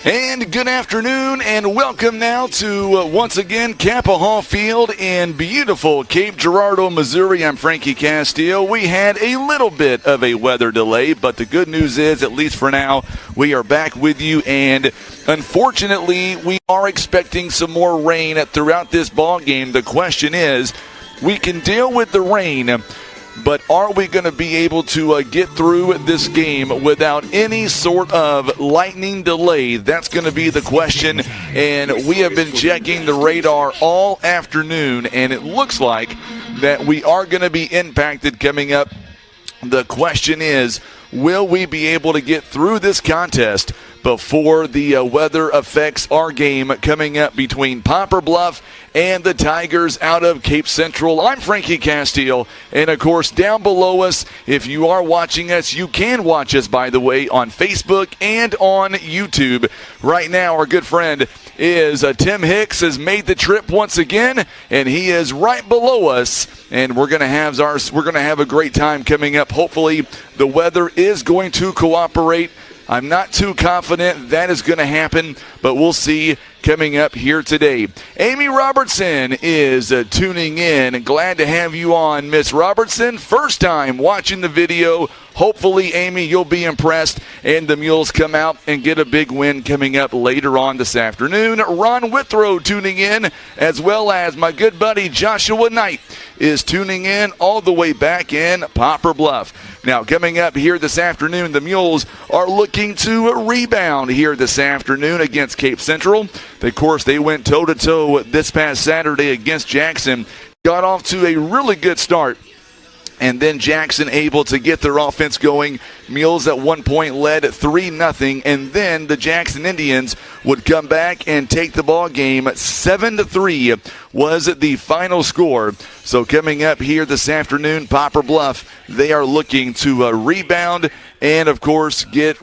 And good afternoon, and welcome now to, once again, Capaha Field in beautiful Cape Girardeau, Missouri. I'm Frankie Castillo. We had a little bit of a weather delay, but the good news is, at least for now, we are back with you, and unfortunately, we are expecting some more rain throughout this ball game. The question is, we can deal with the rain, but are we going to be able to get through this game without any sort of lightning delay? That's going to be the question, and we have been checking the radar all afternoon, and it looks like that we are going to be impacted coming up. The question is, will we be able to get through this contest before the weather affects our game coming up between Poplar Bluff and the Tigers out of Cape Central? I'm Frankie Castillo, and of course down below us, if you are watching us, you can watch us, by the way, on Facebook and on YouTube. Right now, our good friend is Tim Hicks has made the trip once again, and he is right below us, and we're going to have a great time coming up. Hopefully the weather is going to cooperate. I'm not too confident that is going to happen, but we'll see coming up here today. Amy Robertson is tuning in. Glad to have you on, Miss Robertson. First time watching the video. Hopefully, Amy, you'll be impressed, and the Mules come out and get a big win coming up later on this afternoon. Ron Withrow tuning in, as well as my good buddy Joshua Knight is tuning in all the way back in Poplar Bluff. Now, coming up here this afternoon, the Mules are looking to rebound here this afternoon against Cape Central. Of course, they went toe-to-toe this past Saturday against Jackson. Got off to a really good start, and then Jackson able to get their offense going. Mules at one point led 3-0, and then the Jackson Indians would come back and take the ball game. 7-3 was the final score. So coming up here this afternoon, Poplar Bluff, they are looking to rebound and, of course, get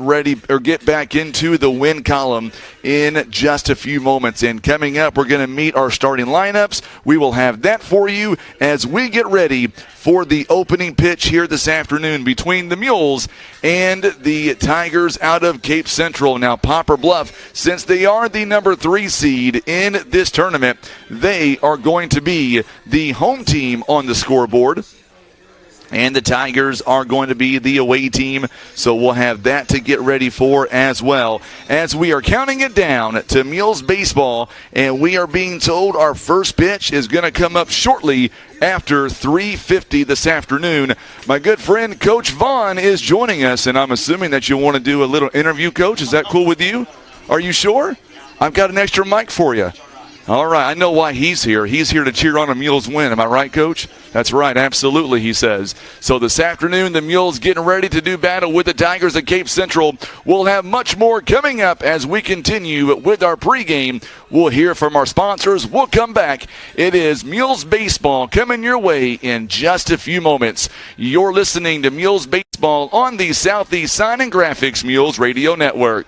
back into the win column in just a few moments. And coming up, we're going to meet our starting lineups. We will have that for you as we get ready for the opening pitch here this afternoon between the Mules and the Tigers out of Cape Central. Now, Poplar Bluff, since they are the number 3 seed in this tournament, they are going to be the home team on the scoreboard, and the Tigers are going to be the away team, so we'll have that to get ready for as well. As we are counting it down to Mules baseball, and we are being told our first pitch is going to come up shortly after 3:50 this afternoon. My good friend Coach Vaughn is joining us, and I'm assuming that you want to do a little interview, Coach. Is that cool with you? Are you sure? I've got an extra mic for you. All right, I know why he's here. He's here to cheer on a Mules win. Am I right, Coach? That's right, absolutely, he says. So this afternoon, the Mules getting ready to do battle with the Tigers at Cape Central. We'll have much more coming up as we continue with our pregame. We'll hear from our sponsors. We'll come back. It is Mules Baseball coming your way in just a few moments. You're listening to Mules Baseball on the Southeast Sign and Graphics Mules Radio Network.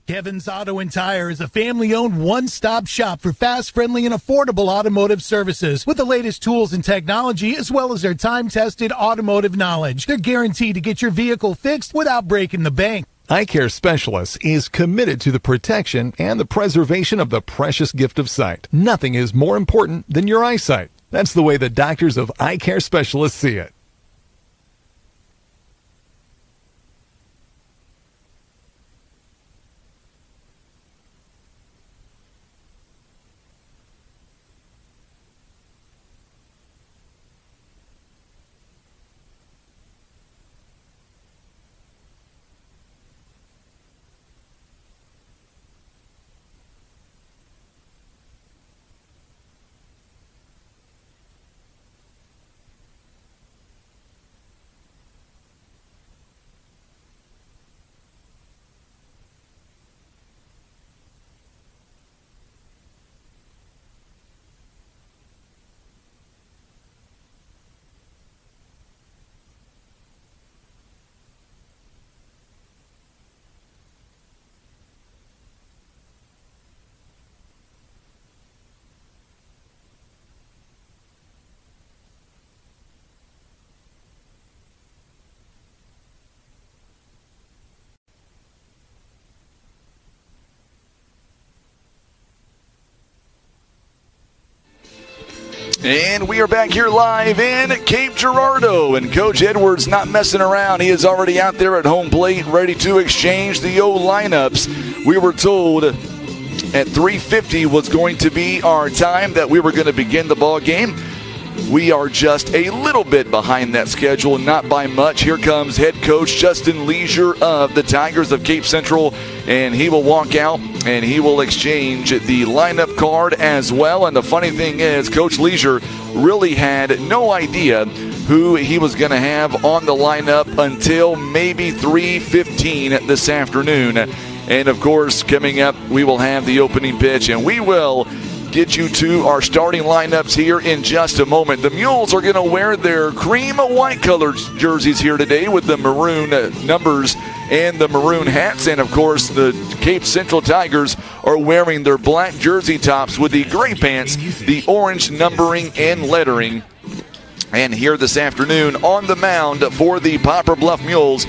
Kevin's Auto and Tire is a family-owned one-stop shop for fast, friendly, and affordable automotive services with the latest tools and technology, as well as their time-tested automotive knowledge. They're guaranteed to get your vehicle fixed without breaking the bank. Eye Care Specialists is committed to the protection and the preservation of the precious gift of sight. Nothing is more important than your eyesight. That's the way the doctors of Eye Care Specialists see it. And we are back here live in Cape Girardeau, and Coach Edwards not messing around. He is already out there at home plate, ready to exchange the lineups. We were told at 3:50 was going to be our time that we were going to begin the ball game. We are just a little bit behind that schedule, not by much. Here comes head coach Justin Leisure of the Tigers of Cape Central, and he will walk out and he will exchange the lineup card as well. And the funny thing is, Coach Leisure really had no idea who he was going to have on the lineup until maybe 3:15 this afternoon. And of course, coming up, we will have the opening pitch, and we will get you to our starting lineups here in just a moment. The Mules are going to wear their cream white colored jerseys here today with the maroon numbers and the maroon hats. And of course, the Cape Central Tigers are wearing their black jersey tops with the gray pants, the orange numbering and lettering. And here this afternoon on the mound for the Poplar Bluff Mules,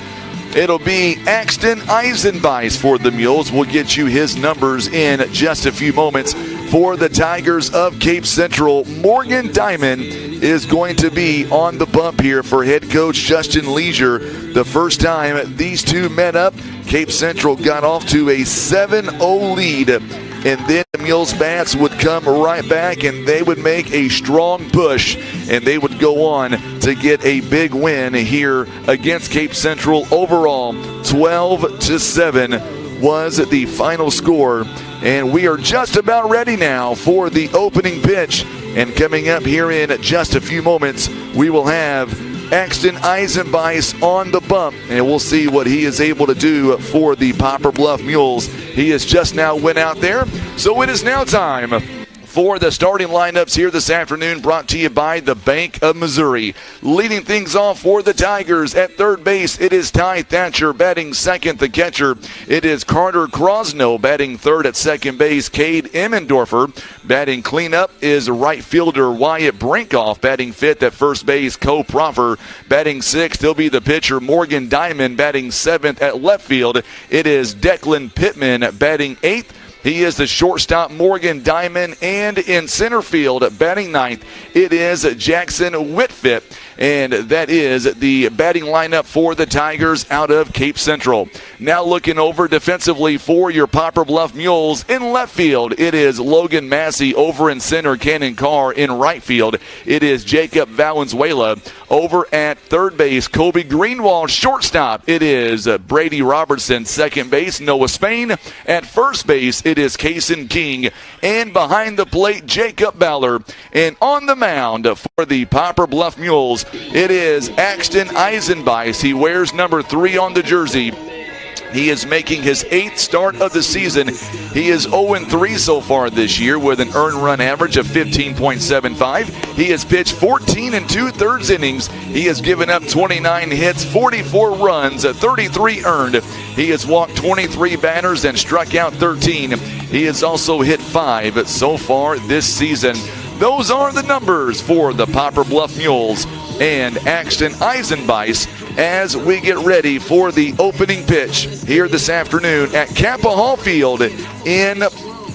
it'll be Axton Eisenbeis for the Mules. We'll get you his numbers in just a few moments. For the Tigers of Cape Central, Morgan Diamond is going to be on the bump here for head coach Justin Leisure. The first time these two met up, Cape Central got off to a 7-0 lead. And then the Mules bats would come right back, and they would make a strong push, and they would go on to get a big win here against Cape Central. Overall, 12-7 was the final score. And we are just about ready now for the opening pitch. And coming up here in just a few moments, we will have Axton Eisenbeis on the bump, and we'll see what he is able to do for the Poplar Bluff Mules. He has just now went out there, so it is now time for the starting lineups here this afternoon, brought to you by the Bank of Missouri. Leading things off for the Tigers at third base, it is Ty Thatcher batting second, the catcher. It is Carter Crosno batting third at second base. Cade Emmendorfer batting cleanup is right fielder Wyatt Brinkoff. Batting fifth at first base, Cole Proffer. Batting sixth, he'll be the pitcher Morgan Diamond. Batting seventh at left field, it is Declan Pittman. Batting eighth, he is the shortstop Morgan Diamond. And in center field, batting ninth, it is Jackson Whitfit. And that is the batting lineup for the Tigers out of Cape Central. Now looking over defensively for your Poplar Bluff Mules. In left field, it is Logan Massey. Over in center, Cannon Carr. In right field, it is Jacob Valenzuela. Over at third base, Kobe Greenwald. Shortstop, it is Brady Robertson. Second base, Noah Spain. At first base, it is Kaysen King. And behind the plate, Jacob Baller. And on the mound for the Poplar Bluff Mules, it is Axton Eisenbeis. He wears number 3 on the jersey. He is making his 8th start of the season. He is 0-3 so far this year with an earned run average of 15.75. He has pitched 14 2/3 innings. He has given up 29 hits, 44 runs, 33 earned. He has walked 23 batters and struck out 13. He has also hit 5 so far this season. Those are the numbers for the Poplar Bluff Mules and Axton Eisenbeis as we get ready for the opening pitch here this afternoon at Capaha Field in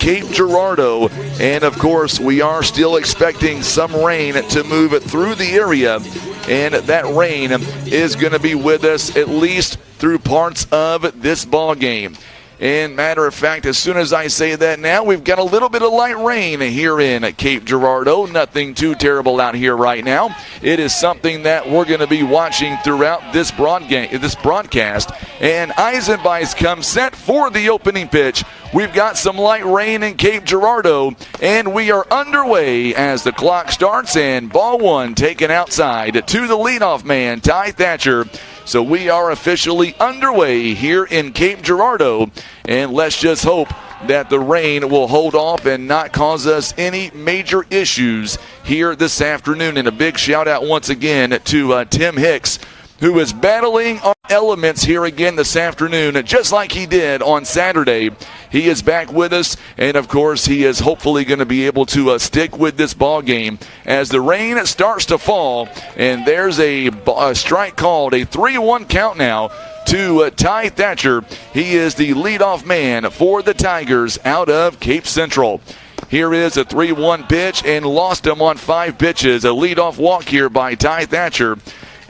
Cape Girardeau. And of course, we are still expecting some rain to move through the area, and that rain is going to be with us at least through parts of this ball game. And matter of fact, as soon as I say that now, we've got a little bit of light rain here in Cape Girardeau. Nothing too terrible out here right now. It is something that we're going to be watching throughout this broadcast. And Eisenbeis comes set for the opening pitch. We've got some light rain in Cape Girardeau, and we are underway as the clock starts, and ball one taken outside to the leadoff man, Ty Thatcher. So we are officially underway here in Cape Girardeau, and let's just hope that the rain will hold off and not cause us any major issues here this afternoon. And a big shout out once again to Tim Hicks, who is battling our elements here again this afternoon, just like he did on Saturday. He is back with us, and of course, he is hopefully going to be able to stick with this ball game as the rain starts to fall. And there's a strike called, a 3-1 count now to Ty Thatcher. He is the leadoff man for the Tigers out of Cape Central. Here is a 3-1 pitch and lost him on 5 pitches. A leadoff walk here by Ty Thatcher.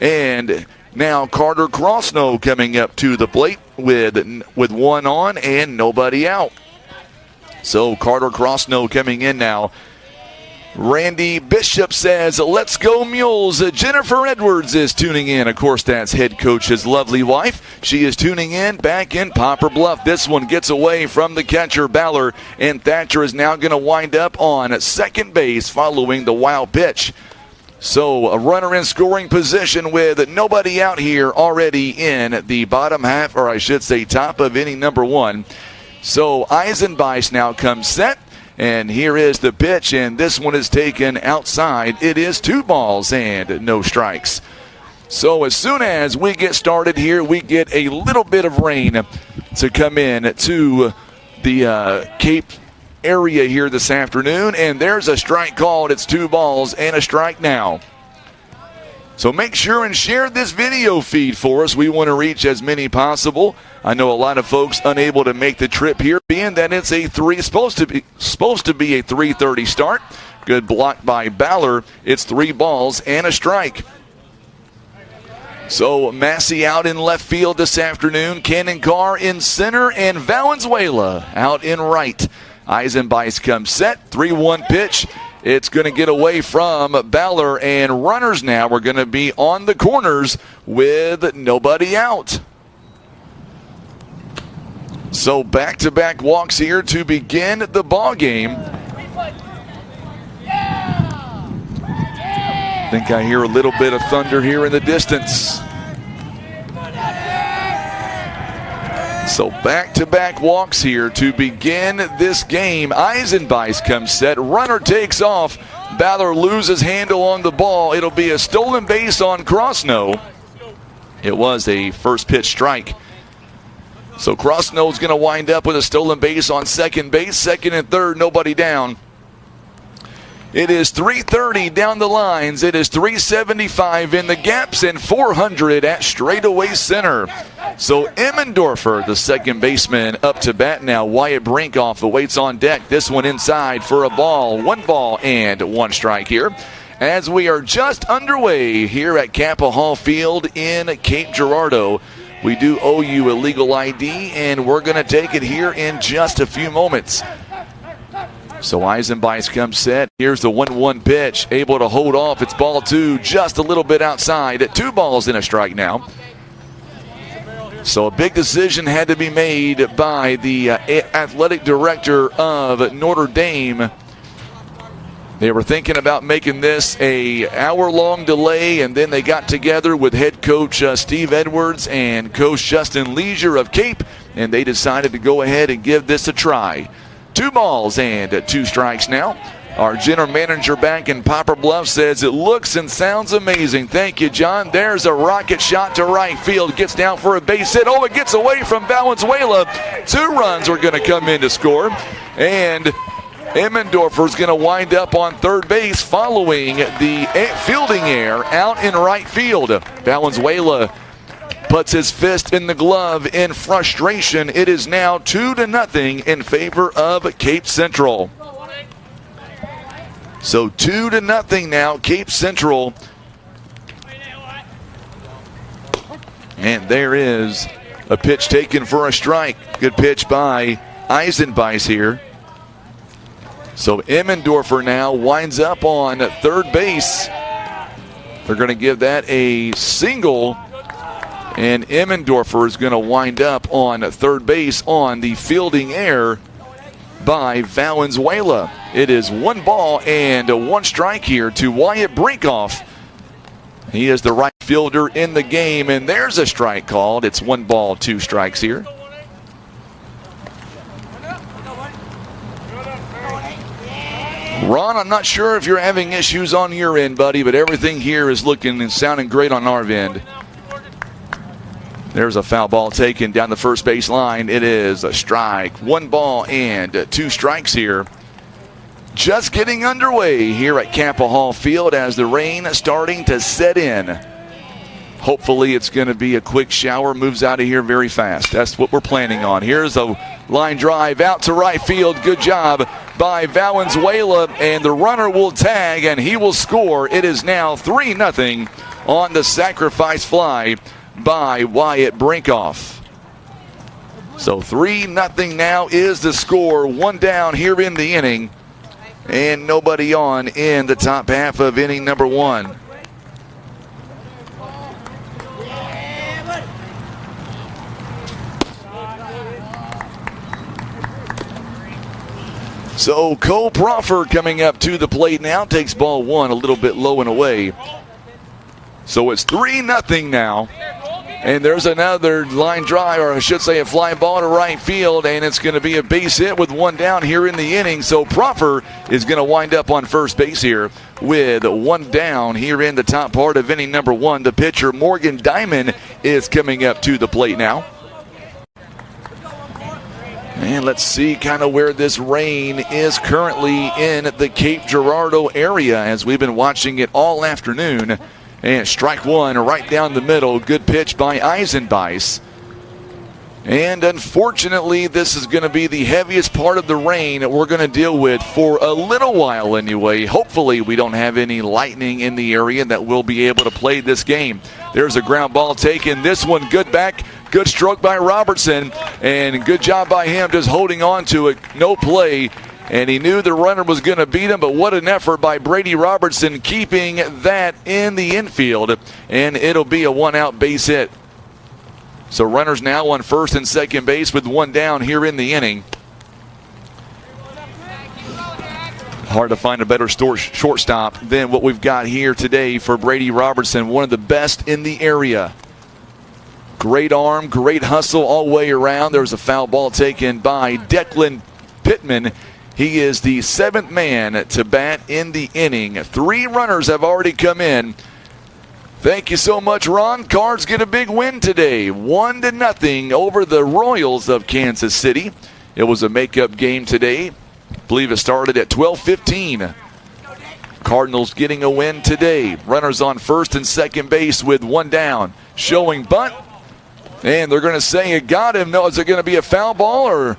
And now Carter Crossnow coming up to the plate with one on and nobody out. So Carter Crossnow coming in now. Randy Bishop says, let's go Mules. Jennifer Edwards is tuning in. Of course, that's head coach's lovely wife. She is tuning in back in Poplar Bluff. This one gets away from the catcher, Baller, and Thatcher is now going to wind up on second base following the wild pitch. So a runner in scoring position with nobody out here already in the bottom half, or I should say top of inning number 1. So Eisenbeis now comes set. And here is the pitch, and this one is taken outside. It is 2 balls and no strikes. So as soon as we get started here, we get a little bit of rain to come in to the Cape area here this afternoon. And there's a strike called. It's 2 balls and a strike now. So make sure and share this video feed for us. We want to reach as many possible. I know a lot of folks unable to make the trip here, being that it's supposed to be a 3:30 start. Good block by Baller. It's 3 balls and a strike. So Massey out in left field this afternoon. Cannon Carr in center, and Valenzuela out in right. Eisenbeis comes set. 3-1 pitch. It's going to get away from Baller, and runners now are going to be on the corners with nobody out. So back-to-back walks here to begin the ball game. I think I hear a little bit of thunder here in the distance. So back-to-back walks here to begin this game. Eisenbeis comes set. Runner takes off. Baller loses handle on the ball. It'll be a stolen base on Crossnow. It was a first pitch strike. So Crossnow's going to wind up with a stolen base on second base. Second and third, nobody down. It is 330 down the lines. It is 375 in the gaps and 400 at straightaway center. So Emmendorfer, the second baseman, up to bat now. Wyatt Brinkoff awaits on deck. This one inside for a ball. 1 ball and 1 strike here. As we are just underway here at Capaha Field in Cape Girardeau. We do owe you a legal ID, and we're going to take it here in just a few moments. So Eisenbeis comes set. Here's the 1-1 pitch. Able to hold off. It's ball 2, just a little bit outside. 2 balls and a strike now. So a big decision had to be made by the athletic director of Notre Dame. They were thinking about making this a hour-long delay, and then they got together with head coach Steve Edwards and coach Justin Leisure of Cape, and they decided to go ahead and give this a try. 2 balls and 2 strikes now. Our general manager back in Poplar Bluff says it looks and sounds amazing. Thank you, John. There's a rocket shot to right field. Gets down for a base hit. Oh, it gets away from Valenzuela. 2 runs are going to come in to score. And Emmendorfer's going to wind up on third base following the fielding error out in right field. Valenzuela puts his fist in the glove in frustration. It is now 2-0 in favor of Cape Central. So 2-0 now, Cape Central. And there is a pitch taken for a strike. Good pitch by Eisenbeis here. So Emmendorfer now winds up on third base. They're going to give that a single. And Emmendorfer is going to wind up on third base on the fielding error by Valenzuela. It is 1 ball and 1 strike here to Wyatt Brinkoff. He is the right fielder in the game, and there's a strike called. It's 1 ball, 2 strikes here. Ron, I'm not sure if you're having issues on your end, buddy, but everything here is looking and sounding great on our end. There's a foul ball taken down the first base line. It is a strike. 1 ball and 2 strikes here. Just getting underway here at Capaha Field as the rain is starting to set in. Hopefully it's going to be a quick shower, moves out of here very fast. That's what we're planning on. Here's a line drive out to right field. Good job by Valenzuela, and the runner will tag, and he will score. It is now 3-0 on the sacrifice fly by Wyatt Brinkoff. So 3-0 now is the score. One down here in the inning, and nobody on in the top half of inning number one. So Cole Proffer coming up to the plate now, takes ball one a little bit low and away. So it's 3-0 now. And there's another line drive, or I should say a fly ball to right field, and it's going to be a base hit with one down here in the inning. So Proffer is going to wind up on first base here with one down here in the top part of inning number one. The pitcher, Morgan Diamond, is coming up to the plate now. And let's see kind of where this rain is currently in the Cape Girardeau area, as we've been watching it all afternoon. And strike one right down the middle. Good pitch by Eisenbeis. And unfortunately, this is going to be the heaviest part of the rain that we're going to deal with for a little while anyway. Hopefully, we don't have any lightning in the area that we'll be able to play this game. There's a ground ball taken. This one good back. Good stroke by Robertson. And good job by him just holding on to it. No play. And he knew the runner was going to beat him, but what an effort by Brady Robertson keeping that in the infield. And it'll be a one-out base hit. So runners now on first and second base with one down here in the inning. Hard to find a better shortstop than what we've got here today for Brady Robertson, one of the best in the area. Great arm, great hustle all the way around. There's a foul ball taken by Declan Pittman. He is the seventh man to bat in the inning. 3 runners have already come in. Thank you so much, Ron. Cards get a big win today. 1-0 over the Royals of Kansas City. It was a makeup game today. I believe it started at 12:15. Cardinals getting a win today. Runners on first and second base with one down. Showing bunt. And they're going to say it got him. No, is it going to be a foul ball, or...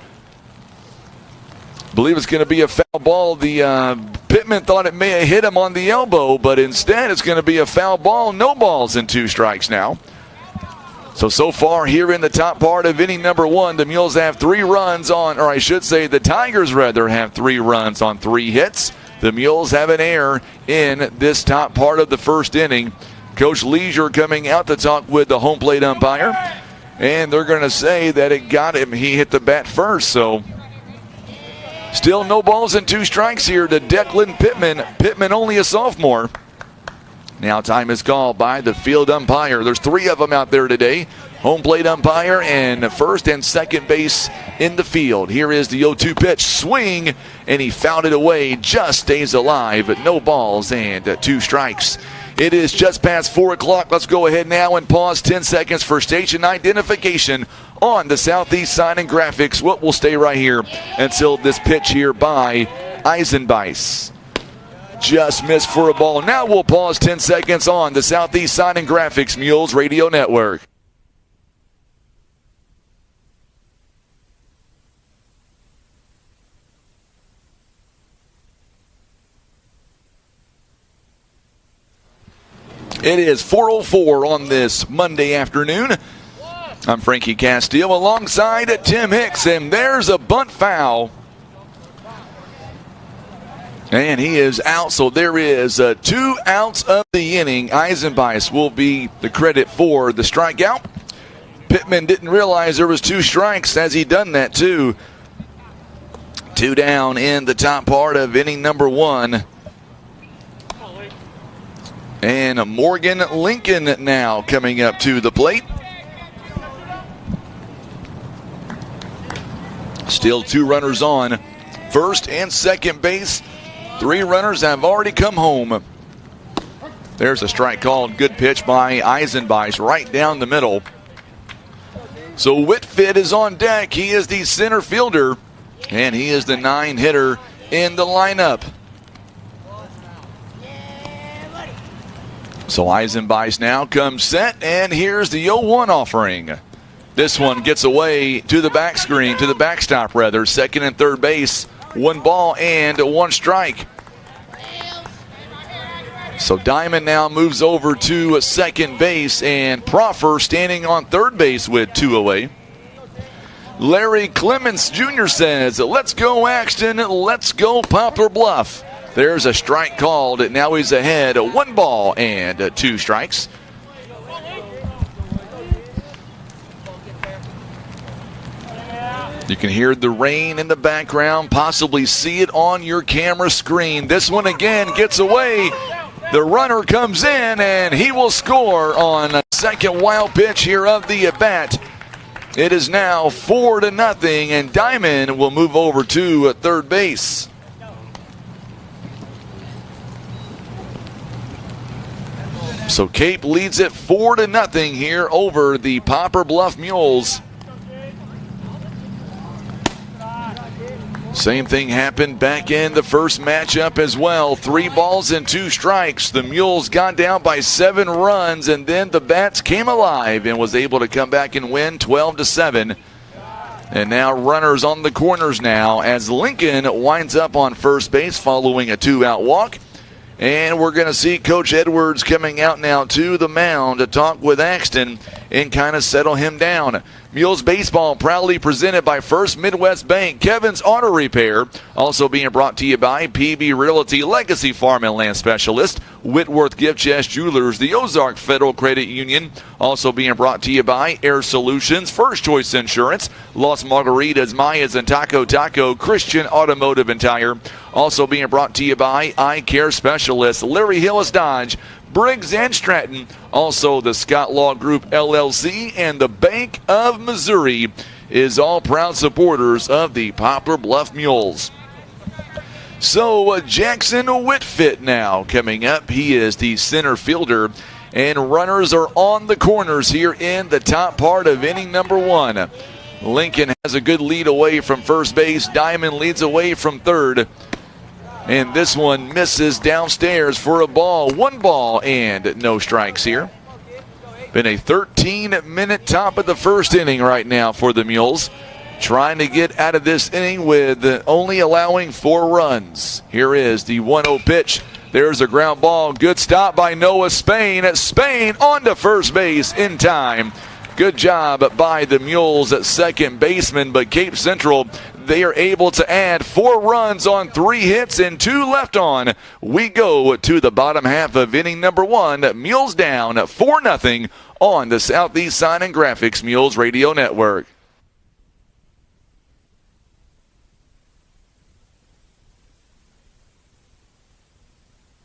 I believe it's going to be a foul ball. The Pittman thought it may have hit him on the elbow, but instead it's going to be a foul ball. No balls and 2 strikes now. So far here in the top part of inning number one, the Mules have 3 runs on, or I should say the Tigers rather have 3 runs on 3 hits. The Mules have an error in this top part of the first inning. Coach Leisure coming out to talk with the home plate umpire, and they're going to say that it got him. He hit the bat first, so... Still no balls and 2 strikes here to Declan Pittman. Pittman only a sophomore. Now time is called by the field umpire. There's 3 of them out there today. Home plate umpire and first and second base in the field. Here is the 0-2 pitch. Swing, and he fouled it away. Just stays alive, but no balls and 2 strikes. It is just past 4 o'clock. Let's go ahead now and pause 10 seconds for station identification on the Southeast Sign and Graphics. We'll stay right here until this pitch here by Eisenbeis. Just missed for a ball. Now we'll pause 10 seconds on the Southeast Sign and Graphics Mules Radio Network. It is 4:04 on this Monday afternoon. I'm Frankie Castile alongside Tim Hicks, and there's a bunt foul. And he is out, so there is 2 outs of the inning. Eisenbeis will be the credit for the strikeout. Pittman didn't realize there was 2 strikes as he done that too. 2 down in the top part of inning number 1. And Morgan Lincoln now coming up to the plate. Still 2 runners on first and second base. 3 runners have already come home. There's a strike called. Good pitch by Eisenbeis right down the middle. So Whitfield is on deck. He is the center fielder, and he is the 9 hitter in the lineup. So Eisenbeis now comes set, and here's the 0-1 offering. This one gets away to the back screen, to the backstop rather. Second and third base 1 ball and 1 strike. So Diamond now moves over to second base, and Proffer standing on third base with 2 away. Larry Clements Jr. says, let's go Axton, let's go Poplar Bluff. There's a strike called. Now he's ahead, 1 ball and 2 strikes. You can hear the rain in the background, possibly see it on your camera screen. This one again gets away. The runner comes in, and he will score on a second wild pitch here of the at-bat. It is now 4-0, and Diamond will move over to third base. So Cape leads it 4-0 here over the Poplar Bluff Mules. Same thing happened back in the first matchup as well. 3 balls and 2 strikes. The Mules got down by 7 runs, and then the Bats came alive and was able to come back and win 12-7. And now runners on the corners now as Lincoln winds up on first base following a 2-out walk. And we're going to see Coach Edwards coming out now to the mound to talk with Axton and kind of settle him down. Mules baseball proudly presented by First Midwest Bank, Kevin's Auto Repair. Also being brought to you by PB Realty, Legacy Farm and Land Specialist, Whitworth Gift Chest Jewelers, the Ozark Federal Credit Union. Also being brought to you by Air Solutions, First Choice Insurance, Las Margaritas, Mayas, and Taco, Christian Automotive and Tire. Also being brought to you by Eye Care Specialist, Larry Hillis Dodge, Briggs & Stratton, also the Scott Law Group LLC, and the Bank of Missouri is all proud supporters of the Poplar Bluff Mules. So Jackson Whitfit now coming up. He is the center fielder, and runners are on the corners here in the top part of inning number 1. Lincoln has a good lead away from first base. Diamond leads away from third. And this one misses downstairs for a ball. 1 ball and no strikes here. Been a 13-minute top of the first inning right now for the Mules. Trying to get out of this inning with only allowing 4 runs. Here is the 1-0 pitch. There's a ground ball. Good stop by Noah Spain. Spain on to first base in time. Good job by the Mules at second baseman, but Cape Central, they are able to add 4 runs on 3 hits and 2 left on. We go to the bottom half of inning number 1. Mules down 4-0 on the Southeast Sign and Graphics Mules Radio Network.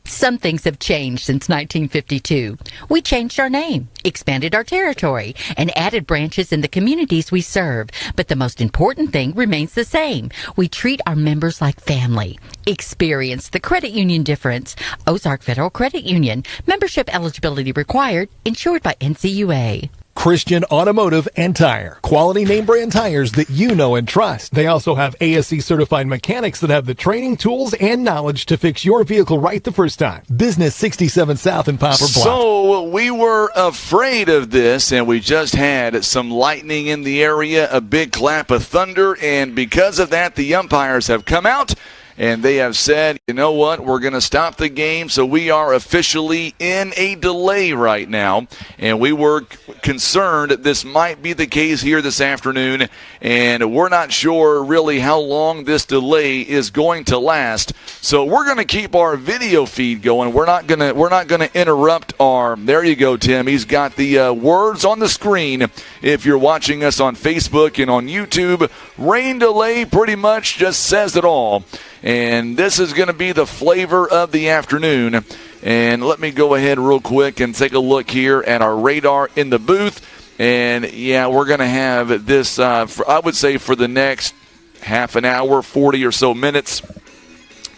Some things have changed since 1952. We changed our name, expanded our territory, and added branches in the communities we serve. But the most important thing remains the same. We treat our members like family. Experience the credit union difference. Ozark Federal Credit Union. Membership eligibility required. Insured by NCUA. Christian Automotive and Tire. Quality name brand tires that you know and trust. They also have ASE certified mechanics that have the training, tools, and knowledge to fix your vehicle right the first time. Business 67 South in Poplar Bluff. So we were afraid of this, and we just had some lightning in the area, a big clap of thunder, and because of that, the umpires have come out and they have said, you know what, we're going to stop the game. So we are officially in a delay right now. And we were concerned that this might be the case here this afternoon. And we're not sure really how long this delay is going to last. So we're going to keep our video feed going. We're not going to interrupt our, there you go, Tim. He's got the words on the screen. If you're watching us on Facebook and on YouTube, rain delay pretty much just says it all. And this is going to be the flavor of the afternoon. And let me go ahead real quick and take a look here at our radar in the booth. And, yeah, we're going to have this, I would say, for the next half an hour, 40 or so minutes.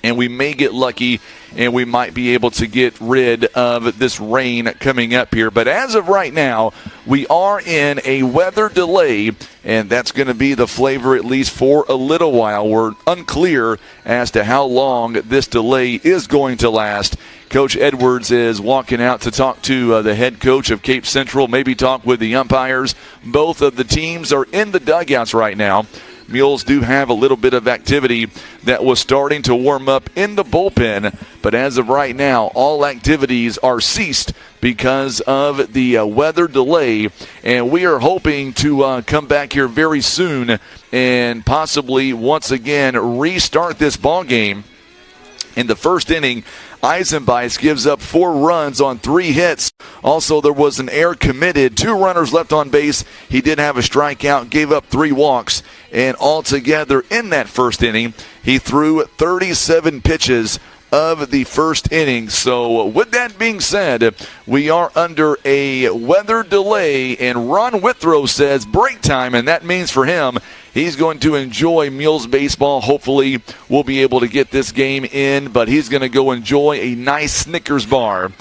And we may get lucky, and we might be able to get rid of this rain coming up here. But as of right now, we are in a weather delay, and that's going to be the flavor at least for a little while. We're unclear as to how long this delay is going to last. Coach Edwards is walking out to talk to the head coach of Cape Central, maybe talk with the umpires. Both of the teams are in the dugouts right now. Mules do have a little bit of activity that was starting to warm up in the bullpen, but as of right now, all activities are ceased because of the weather delay, and we are hoping to come back here very soon and possibly once again restart this ball game. In the first inning, Eisenbeis gives up 4 runs on 3 hits. Also, there was an error committed, 2 runners left on base. He did have a strikeout, gave up 3 walks, and altogether in that first inning, he threw 37 pitches of the first inning. So with that being said, we are under a weather delay, and Ron Withrow says break time, and that means for him he's going to enjoy Mules baseball. Hopefully we'll be able to get this game in, but he's going to go enjoy a nice Snickers bar.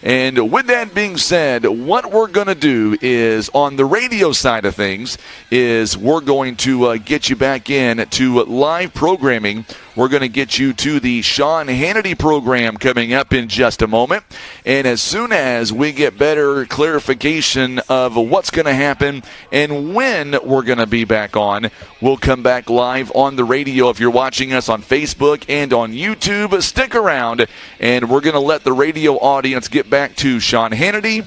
And with that being said, what we're going to do is, on the radio side of things, is we're going to get you back in to live programming. We're going to get you to the Sean Hannity program coming up in just a moment. And as soon as we get better clarification of what's going to happen and when we're going to be back on, we'll come back live on the radio. If you're watching us on Facebook and on YouTube, stick around, and we're going to let the radio audience get back to Sean Hannity.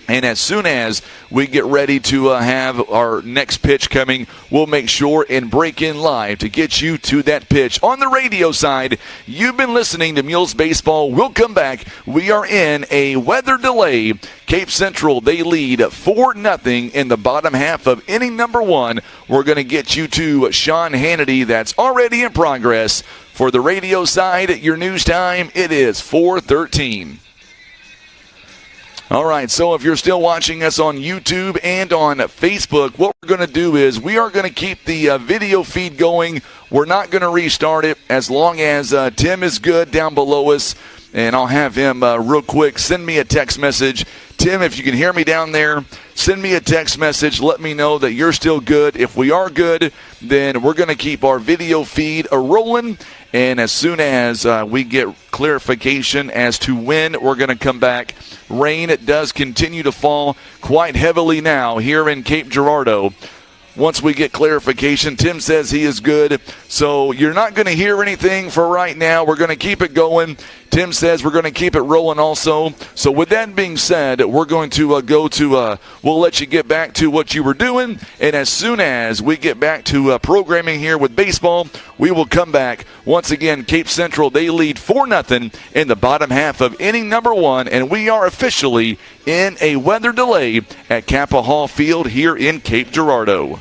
And as soon as we get ready to have our next pitch coming, we'll make sure and break in live to get you to that pitch. On the radio side, you've been listening to Mules Baseball. We'll come back. We are in a weather delay. Cape Central, they lead 4-0 in the bottom half of inning number 1. We're going to get you to Sean Hannity. That's already in progress. For the radio side, your news time, it is 4:13. All right, so if you're still watching us on YouTube and on Facebook, what we're going to do is we are going to keep the video feed going. We're not going to restart it as long as Tim is good down below us, and I'll have him real quick send me a text message. Tim, if you can hear me down there, send me a text message. Let me know that you're still good. If we are good, then we're going to keep our video feed rolling. And as soon as we get clarification as to when we're going to come back, rain does continue to fall quite heavily now here in Cape Girardeau. Once we get clarification, Tim says he is good. So you're not going to hear anything for right now. We're going to keep it going. Tim says we're going to keep it rolling also. So with that being said, we're going to we'll let you get back to what you were doing. And as soon as we get back to programming here with baseball, we will come back. Once again, Cape Central, they lead 4-0 in the bottom half of inning number 1. And we are officially in a weather delay at Capaha Field here in Cape Girardeau.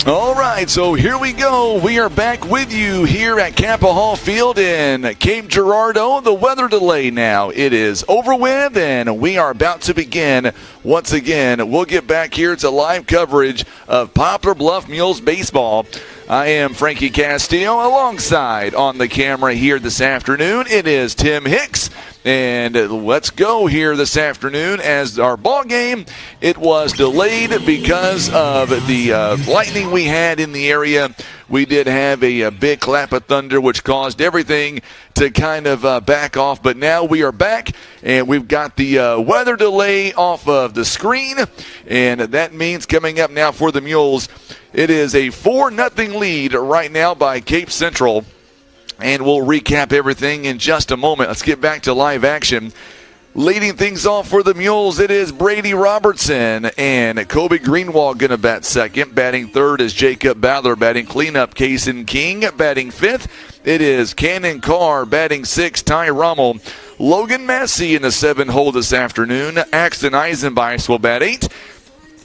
All right, so here we go. We are back with you here at Capaha Field in Cape Girardeau. The weather delay now, it is over with, and we are about to begin once again. We'll get back here to live coverage of Poplar Bluff Mules baseball. I am Frankie Castillo alongside on the camera here this afternoon. It is Tim Hicks. And let's go here this afternoon as our ball game. It was delayed because of the lightning we had in the area. We did have a big clap of thunder, which caused everything to kind of back off. But now we are back, and we've got the weather delay off of the screen. And that means coming up now for the Mules, it is a 4-0 lead right now by Cape Central. And we'll recap everything in just a moment. Let's get back to live action. Leading things off for the Mules, it is Brady Robertson and Kobe Greenwald going to bat second. Batting third is Jacob Ballard. Batting cleanup, Kaysen King. Batting fifth, it is Cannon Carr. Batting sixth, Ty Rommel. Logan Massey in the 7-hole this afternoon. Axton Eisenbeis will bat 8.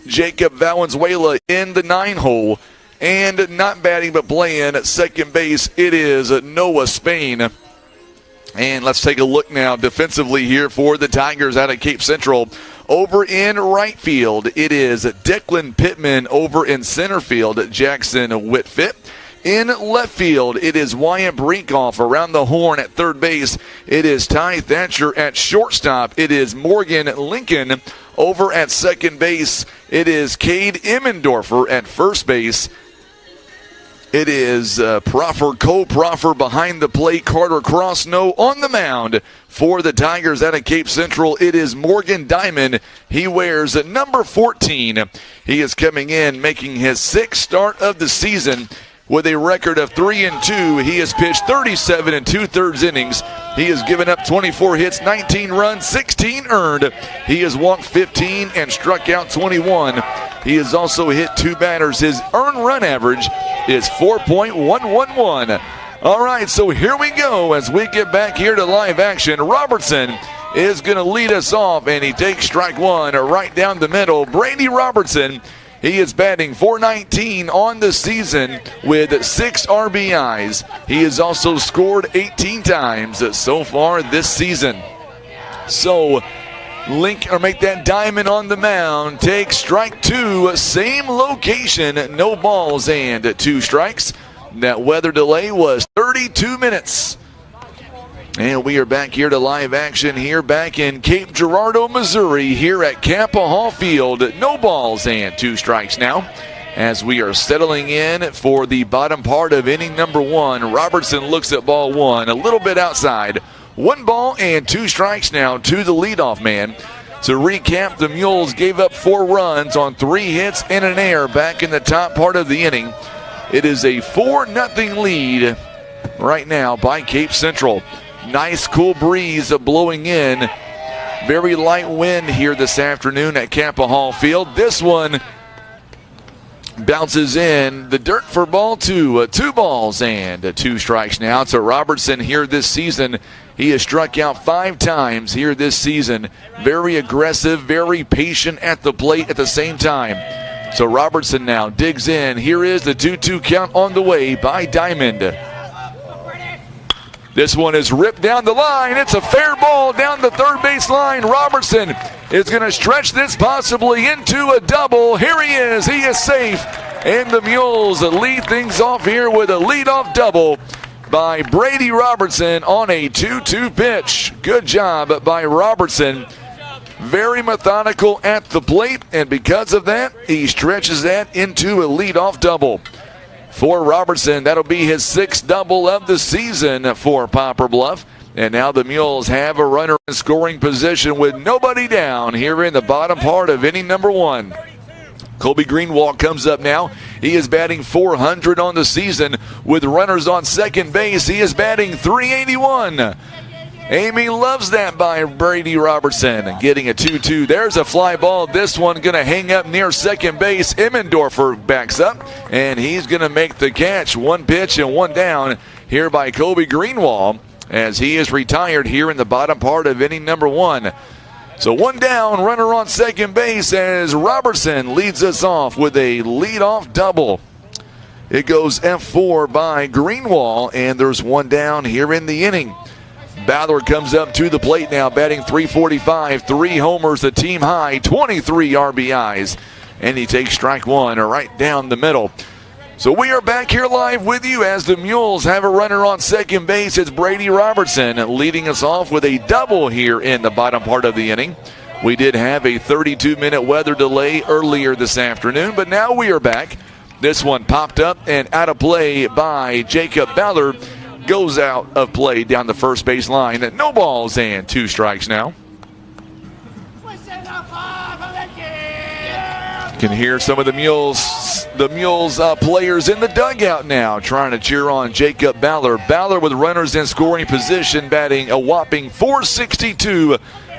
Jacob Valenzuela in the 9-hole. And not batting but playing at second base, it is Noah Spain. And let's take a look now defensively here for the Tigers out of Cape Central. Over in right field, it is Declan Pittman. Over in center field, Jackson Whitfit. In left field, it is Wyatt Brinkoff. Around the horn at third base, it is Ty Thatcher. At shortstop, it is Morgan Lincoln. Over at second base, it is Cade Immendorfer. At first base, it is Co-Proffer behind the plate. Carter Crossno on the mound for the Tigers out of Cape Central. It is Morgan Diamond. He wears number 14. He is coming in, making his 6th start of the season with a record of 3-2. He has pitched 37 2/3 innings. He has given up 24 hits, 19 runs, 16 earned. He has walked 15 and struck out 21. He has also hit 2 batters. His earned run average is 4.111. All right, so here we go as we get back here to live action. Robertson is going to lead us off, and he takes strike one right down the middle. Brady Robertson, he is batting .419 on the season with 6 RBIs. He has also scored 18 times so far this season. So make that Diamond on the mound. Take strike 2, same location, no balls and 2 strikes. That weather delay was 32 minutes. And we are back here to live action here back in Cape Girardeau, Missouri, here at Capaha Field. No balls and 2 strikes now as we are settling in for the bottom part of inning number 1. Robertson looks at ball 1, a little bit outside. 1 ball and 2 strikes now to the leadoff man. To recap, the Mules gave up 4 runs on 3 hits and an error back in the top part of the inning. It is a 4-0 lead right now by Cape Central. Nice cool breeze blowing in. Very light wind here this afternoon at Capaha Field. This one bounces in the dirt for ball 2. 2 balls and 2 strikes now to Robertson here this season. He has struck out 5 times here this season. Very aggressive, very patient at the plate at the same time. So Robertson now digs in. Here is the 2-2 count on the way by Diamond. This one is ripped down the line. It's a fair ball down the third base line. Robertson is going to stretch this possibly into a double. Here he is. He is safe. And the Mules lead things off here with a leadoff double by Brady Robertson on a 2-2 pitch. Good job by Robertson. Very methodical at the plate, and because of that, he stretches that into a leadoff double. For Robertson, that'll be his 6th double of the season for Poplar Bluff. And now the Mules have a runner in scoring position with nobody down here in the bottom part of inning number 1. Kobe Greenwald comes up now. He is batting .400 on the season with runners on second base. He is batting .381. Amy loves that by Brady Robertson. Getting a 2-2. There's a fly ball. This one going to hang up near second base. Immendorfer backs up, and he's going to make the catch. 1 pitch and 1 down here by Kobe Greenwald as he is retired here in the bottom part of inning number 1. So 1 down, runner on second base as Robertson leads us off with a leadoff double. It goes F4 by Greenwall, and there's one down here in the inning. Ballard comes up to the plate now, batting .345, 3 homers, a team high, 23 RBIs, and he takes strike one right down the middle. So we are back here live with you as the Mules have a runner on second base. It's Brady Robertson leading us off with a double here in the bottom part of the inning. We did have a 32-minute weather delay earlier this afternoon, but now we are back. This one popped up and out of play by Jacob Ballard. Goes out of play down the first base line. No balls and 2 strikes now. Can hear some of the Mules players in the dugout now trying to cheer on Jacob Ballard. Ballard with runners in scoring position, batting a whopping .462.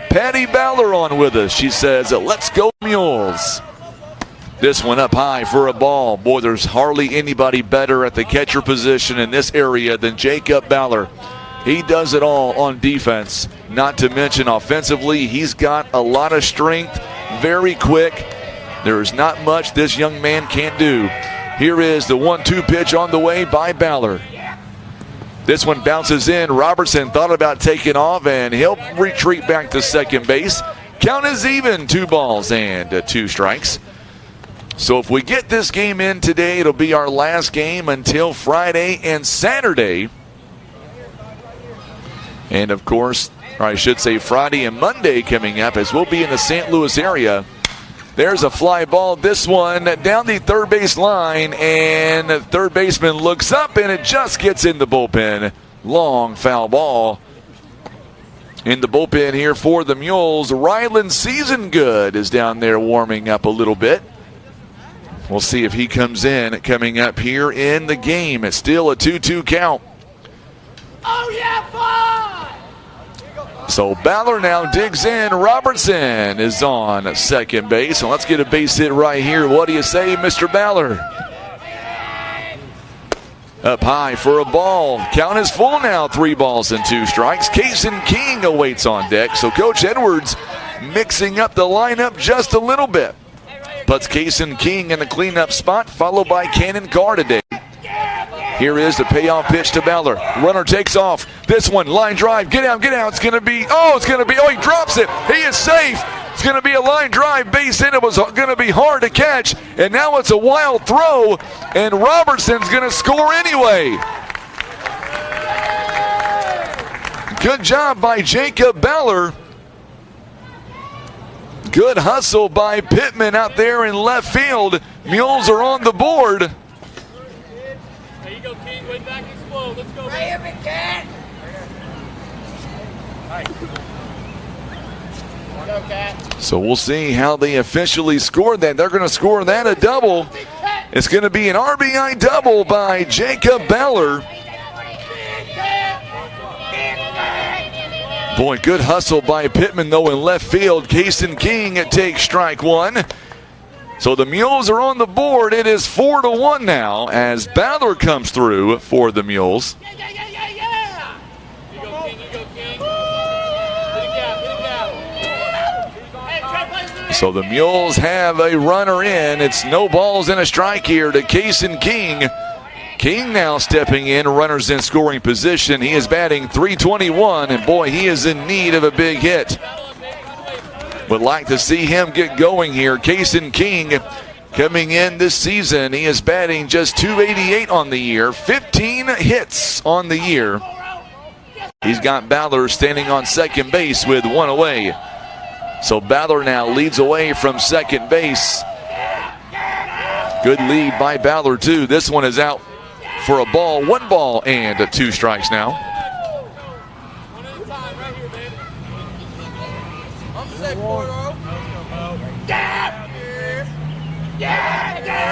Patty Ballard on with us. She says, let's go Mules. This one up high for a ball. Boy, there's hardly anybody better at the catcher position in this area than Jacob Ballard. He does it all on defense. Not to mention offensively, he's got a lot of strength, very quick. There's not much this young man can't do. Here is the 1-2 pitch on the way by Ballard. This one bounces in. Robertson thought about taking off, and he'll retreat back to second base. Count is even, 2 balls and 2 strikes. So if we get this game in today, it'll be our last game until Friday and Saturday. And, of course, or I should say Friday and Monday coming up, as we'll be in the St. Louis area. There's a fly ball. This one down the third base line, and the third baseman looks up, and it just gets in the bullpen. Long foul ball. In the bullpen here for the Mules, Ryland Season Good is down there warming up a little bit. We'll see if he comes in coming up here in the game. It's still a 2-2 count. Oh, yeah, fun! So Ballard now digs in. Robertson is on second base. So let's get a base hit right here. What do you say, Mr. Ballard? Up high for a ball. Count is full now. 3 balls and 2 strikes. Kason King awaits on deck. So Coach Edwards mixing up the lineup just a little bit. Puts Kason King in the cleanup spot, followed by Cannon Carr today. Here is the payoff pitch to Ballard. Runner takes off. This one, line drive. Get out, get out. It's going to be, he drops it. He is safe. It's going to be a line drive base hit. It was going to be hard to catch. And now it's a wild throw. And Robertson's going to score anyway. Good job by Jacob Ballard. Good hustle by Pittman out there in left field. Mules are on the board. There you go, King. Way back and slow. Let's go. So we'll see how they officially scored that. They're going to score that a double. It's going to be an RBI double by Jacob Ballard. Boy, good hustle by Pittman, though, in left field. Kason King takes strike one. So the Mules are on the board. It is 4-1 now as Ballard comes through for the Mules. So the Mules have a runner in. It's no balls and a strike here to Kason King. King now stepping in, runners in scoring position. He is batting .321, and boy, he is in need of a big hit. Would like to see him get going here. Kason King coming in this season. He is batting just .288 on the year, 15 hits on the year. He's got Ballard standing on second base with 1 away. So Ballard now leads away from second base. Good lead by Ballard, too. This one is out for a ball. 1 ball and 2 strikes now.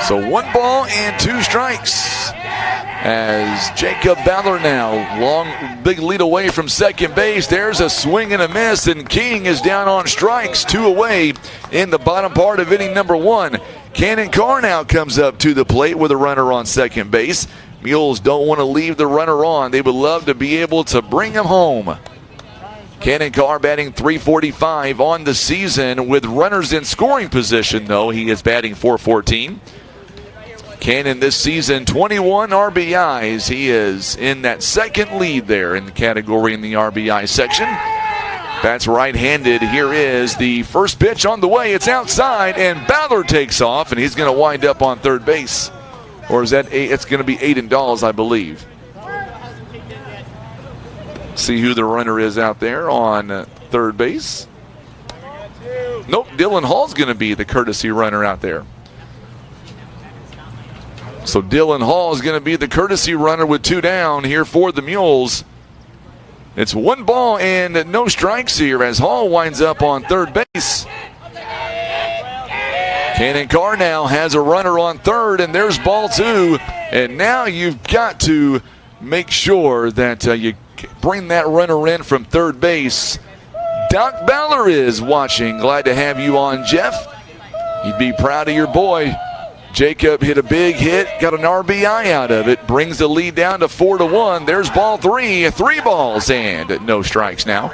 So 1 ball and 2 strikes as Jacob Ballard now long big lead away from second base. There's a swing and a miss, and King is down on strikes, 2 away in the bottom part of inning number 1. Cannon Carr now comes up to the plate with a runner on second base. Mules don't want to leave the runner on. They would love to be able to bring him home. Cannon Carr batting .345 on the season with runners in scoring position, though. He is batting .414. Cannon this season, 21 RBIs. He is in that second lead there in the category in the RBI section. Bats right-handed. Here is the first pitch on the way. It's outside, and Ballard takes off, and he's going to wind up on third base. Or is that it's going to be Aiden Dawes, I believe. See who the runner is out there on third base. Nope, Dylan Hall's going to be the courtesy runner out there. So Dylan Hall is going to be the courtesy runner with 2 down here for the Mules. It's 1 ball and no strikes here as Hall winds up on third base. Cannon Carr now has a runner on third, and there's ball 2. And now you've got to make sure that you bring that runner in from third base. Doc Ballard is watching. Glad to have you on, Jeff. You'd be proud of your boy. Jacob hit a big hit, got an RBI out of it, brings the lead down to 4-1. There's ball 3, 3 balls and no strikes now.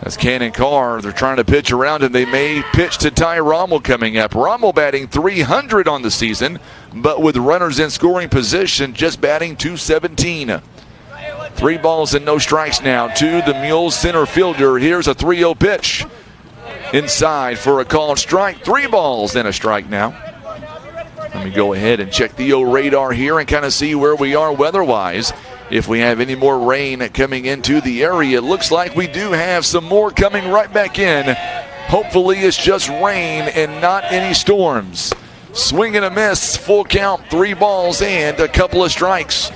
That's Cannon Carr. They're trying to pitch around, and they may pitch to Ty Rommel coming up. Rommel batting .300 on the season, but with runners in scoring position, just batting .217. 3 balls and no strikes now to the Mules center fielder. Here's a 3-0 pitch. Inside for a called strike. 3 balls and a strike now. Let me go ahead and check the radar here and kind of see where we are weather-wise. If we have any more rain coming into the area, it looks like we do have some more coming right back in. Hopefully it's just rain and not any storms. Swing and a miss, full count, 3 balls and a couple of strikes.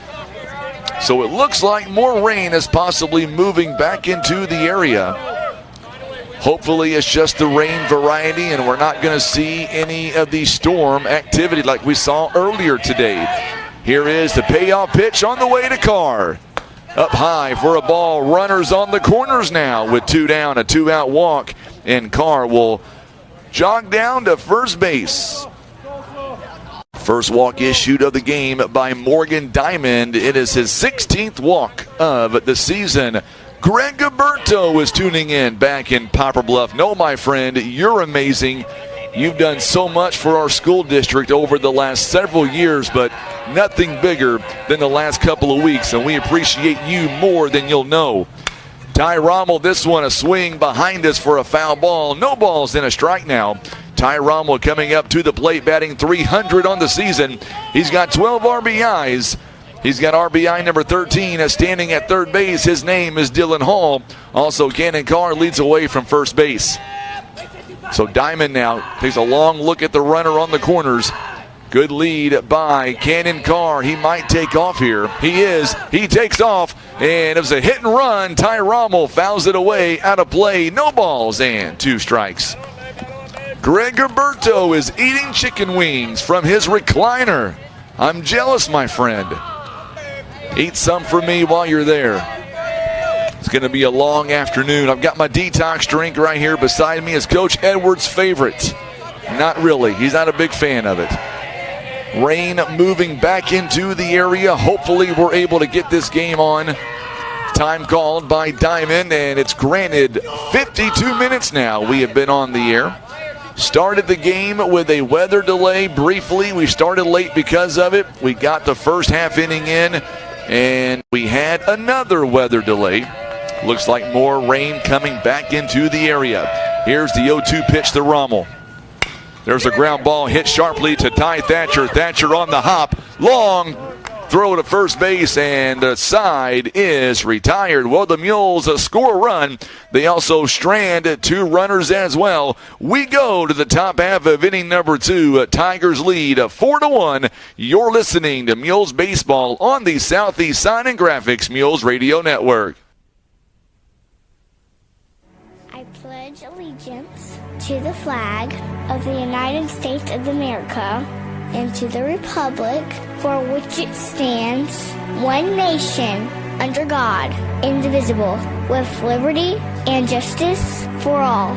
So it looks like more rain is possibly moving back into the area. Hopefully it's just the rain variety and we're not going to see any of the storm activity like we saw earlier today. Here is the payoff pitch on the way to Carr. Up high for a ball. Runners on the corners now with 2 down, a 2-out walk. And Carr will jog down to first base. First walk issued of the game by Morgan Diamond. It is his 16th walk of the season. Greg Gilberto is tuning in back in Poplar Bluff. No, my friend, you're amazing. You've done so much for our school district over the last several years, but nothing bigger than the last couple of weeks, and we appreciate you more than you'll know. Ty Rommel, this one a swing behind us for a foul ball. No balls and a strike now. Ty Rommel coming up to the plate, batting .300 on the season. He's got 12 RBIs. He's got RBI number 13 standing at third base. His name is Dylan Hall. Also, Cannon Carr leads away from first base. So Diamond now takes a long look at the runner on the corners. Good lead by Cannon Carr. He might take off here. He is. He takes off, and it was a hit and run. Ty Rommel fouls it away, out of play. No balls and 2 strikes. Greg Gilberto is eating chicken wings from his recliner. I'm jealous, my friend. Eat some for me while you're there. It's going to be a long afternoon. I've got my detox drink right here beside me. It's Coach Edwards' favorite. Not really. He's not a big fan of it. Rain moving back into the area. Hopefully we're able to get this game on. Time called by Diamond, and it's granted 52 minutes now. We have been on the air. Started the game with a weather delay briefly. We started late because of it. We got the first half inning in, and we had another weather delay. Looks like more rain coming back into the area. Here's the 0-2 pitch to Rommel. There's a ground ball hit sharply to Ty Thatcher. Thatcher on the hop. Long throw to first base, and the side is retired. Well, the Mules score a run. They also strand 2 runners as well. We go to the top half of inning number 2. Tigers lead 4-1. You're listening to Mules Baseball on the Southeast Sign and Graphics Mules Radio Network. I pledge allegiance to the flag of the United States of America and to the republic for which it stands, one nation, under God, indivisible, with liberty and justice for all.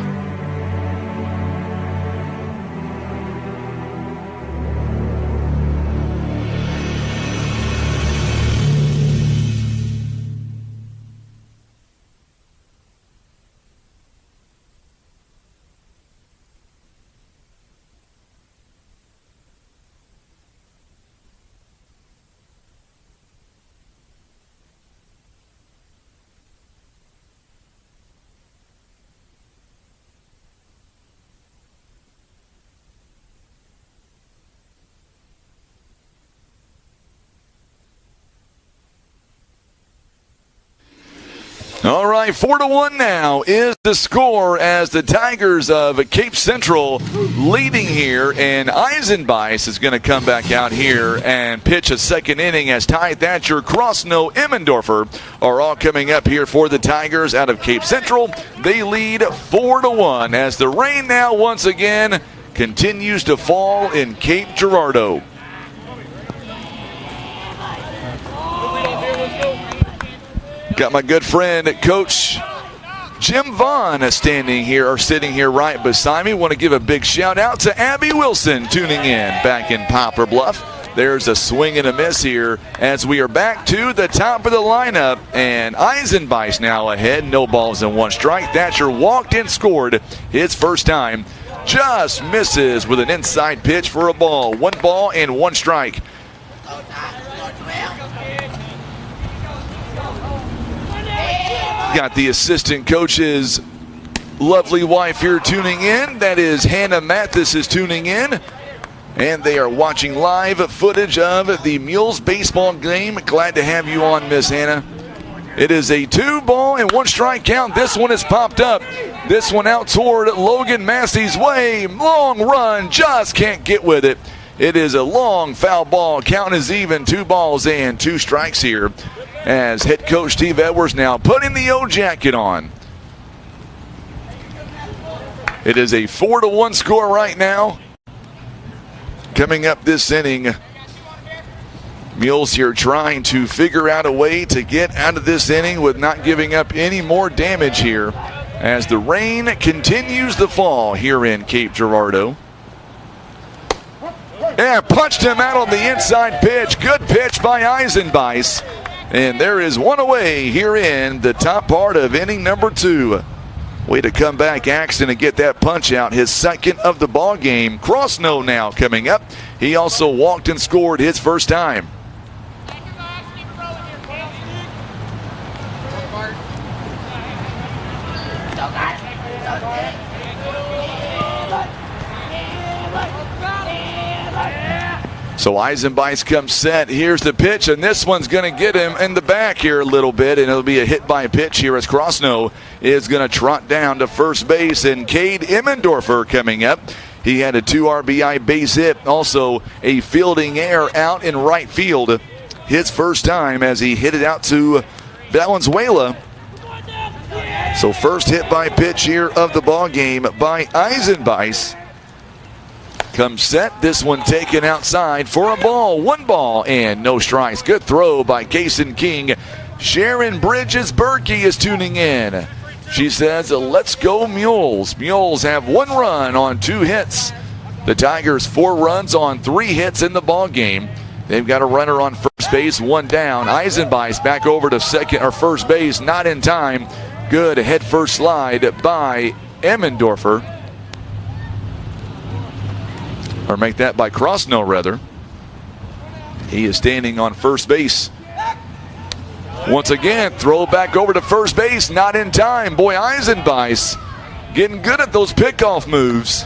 All right, 4-1 now is the score as the Tigers of Cape Central leading here, and Eisenbeis is going to come back out here and pitch a second inning as Ty Thatcher, Crossno, Emmendorfer are all coming up here for the Tigers out of Cape Central. They lead 4-1 as the rain now once again continues to fall in Cape Girardeau. Got my good friend, Coach Jim Vaughn, sitting here right beside me. Want to give a big shout out to Abby Wilson tuning in back in Poplar Bluff. There's a swing and a miss here as we are back to the top of the lineup. And Eisenbeis now ahead, no balls and one strike. Thatcher walked and scored his first time. Just misses with an inside pitch for a ball. 1 ball and 1 strike. Got the assistant coach's lovely wife here tuning in. That is Hannah Mathis is tuning in. And they are watching live footage of the Mules baseball game. Glad to have you on, Miss Hannah. It is a 2 ball and 1 strike count. This one has popped up. This one out toward Logan Massey's way. Long run, just can't get with it. It is a long foul ball. Count is even. 2 balls and 2 strikes here as head coach Steve Edwards now putting the O jacket on. It is a 4-1 score right now. Coming up this inning, Mules here trying to figure out a way to get out of this inning with not giving up any more damage here as the rain continues to fall here in Cape Girardeau. Yeah, punched him out on the inside pitch. Good pitch by Eisenbeis. And there is one away here in the top part of inning number 2. Way to come back, Axton, and get that punch out. His second of the ball game. Crossno now coming up. He also walked and scored his first time. So Eisenbeis comes set. Here's the pitch, and this one's going to get him in the back here a little bit, and it'll be a hit by pitch here as Crossno is going to trot down to first base, and Cade Emmendorfer coming up. He had a 2 RBI base hit, also a fielding error out in right field. His first time as he hit it out to Valenzuela. So first hit by pitch here of the ball game by Eisenbeis. Comes set. This one taken outside for a ball. 1 ball and no strikes. Good throw by Kason King. Sharon Bridges Berkey is tuning in. She says, let's go Mules. Mules have 1 run on 2 hits. The Tigers 4 runs on 3 hits in the ball game. They've got a runner on first base, 1 down. Eisenbeis back over to second or first base, not in time. Good head first slide by Emmendorfer. Or make that by Crossno, rather. He is standing on first base. Once again, throw back over to first base, not in time. Boy, Eisenbeis getting good at those pickoff moves.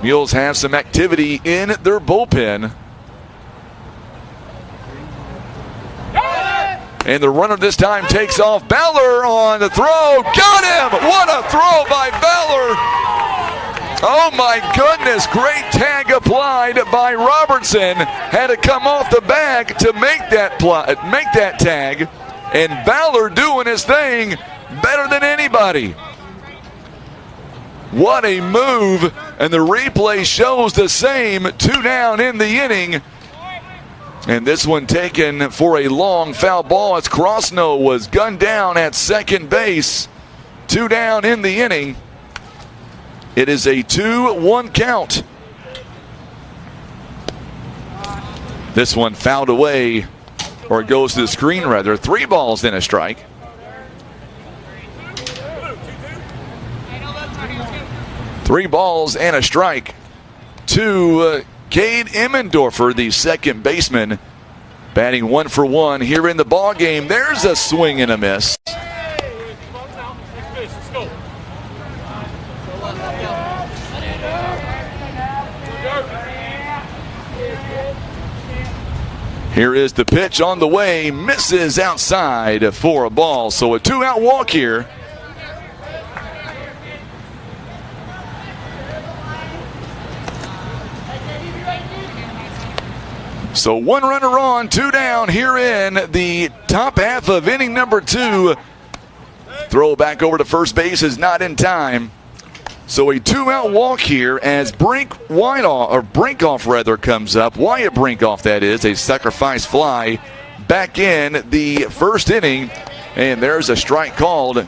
Mules have some activity in their bullpen. And the runner this time takes off. Ballard on the throw. Got him! What a throw by Ballard! Oh my goodness, great tag applied by Robertson. Had to come off the bag to make that tag. And Ballard doing his thing better than anybody. What a move. And the replay shows the same. 2 down in the inning. And this one taken for a long foul ball as Crossno was gunned down at second base. 2 down in the inning. It is a 2-1 count. This one fouled away, or it goes to the screen rather. 3 balls and a strike. Three balls and a strike to Cade Emmendorfer, the second baseman, batting 1 for 1 here in the ball game. There's a swing and a miss. Here is the pitch on the way. Misses outside for a ball. So a 2-out walk here. So 1 runner on, 2 down here in the top half of inning number 2. Throw back over to first base is not in time. So a 2-out walk here as Brinkoff comes up. Wyatt Brinkoff, that is, a sacrifice fly back in the first inning. And there's a strike called.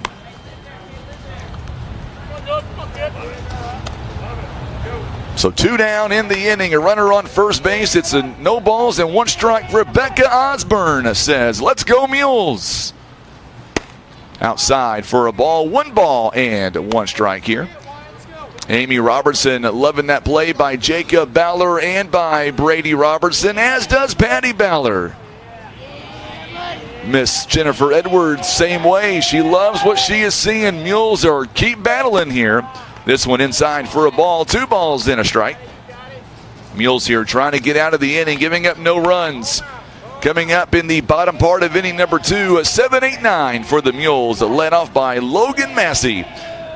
So 2 down in the inning, a runner on first base. It's a no balls and 1 strike. Rebecca Osborne says, let's go Mules. Outside for a ball, 1 ball and 1 strike here. Amy Robertson loving that play by Jacob Baller and by Brady Robertson, as does Patty Baller. Miss Jennifer Edwards, same way. She loves what she is seeing. Mules are keep battling here. This one inside for a ball, 2 balls and a strike. Mules here trying to get out of the inning, giving up no runs. Coming up in the bottom part of inning number 2, a 7-8-9 for the Mules, led off by Logan Massey.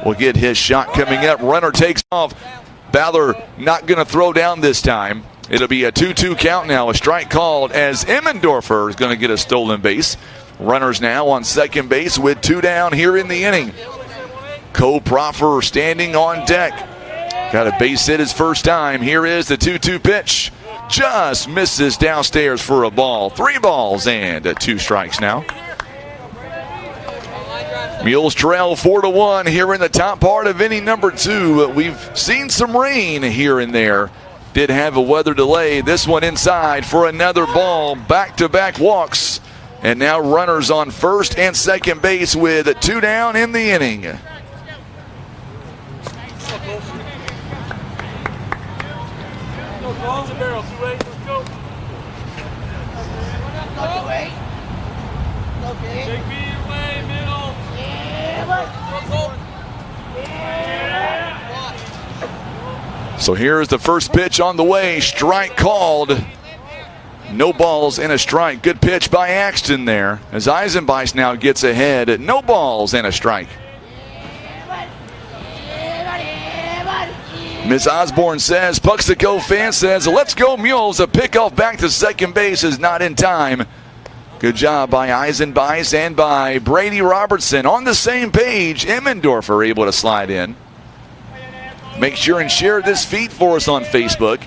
Will get his shot coming up. Runner takes off. Baller not going to throw down this time. It'll be a 2-2 count now. A strike called as Emmendorfer is going to get a stolen base. Runners now on second base with 2 down here in the inning. Cole Proffer standing on deck. Got a base hit his first time. Here is the 2-2 pitch. Just misses downstairs for a ball. 3 balls and 2 strikes now. Mules trail 4-1 here in the top part of inning number 2. We've seen some rain here and there. Did have a weather delay. This one inside for another ball. Back-to-back walks. And now runners on first and second base with 2 down in the inning. So here's the first pitch on the way. Strike called. No balls and a strike. Good pitch by Axton there as Eisenbeis now gets ahead. No balls and a strike. Ms. Osborne says, Puxico fan says, let's go Mules. A pickoff back to second base is not in time. Good job by Eisenbeis and by Brady Robertson. On the same page, Emmendorfer able to slide in. Make sure and share this feed for us on Facebook.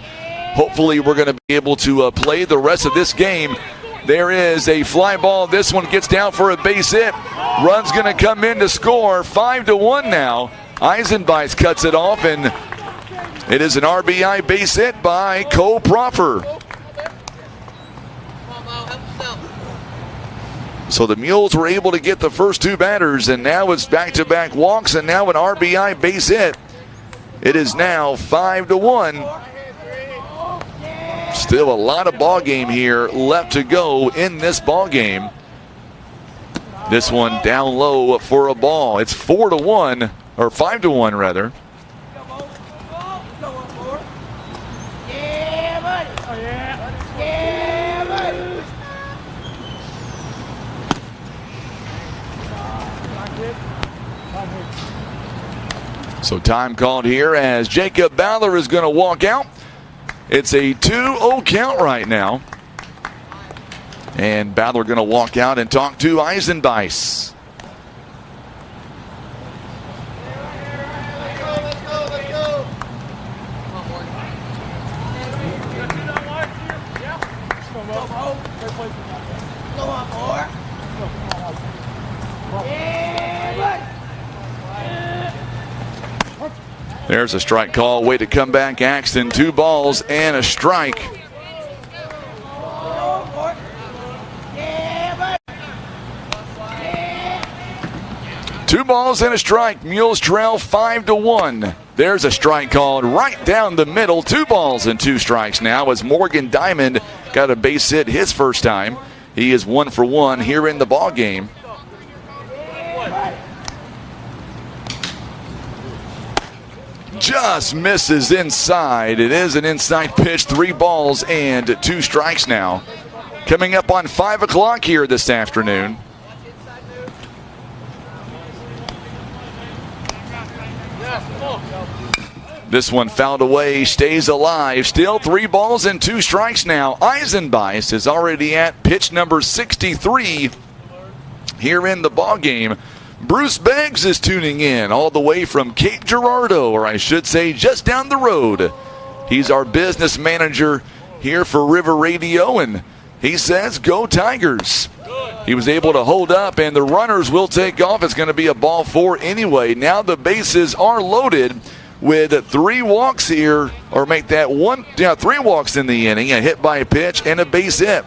Hopefully we're going to be able to play the rest of this game. There is a fly ball. This one gets down for a base hit. Run's going to come in to score. 5-1 now. Eisenbeis cuts it off, and it is an RBI base hit by Cole Proffer. So the Mules were able to get the first 2 batters, and now it's back-to-back walks, and now an RBI base hit. It is now 5-1. Still a lot of ball game here left to go in this ball game. This one down low for a ball. It's 4-1, or 5-1 rather. So time called here as Jacob Baller is going to walk out. It's a 2-0 count right now. And Baller going to walk out and talk to Eisenbeis. There's a strike call. Way to come back, Axton. 2 balls and a strike. Two balls and a strike. Mules trail 5-1. There's a strike called right down the middle. 2 balls and 2 strikes now as Morgan Diamond got a base hit his first time. He is 1 for 1 here in the ball game. Just misses inside. It is an inside pitch. 3 balls and 2 strikes now. coming up on 5 o'clock here this afternoon. This one fouled away, stays alive. Still 3 balls and 2 strikes now. Eisenbeis is already at pitch number 63 here in the ball game. Bruce Beggs is tuning in all the way from Cape Girardeau, or I should say just down the road. He's our business manager here for River Radio, and he says, go Tigers. He was able to hold up, and the runners will take off. It's going to be a ball 4 anyway. Now the bases are loaded with 3 walks here, or make that 3 walks in the inning, a hit by a pitch and a base hit.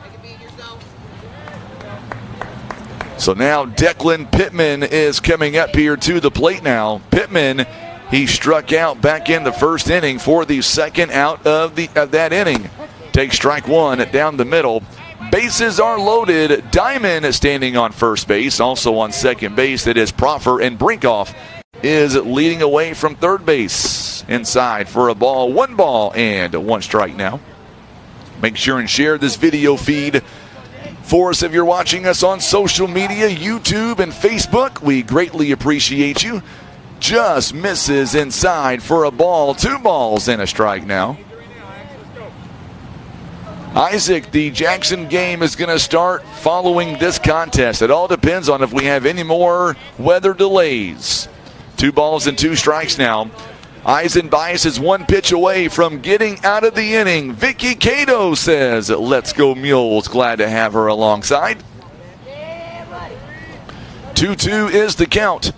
So now Declan Pittman is coming up here to the plate now. Pittman, he struck out back in the first inning for the second out of that inning. Takes strike 1 down the middle. Bases are loaded. Diamond is standing on first base. Also on second base, it is Proffer, and Brinkoff is leading away from third base. Inside for a ball. 1 ball and 1 strike now. Make sure and share this video feed for us if you're watching us on social media, YouTube and Facebook. We greatly appreciate you. Just misses inside for a ball. 2 balls and a strike now. Isaac, the Jackson game is going to start following this contest. It all depends on if we have any more weather delays. 2 balls and 2 strikes now. Eisenbeis is 1 pitch away from getting out of the inning. Vicky Cato says, let's go Mules. Glad to have her alongside. 2-2 is the count.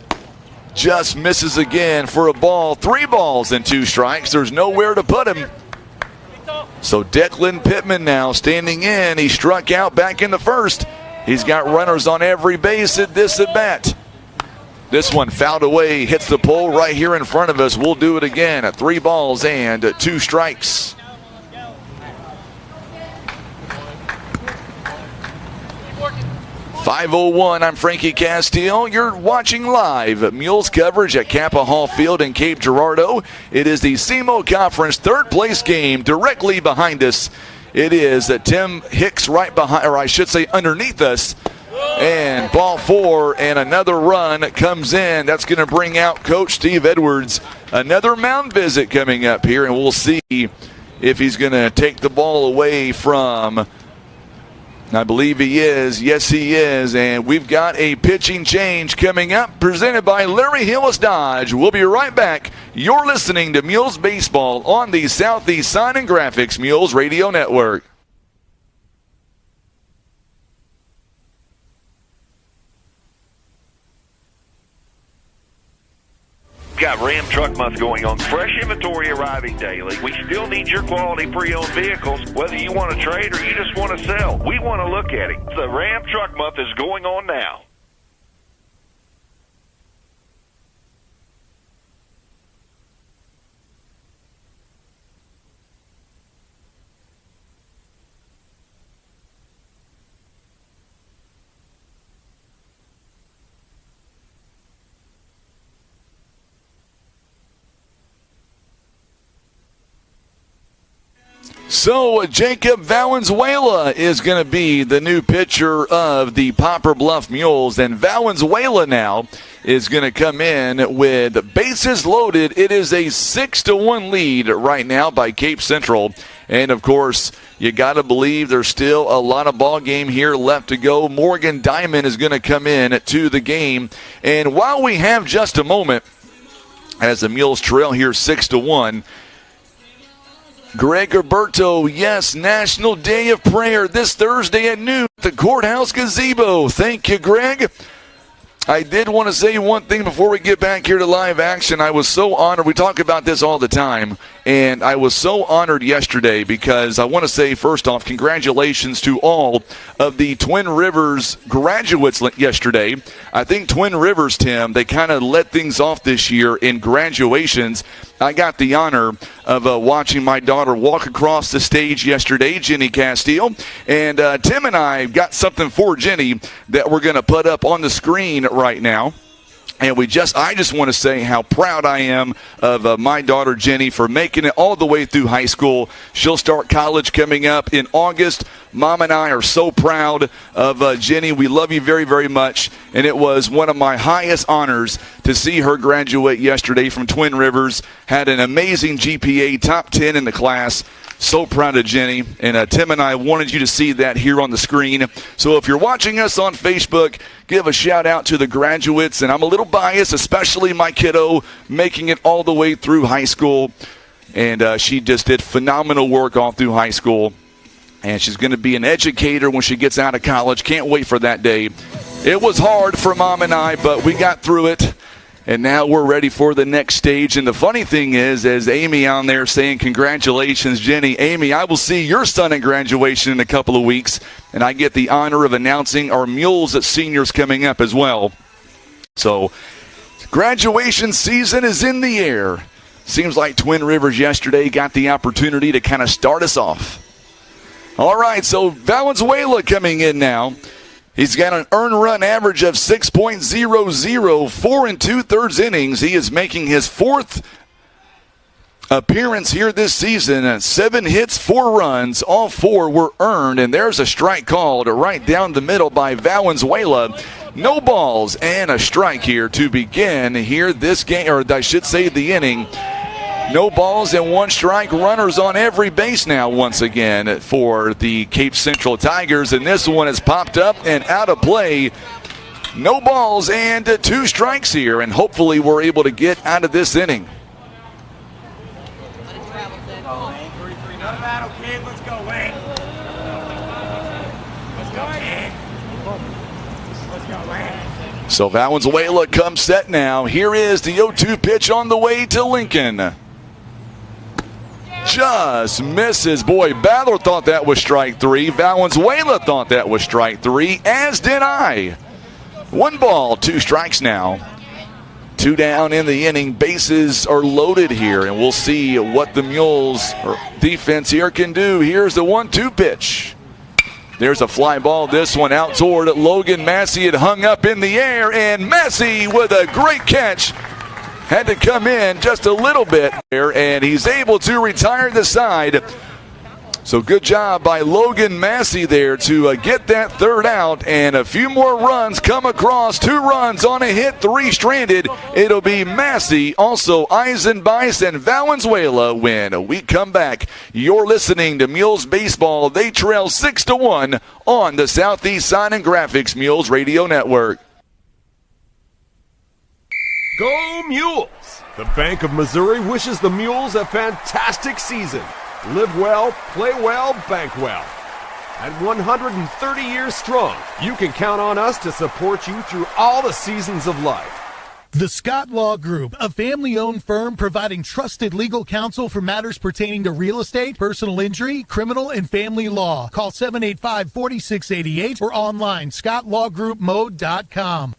Just misses again for a ball. 3 balls and 2 strikes. There's nowhere to put him. So Declan Pittman now standing in. He struck out back in the first. He's got runners on every base at this at bat. This one fouled away, hits the pole right here in front of us. We'll do it again at 3 balls and 2 strikes. .501, I'm Frankie Castile. You're watching live Mules coverage at Capaha Field in Cape Girardeau. It is the SEMO Conference third place game. Directly behind us, it is Tim Hicks right behind, or I should say underneath us. And ball 4, and another run comes in. That's going to bring out Coach Steve Edwards. Another mound visit coming up here, and we'll see if he's going to take the ball away from, I believe he is. Yes, he is. And we've got a pitching change coming up, presented by Larry Hillis Dodge. We'll be right back. You're listening to Mules Baseball on the Southeast Sign and Graphics Mules Radio Network. Got Ram Truck Month going on. Fresh inventory arriving daily. We still need your quality pre-owned vehicles, whether you want to trade or you just want to sell. We want to look at it. The Ram Truck Month is going on now. So Jacob Valenzuela is going to be the new pitcher of the Poplar Bluff Mules, and Valenzuela now is going to come in with bases loaded. It is a 6-1 lead right now by Cape Central, and of course you got to believe there's still a lot of ball game here left to go. Morgan Diamond is going to come in to the game, and while we have just a moment as the Mules trail here 6-1. Greg Roberto, yes, National Day of Prayer this Thursday at noon at the Courthouse Gazebo. Thank you, Greg. I did want to say one thing before we get back here to live action. I was so honored. We talk about this all the time, and I was so honored yesterday because I want to say, first off, congratulations to all of the Twin Rivers graduates yesterday. I think Twin Rivers, Tim, they kind of let things off this year in graduations. I got the honor of watching my daughter walk across the stage yesterday, Jenny Castile. And Tim and I got something for Jenny that we're going to put up on the screen right now. And I just want to say how proud I am of my daughter Jenny for making it all the way through high school. She'll start college coming up in August. Mom and I are so proud of Jenny. We love you very, very much. And it was one of my highest honors to see her graduate yesterday from Twin Rivers. Had an amazing GPA, top 10 in the class. So proud of Jenny. And Tim and I wanted you to see that here on the screen. So if you're watching us on Facebook, give a shout out to the graduates. And I'm a little biased, especially my kiddo making it all the way through high school. And she just did phenomenal work all through high school. And she's going to be an educator when she gets out of college. Can't wait for that day. It was hard for Mom and I, but we got through it. And now we're ready for the next stage. And the funny thing is, as Amy on there saying, congratulations, Jenny. Amy, I will see your son at graduation in a couple of weeks. And I get the honor of announcing our Mules at seniors coming up as well. So graduation season is in the air. Seems like Twin Rivers yesterday got the opportunity to kind of start us off. All right, so Valenzuela coming in now. He's got an earned run average of 6.00, 4 2/3 innings. He is making his fourth appearance here this season. 7 hits, 4 runs. All 4 were earned, and there's a strike called right down the middle by Valenzuela. No balls and a strike here to begin here this game, or I should say the inning. No balls and 1 strike. Runners on every base now once again for the Cape Central Tigers. And this one has popped up and out of play. No balls and 2 strikes here. And hopefully we're able to get out of this inning. So Valenzuela comes set now. Here is the 0-2 pitch on the way to Lincoln. Just misses. Boy, Battler thought that was strike 3. Valenzuela thought that was strike 3, as did I. 1 ball, 2 strikes now. 2 down in the inning. Bases are loaded here, and we'll see what the Mules defense here can do. Here's the 1-2 pitch. There's a fly ball. This one out toward Logan Massey. It hung up in the air, and Massey with a great catch. Had to come in just a little bit there, and he's able to retire the side. So good job by Logan Massey there to get that 3rd out, and a few more runs come across. 2 runs on a hit, 3 stranded. It'll be Massey, also Eisenbeis, and Valenzuela when we come back. You're listening to Mules Baseball. They trail 6-1 on the Southeast Sign and Graphics Mules Radio Network. Go Mules! The Bank of Missouri wishes the Mules a fantastic season. Live well, play well, bank well. At 130 years strong, you can count on us to support you through all the seasons of life. The Scott Law Group, a family-owned firm providing trusted legal counsel for matters pertaining to real estate, personal injury, criminal, and family law. Call 785-4688 or online, scottlawgroupmode.com.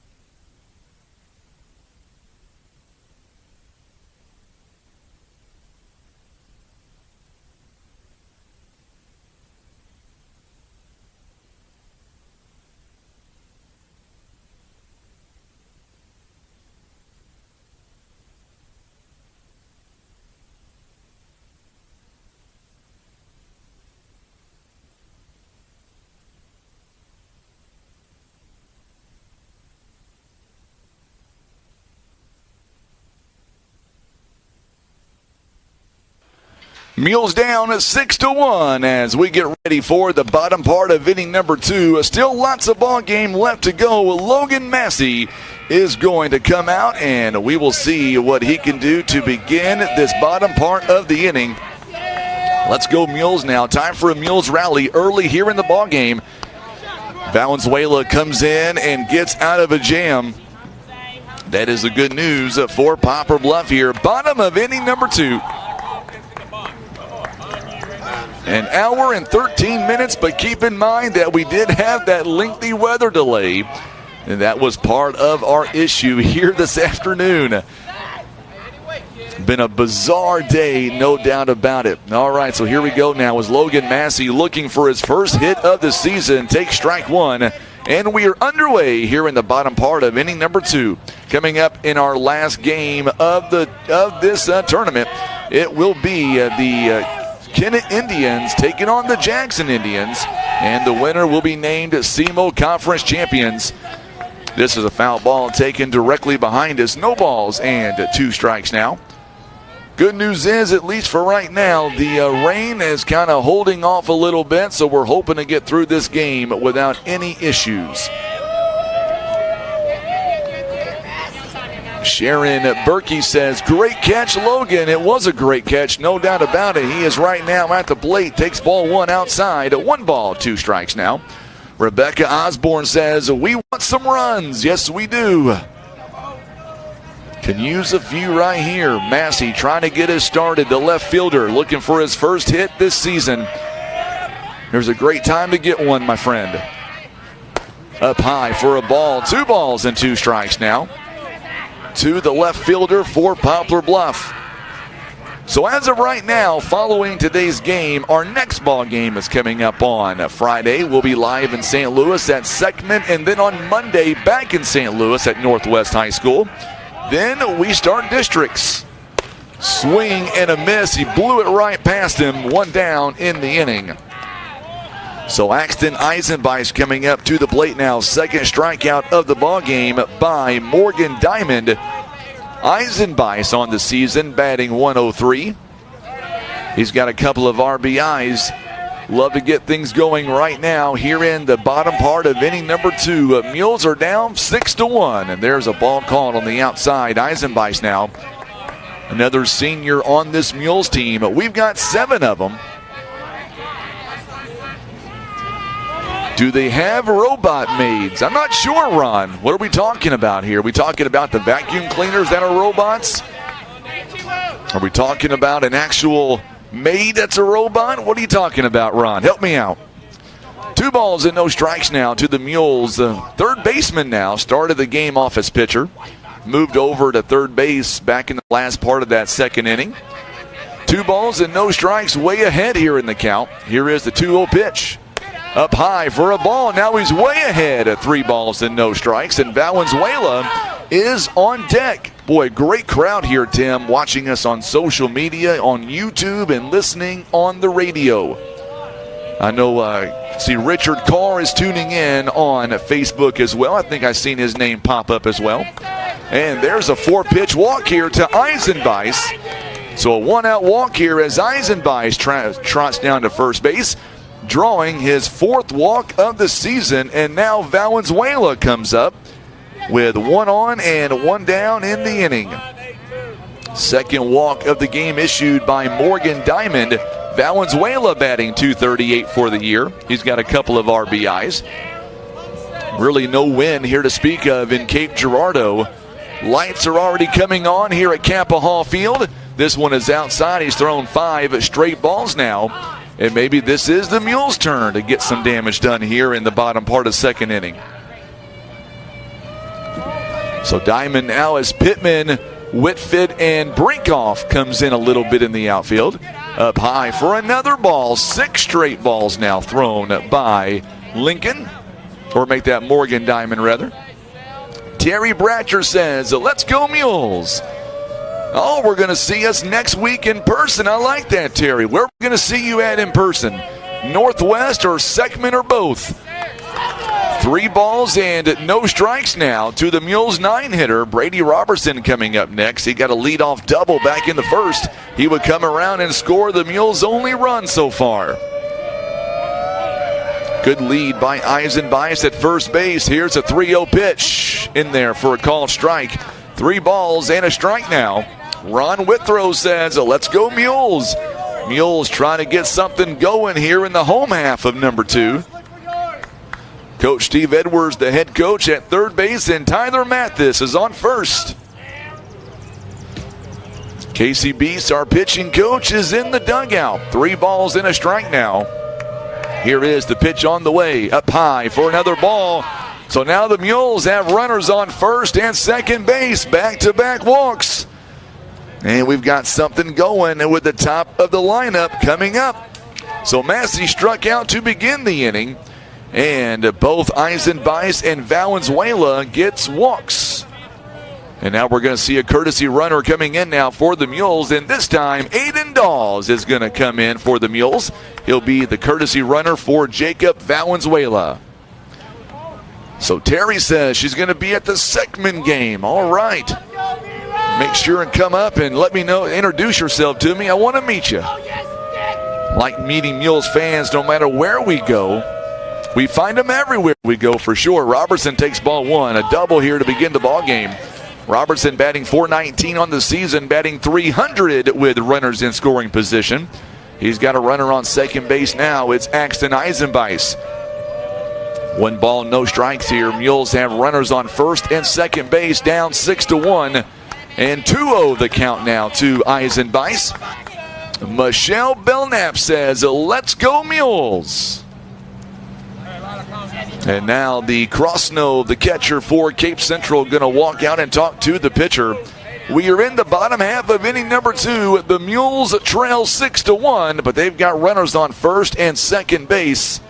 Mules down at 6-1 as we get ready for the bottom part of inning number 2. Still lots of ball game left to go. Logan Massey is going to come out, and we will see what he can do to begin this bottom part of the inning. Let's go Mules now. Time for a Mules rally early here in the ball game. Valenzuela comes in and gets out of a jam. That is the good news for Poplar Bluff here. Bottom of inning number 2. An hour and 13 minutes, but keep in mind that we did have that lengthy weather delay, and that was part of our issue here this afternoon. Been a bizarre day, no doubt about it. All right, so here we go now as Logan Massey looking for his first hit of the season. Takes strike 1, and we are underway here in the bottom part of inning number 2. Coming up in our last game of this tournament, it will be the Kennett Indians taking on the Jackson Indians. And the winner will be named SEMO Conference champions. This is a foul ball taken directly behind us. No balls and 2 strikes now. Good news is, at least for right now, the rain is kind of holding off a little bit, so we're hoping to get through this game without any issues. Sharon Berkey says, great catch, Logan. It was a great catch, no doubt about it. He is right now at the plate, takes ball 1 outside. 1 ball, 2 strikes now. Rebecca Osborne says, we want some runs. Yes, we do. Can use a few right here. Massey trying to get us started. The left fielder looking for his first hit this season. There's a great time to get one, my friend. Up high for a ball. 2 balls and 2 strikes now. To the left fielder for Poplar Bluff. So as of right now, following today's game, our next ball game is coming up on Friday. We'll be live in St. Louis at Seckman, and then on Monday back in St. Louis at Northwest High School. Then we start districts. Swing and a miss. He blew it right past him. 1 down in the inning. So Axton Eisenbeis coming up to the plate now. Second strikeout of the ball game by Morgan Diamond. Eisenbeis on the season, batting 103. He's got a couple of RBIs. Love to get things going right now here in the bottom part of inning number 2. Mules are down 6-1, and there's a ball called on the outside. Eisenbeis now, another senior on this Mules team. We've got 7 of them. Do they have robot maids? I'm not sure, Ron. What are we talking about here? Are we talking about the vacuum cleaners that are robots? Are we talking about an actual maid that's a robot? What are you talking about, Ron? Help me out. 2 balls and no strikes now to the Mules. The third baseman now started the game off as pitcher. Moved over to third base back in the last part of that second inning. 2 balls and no strikes, way ahead here in the count. Here is the 2-0 pitch. Up high for a ball. Now he's way ahead at 3 balls and no strikes. And Valenzuela is on deck. Boy, great crowd here, Tim, watching us on social media, on YouTube, and listening on the radio. I know, see, Richard Carr is tuning in on Facebook as well. I think I've seen his name pop up as well. And there's a 4-pitch walk here to Eisenbeis. So a 1-out walk here as Eisenbeis trots down to first base, drawing his 4th walk of the season. And now Valenzuela comes up with 1 on and 1 down in the inning. Second walk of the game issued by Morgan Diamond. Valenzuela batting .238 for the year. He's got a couple of RBIs. Really no win here to speak of in Cape Girardeau. Lights are already coming on here at Capaha Field. This one is outside. He's thrown 5 straight balls now. And maybe this is the Mules' turn to get some damage done here in the bottom part of second inning. So Diamond now as Pittman, Whitford, and Brinkoff comes in a little bit in the outfield. Up high for another ball. 6 straight balls now thrown by Lincoln. Or make that Morgan Diamond, rather. Terry Bratcher says, let's go Mules. Oh, we're going to see us next week in person. I like that, Terry. Where are we going to see you at in person? Northwest or Seckman or both? 3 balls and no strikes now to the Mules 9-hitter. Brady Robertson coming up next. He got a leadoff double back in the first. He would come around and score the Mules' only run so far. Good lead by Eisenbeis at first base. Here's a 3-0 pitch in there for a called strike. 3 balls and a strike now. Ron Withrow says, let's go Mules. Mules trying to get something going here in the home half of number 2. Coach Steve Edwards, the head coach, at third base, and Tyler Mathis is on first. Casey Beast, our pitching coach, is in the dugout. 3 balls and a strike now. Here is the pitch on the way. Up high for another ball. So now the Mules have runners on first and second base. Back-to-back walks. And we've got something going with the top of the lineup coming up. So Massey struck out to begin the inning. And both Eisenbeis and Valenzuela gets walks. And now we're going to see a courtesy runner coming in now for the Mules. And this time, Aiden Dawes is going to come in for the Mules. He'll be the courtesy runner for Jacob Valenzuela. So Terry says she's going to be at the Seckman game. All right. Make sure and come up and let me know. Introduce yourself to me. I want to meet you. Like meeting Mules fans no matter where we go. We find them everywhere we go for sure. Robertson takes ball one. A double here to begin the ball game. Robertson batting .419 on the season, batting .300 with runners in scoring position. He's got a runner on second base now. It's Axton Eisenbeis. 1 ball, no strikes here. Mules have runners on first and second base, down 6-1. And 2-0 the count now to Eisenbeis. Michelle Belknap says, let's go Mules. And now the Crossno, the catcher for Cape Central, going to walk out and talk to the pitcher. We are in the bottom half of inning number 2. The Mules trail 6-1, but they've got runners on first and second base.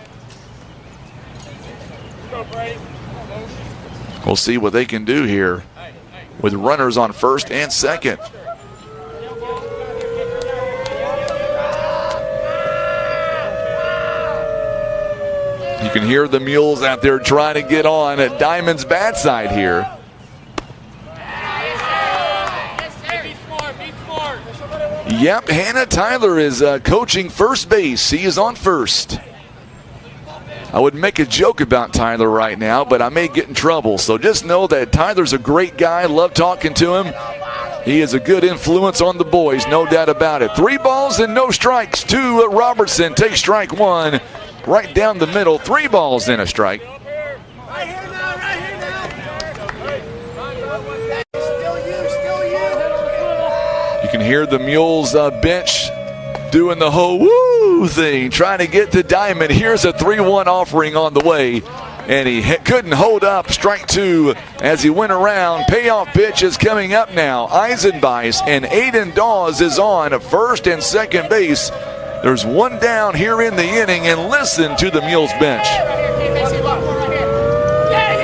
We'll see what they can do here with runners on first and second. You can hear the Mules out there trying to get on at Diamond's bat side here. Yep, Hannah Tyler is coaching first base. He is on first. I would make a joke about Tyler right now, but I may get in trouble. So just know that Tyler's a great guy. Love talking to him. He is a good influence on the boys, no doubt about it. 3 balls and no strikes to Robertson. Takes strike 1. Right down the middle, 3 balls and a strike. You can hear the Mules bench doing the whole woo thing, trying to get to Diamond. Here's a 3-1 offering on the way, and he couldn't hold up. Strike 2 as he went around. Payoff pitch is coming up now. Eisenbeis and Aiden Dawes is on first and second base. There's 1 down here in the inning, and listen to the Mules bench.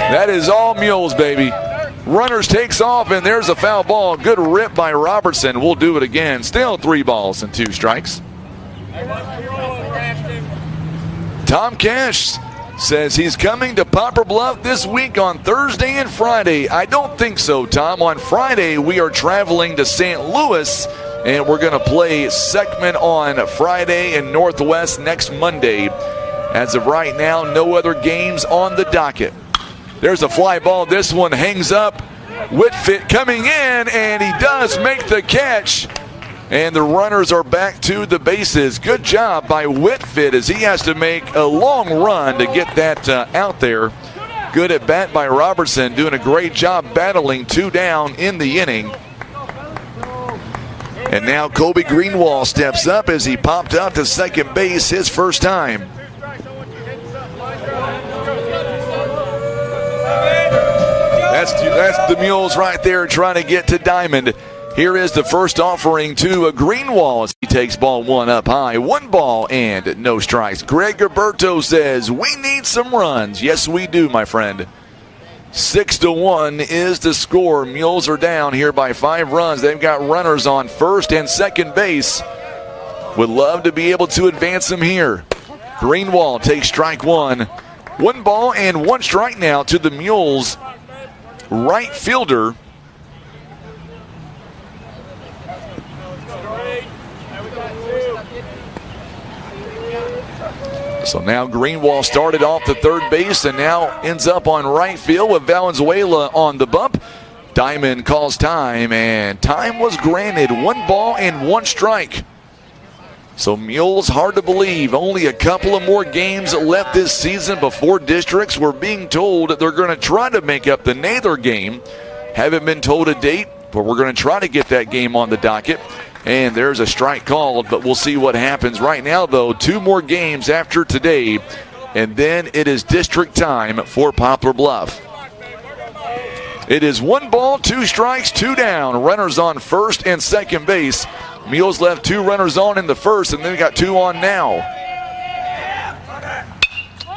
That is all Mules, baby. Runners takes off, and there's a foul ball. Good rip by Robertson. We'll do it again. Still 3 balls and 2 strikes. Tom Cash says he's coming to Poplar Bluff this week on Thursday and Friday. I don't think so, Tom. On Friday, we are traveling to St. Louis, and we're going to play Seckman on Friday and Northwest next Monday. As of right now, no other games on the docket. There's a fly ball. This one hangs up. Whitfit coming in, and he does make the catch. And the runners are back to the bases. Good job by Whitfit as he has to make a long run to get that out there. Good at bat by Robertson, doing a great job battling 2 down in the inning. And now Kobe Greenwald steps up as he popped out to second base his first time. That's the Mules right there trying to get to Diamond. Here is the first offering to Greenwald as he takes ball 1 up high. 1 ball and no strikes. Greg Gilberto says, we need some runs. Yes, we do, my friend. 6-1 is the score. Mules are down here by 5 runs. They've got runners on first and second base. Would love to be able to advance them here. Greenwald takes strike 1. 1 ball and 1 strike now to the Mules right fielder. So now Greenwald started off the third base and now ends up on right field with Valenzuela on the bump. Diamond calls time, and time was granted. 1 ball and 1 strike. So Mules, hard to believe, only a couple of more games left this season before districts. We're being told that they're going to try to make up the Nather game. Haven't been told a date, but we're going to try to get that game on the docket. And there's a strike called, but we'll see what happens. Right now, though, 2 more games after today, and then it is district time for Poplar Bluff. It is 1 ball, 2 strikes, 2 down. Runners on first and second base. Mules left 2 runners on in the first, and then got 2 on now.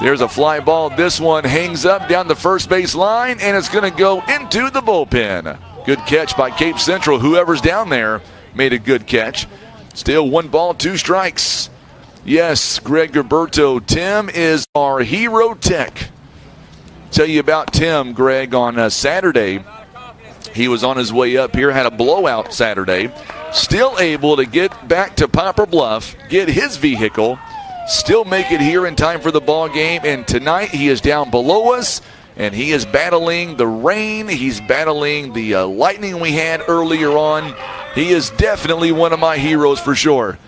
There's a fly ball. This one hangs up down the first base line, and it's going to go into the bullpen. Good catch by Cape Central. Whoever's down there made a good catch. Still 1 ball, 2 strikes. Yes, Greg Gilberto. Tim is our hero tech. Tell you about Tim, Greg, on Saturday. He was on his way up here, had a blowout Saturday. Still able to get back to Poplar Bluff, get his vehicle, still make it here in time for the ball game. And tonight he is down below us, and he is battling the rain. He's battling the lightning we had earlier on. He is definitely one of my heroes for sure.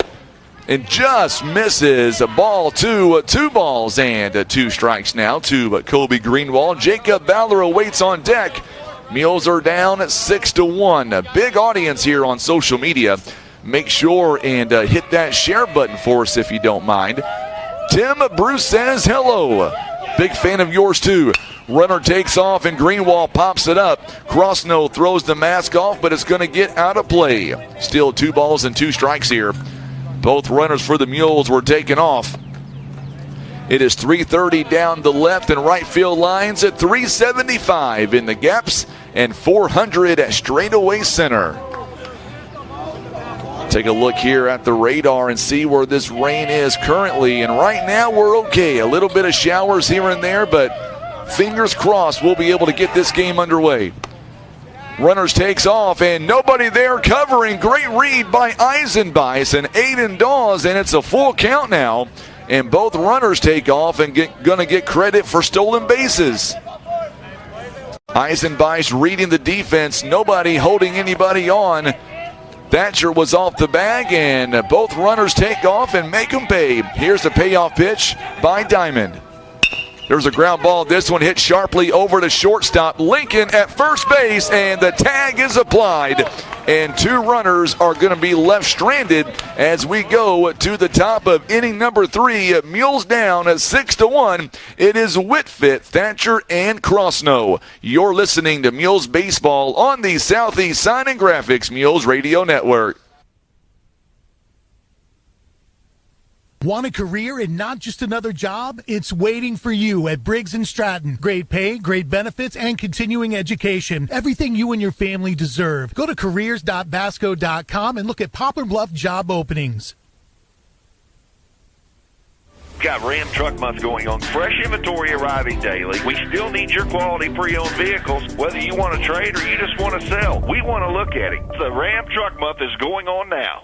And just misses a ball to 2 balls and 2 strikes now to Kobe Greenwald. Jacob Valor awaits on deck. Mules are down 6-1. A big audience here on social media. Make sure and hit that share button for us if you don't mind. Tim Bruce says hello. Big fan of yours too. Runner takes off and Greenwald pops it up. Crossno throws the mask off, but it's going to get out of play. Still 2 balls and 2 strikes here. Both runners for the Mules were taken off. It is 330 down the left and right field lines at 375 in the gaps and 400 at straightaway center. Take a look here at the radar and see where this rain is currently. And right now we're okay. A little bit of showers here and there, but fingers crossed we'll be able to get this game underway. Runners takes off, and nobody there covering. Great read by Eisenbeis and Aiden Dawes, and it's a full count now. And both runners take off and going to get credit for stolen bases. Eisenbeis reading the defense, nobody holding anybody on. Thatcher was off the bag, and both runners take off and make them pay. Here's the payoff pitch by Diamond. There's a ground ball. This one hit sharply over to shortstop. Lincoln at first base, and the tag is applied. And 2 runners are going to be left stranded as we go to the top of inning number 3. Mules down at 6-1. It is Whitfit, Thatcher, and Crossno. You're listening to Mules Baseball on the Southeast Sign and Graphics Mules Radio Network. Want a career and not just another job? It's waiting for you at Briggs & Stratton. Great pay, great benefits, and continuing education. Everything you and your family deserve. Go to careers.vasco.com and look at Poplar Bluff job openings. Got Ram Truck Month going on. Fresh inventory arriving daily. We still need your quality pre-owned vehicles, whether you want to trade or you just want to sell. We want to look at it. The Ram Truck Month is going on now.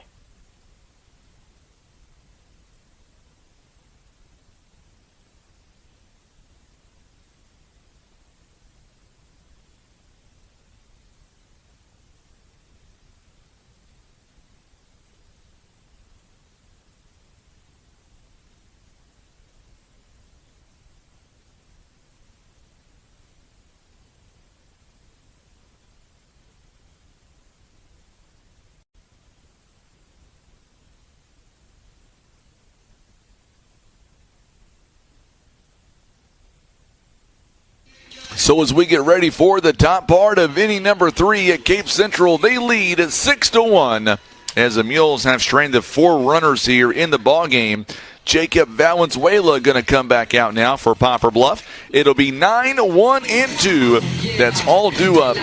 So as we get ready for the top part of inning number 3 at Cape Central, they lead at 6-1 as the Mules have stranded 4 runners here in the ball game. Jacob Valenzuela going to come back out now for Poplar Bluff. It'll be 9-1-2. That's all due up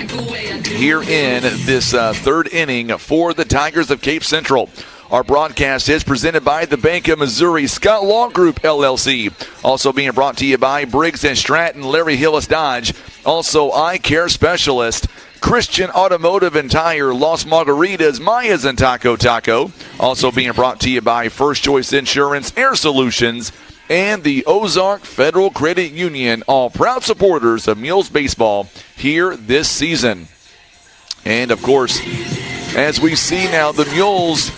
here in this 3rd inning for the Tigers of Cape Central. Our broadcast is presented by the Bank of Missouri, Scott Law Group, LLC. Also being brought to you by Briggs & Stratton, Larry Hillis Dodge. Also Eye Care Specialist, Christian Automotive and Tire, Los Margaritas, Maya's and Taco Taco. Also being brought to you by First Choice Insurance, Air Solutions, and the Ozark Federal Credit Union, all proud supporters of Mules baseball here this season. And, of course, as we see now, the Mules...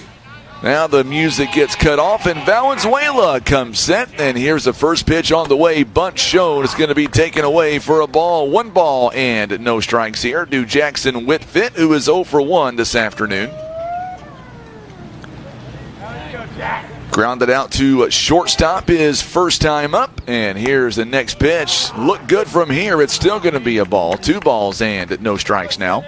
Now the music gets cut off, and Valenzuela comes set. And here's the first pitch on the way. Bunt shown. It's going to be taken away for a ball. 1 ball and no strikes here to Jackson Whitfit, who is 0 for 1 this afternoon. Grounded out to shortstop his first time up. And here's the next pitch. Look good from here. It's still going to be a ball. 2 balls and no strikes now.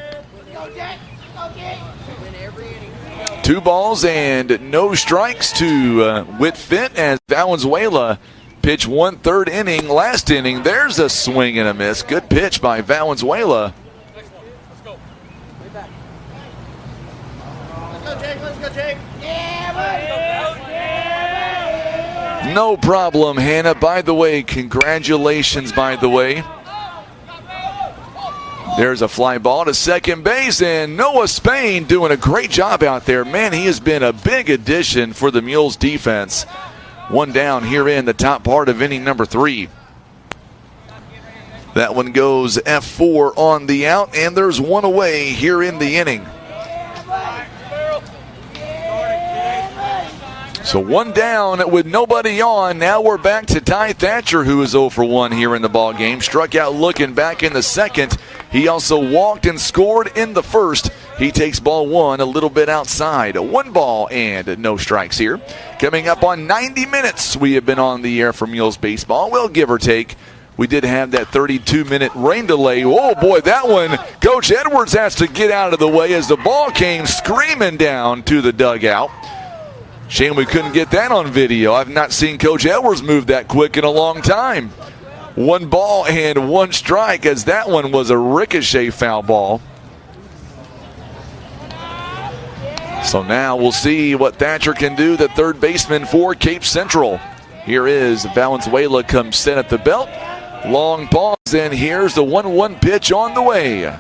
2 balls and no strikes to Whitfit as Valenzuela pitched 1/3 inning. Last inning, there's a swing and a miss. Good pitch by Valenzuela. No problem, Hannah. By the way, congratulations, by the way. There's a fly ball to second base, and Noah Spain doing a great job out there. Man, he has been a big addition for the Mules defense. One down here in the top part of inning number 3. That one goes F4 on the out, and there's one away here in the inning. So one down with nobody on. Now we're back to Ty Thatcher, who is 0 for 1 here in the ball game. Struck out looking back in the second. He also walked and scored in the first. He takes ball 1 a little bit outside. 1 ball and no strikes here. Coming up on 90 minutes, we have been on the air for Mules baseball. Well, give or take. We did have that 32-minute rain delay. Oh, boy, that one, Coach Edwards has to get out of the way as the ball came screaming down to the dugout. Shame we couldn't get that on video. I've not seen Coach Edwards move that quick in a long time. 1 ball and 1 strike, as that one was a ricochet foul ball. So now we'll see what Thatcher can do, the third baseman for Cape Central. Here is Valenzuela comes set at the belt. Long pause, and here's the 1-1 pitch on the way.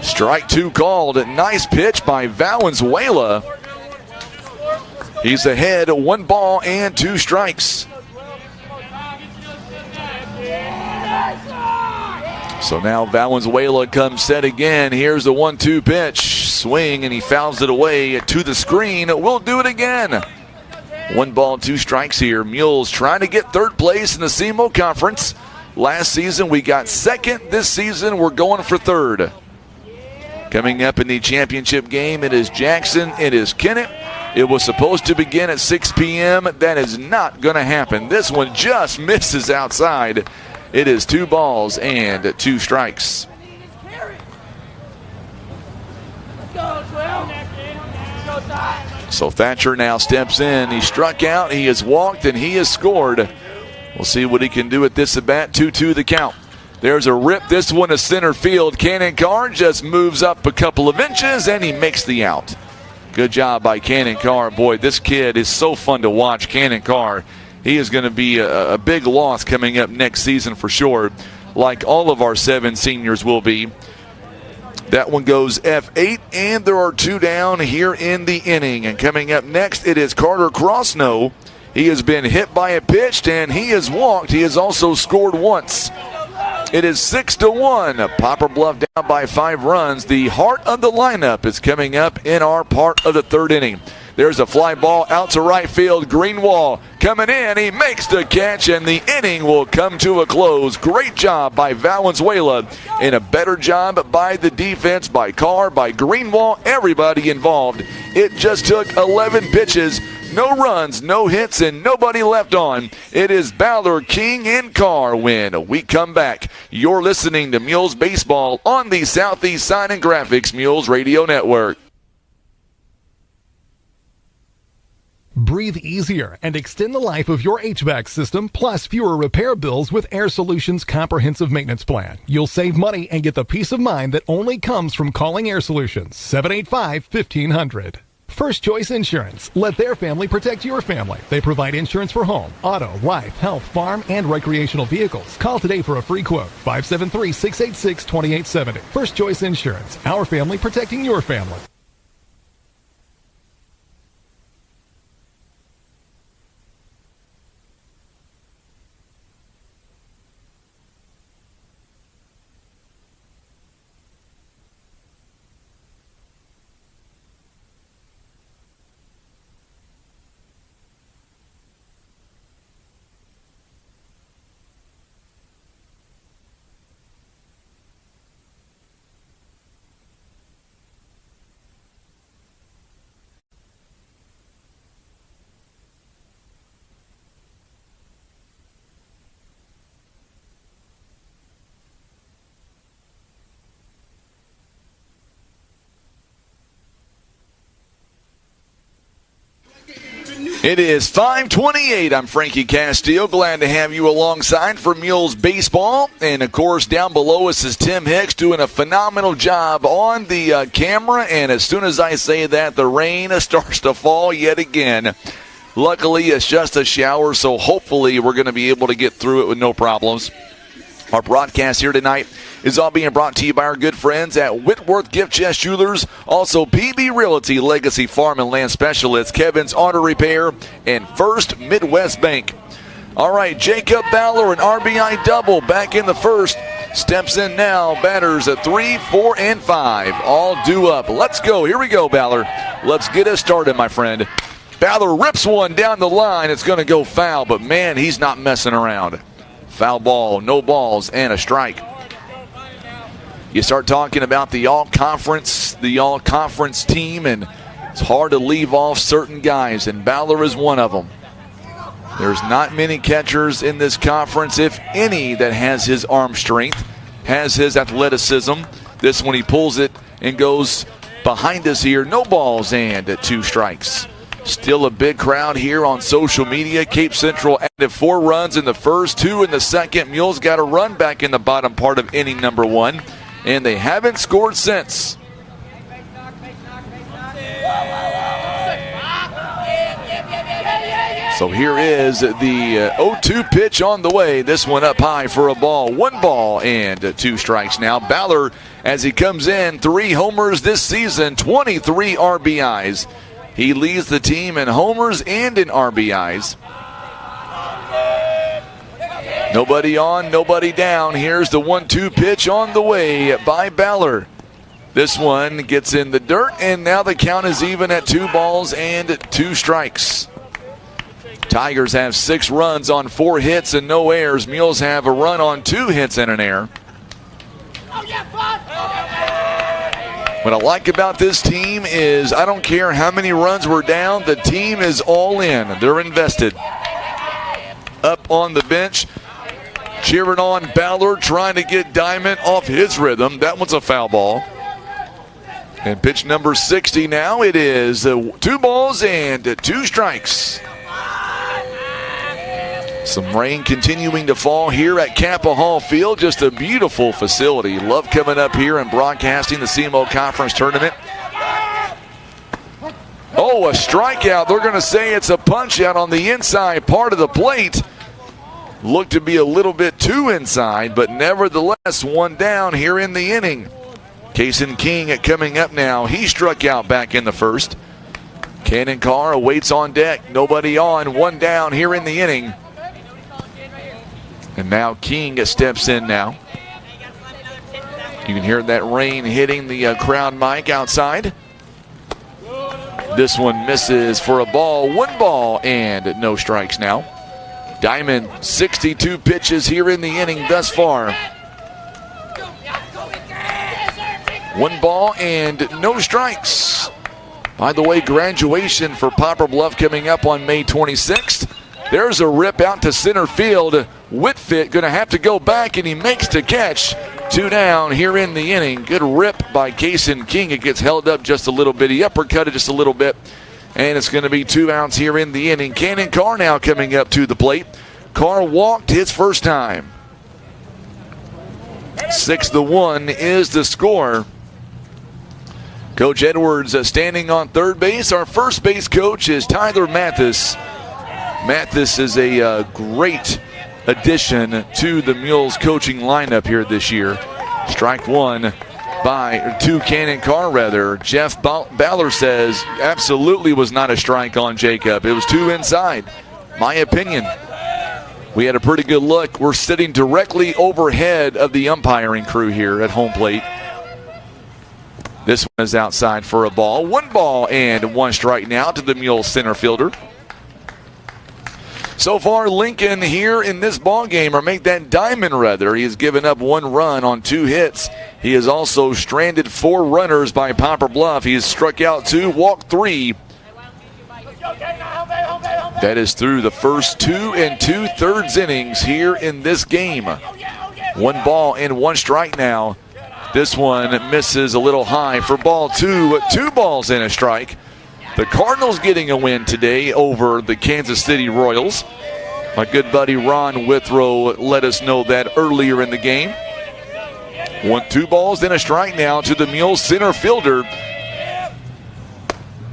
Strike 2 called. A nice pitch by Valenzuela. He's ahead, 1 ball and 2 strikes. So now Valenzuela comes set again. Here's the 1-2 pitch. Swing, and he fouls it away to the screen. We'll do it again. 1 ball, 2 strikes here. Mules trying to get third place in the SEMO Conference. Last season we got second. This season we're going for third. Coming up in the championship game, it is Jackson, it is Kennett. It was supposed to begin at 6 p.m. That is not going to happen. This one just misses outside. It is 2 balls and 2 strikes. So Thatcher now steps in. He struck out, he has walked, and he has scored. We'll see what he can do at this at-bat. 2-2 the count. There's a rip. This one to center field. Cannon Carr just moves up a couple of inches, and he makes the out. Good job by Cannon Carr. Boy, this kid is so fun to watch. Cannon Carr. He is going to be a big loss coming up next season for sure, like all of our 7 seniors will be. That one goes F8, and there are 2 down here in the inning. And coming up next, it is Carter Crossnow. He has been hit by a pitch, and he has walked. He has also scored once. It is 6-1. Poplar Bluff down by 5 runs. The heart of the lineup is coming up in our part of the 3rd inning. There's a fly ball out to right field. Greenwall coming in. He makes the catch, and the inning will come to a close. Great job by Valenzuela, and a better job by the defense, by Carr, by Greenwall, everybody involved. It just took 11 pitches. No runs, no hits, and nobody left on. It is Ballard, King, and Carr when we come back. You're listening to Mules Baseball on the Southeast Sign and Graphics Mules Radio Network. Breathe easier and extend the life of your HVAC system, plus fewer repair bills with Air Solutions Comprehensive Maintenance Plan. You'll save money and get the peace of mind that only comes from calling Air Solutions. 785-1500. First Choice Insurance. Let their family protect your family. They provide insurance for home, auto, life, health, farm, and recreational vehicles. Call today for a free quote. 573-686-2870. First Choice Insurance. Our family protecting your family. It is 5:28. I'm Frankie Castillo. Glad to have you alongside for Mules Baseball. And, of course, down below us is Tim Hicks doing a phenomenal job on the camera. And as soon as I say that, the rain starts to fall yet again. Luckily, it's just a shower, so hopefully we're going to be able to get through it with no problems. Our broadcast here tonight is all being brought to you by our good friends at Whitworth Gift Chest Jewelers, also PB Realty, Legacy Farm and Land Specialists, Kevin's Auto Repair, and First Midwest Bank. All right, Jacob Baller, an RBI double back in the first. Steps in now, batters at 3, 4, and 5, all due up. Let's go. Here we go, Baller. Let's get us started, my friend. Baller rips one down the line. It's going to go foul, but, man, he's not messing around. Foul ball, no balls, and a strike. You start talking about the all-conference team, and it's hard to leave off certain guys, and Baller is one of them. There's not many catchers in this conference, if any, that has his arm strength, has his athleticism. This one he pulls it and goes behind us here. No balls and 2 strikes. Still a big crowd here on social media. Cape Central added 4 runs in the first, 2 in the second. Mules got a run back in the bottom part of inning number 1, and they haven't scored since. So here is the 0-2 pitch on the way. This one up high for a ball. 1 ball and 2 strikes now. Baller, as he comes in, 3 homers this season, 23 RBIs. He leads the team in homers and in RBIs. Nobody on, nobody down. Here's the 1-2 pitch on the way by Baller. This one gets in the dirt, and now the count is even at 2 balls and 2 strikes. Tigers have 6 runs on 4 hits and no errors. Mules have a run on 2 hits and an error. What I like about this team is I don't care how many runs we're down, the team is all in. They're invested. Up on the bench, cheering on Ballard, trying to get Diamond off his rhythm. That one's a foul ball. And pitch number 60 now, it is 2 balls and 2 strikes. Some rain continuing to fall here at Capaha Field. Just a beautiful facility. Love coming up here and broadcasting the SEMO Conference Tournament. Oh, a strikeout. They're going to say it's a punch out on the inside part of the plate. Looked to be a little bit too inside, but nevertheless, 1 down here in the inning. Kason King coming up now. He struck out back in the first. Cannon Carr awaits on deck. Nobody on. 1 down here in the inning. And now King steps in now. You can hear that rain hitting the crowd mic outside. This one misses for a ball. 1 ball and no strikes now. Diamond, 62 pitches here in the inning thus far. 1 ball and no strikes. By the way, graduation for Poplar Bluff coming up on May 26th. There's a rip out to center field. Whitfit going to have to go back, and he makes the catch. 2 down here in the inning. Good rip by Kason King. It gets held up just a little bit. He uppercutted just a little bit, and it's going to be 2 outs here in the inning. Cannon Carr now coming up to the plate. Carr walked his first time. 6-1 is the score. Coach Edwards standing on third base. Our first base coach is Tyler Mathis. Mathis is a great addition to the Mules coaching lineup here this year. Strike 1 to Cannon Carr, rather. Jeff Baller says absolutely was not a strike on Jacob. It was 2 inside. My opinion. We had a pretty good look. We're sitting directly overhead of the umpiring crew here at home plate. This one is outside for a ball. 1 ball and 1 strike now to the Mules center fielder. So far, Lincoln here in this ball game, or make that Diamond rather. He has given up 1 run on 2 hits. He has also stranded 4 runners by Poplar Bluff. He has struck out 2, walked 3. That is through the first 2 2/3 innings here in this game. 1 ball and 1 strike now. This one misses a little high for ball 2. 2 balls and a strike. The Cardinals getting a win today over the Kansas City Royals. My good buddy Ron Withrow let us know that earlier in the game. 2 balls and a strike now to the Mules center fielder.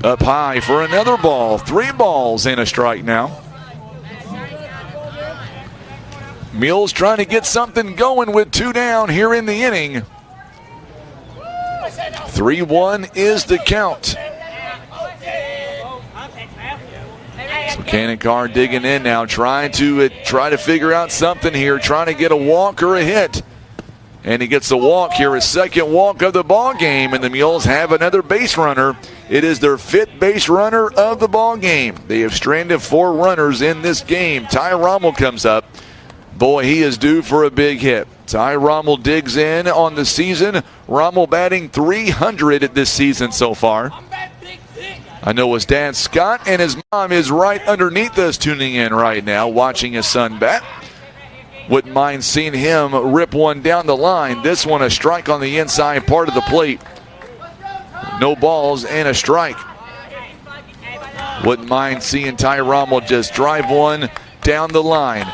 Up high for another ball. 3 balls and a strike now. Mules trying to get something going with 2 down here in the inning. 3-1 is the count. So Cannon Carr digging in now, trying to figure out something here, trying to get a walk or a hit. And he gets a walk here, his second walk of the ball game, and the Mules have another base runner. It is their 5th base runner of the ball game. They have stranded 4 runners in this game. Ty Rommel comes up. Boy, he is due for a big hit. Ty Rommel digs in on the season. Rommel batting .300 this season so far. I know his dad, Scott, and his mom is right underneath us tuning in right now, watching his son bat. Wouldn't mind seeing him rip one down the line. This one a strike on the inside part of the plate. No balls and a strike. Wouldn't mind seeing Ty Rommel just drive one down the line.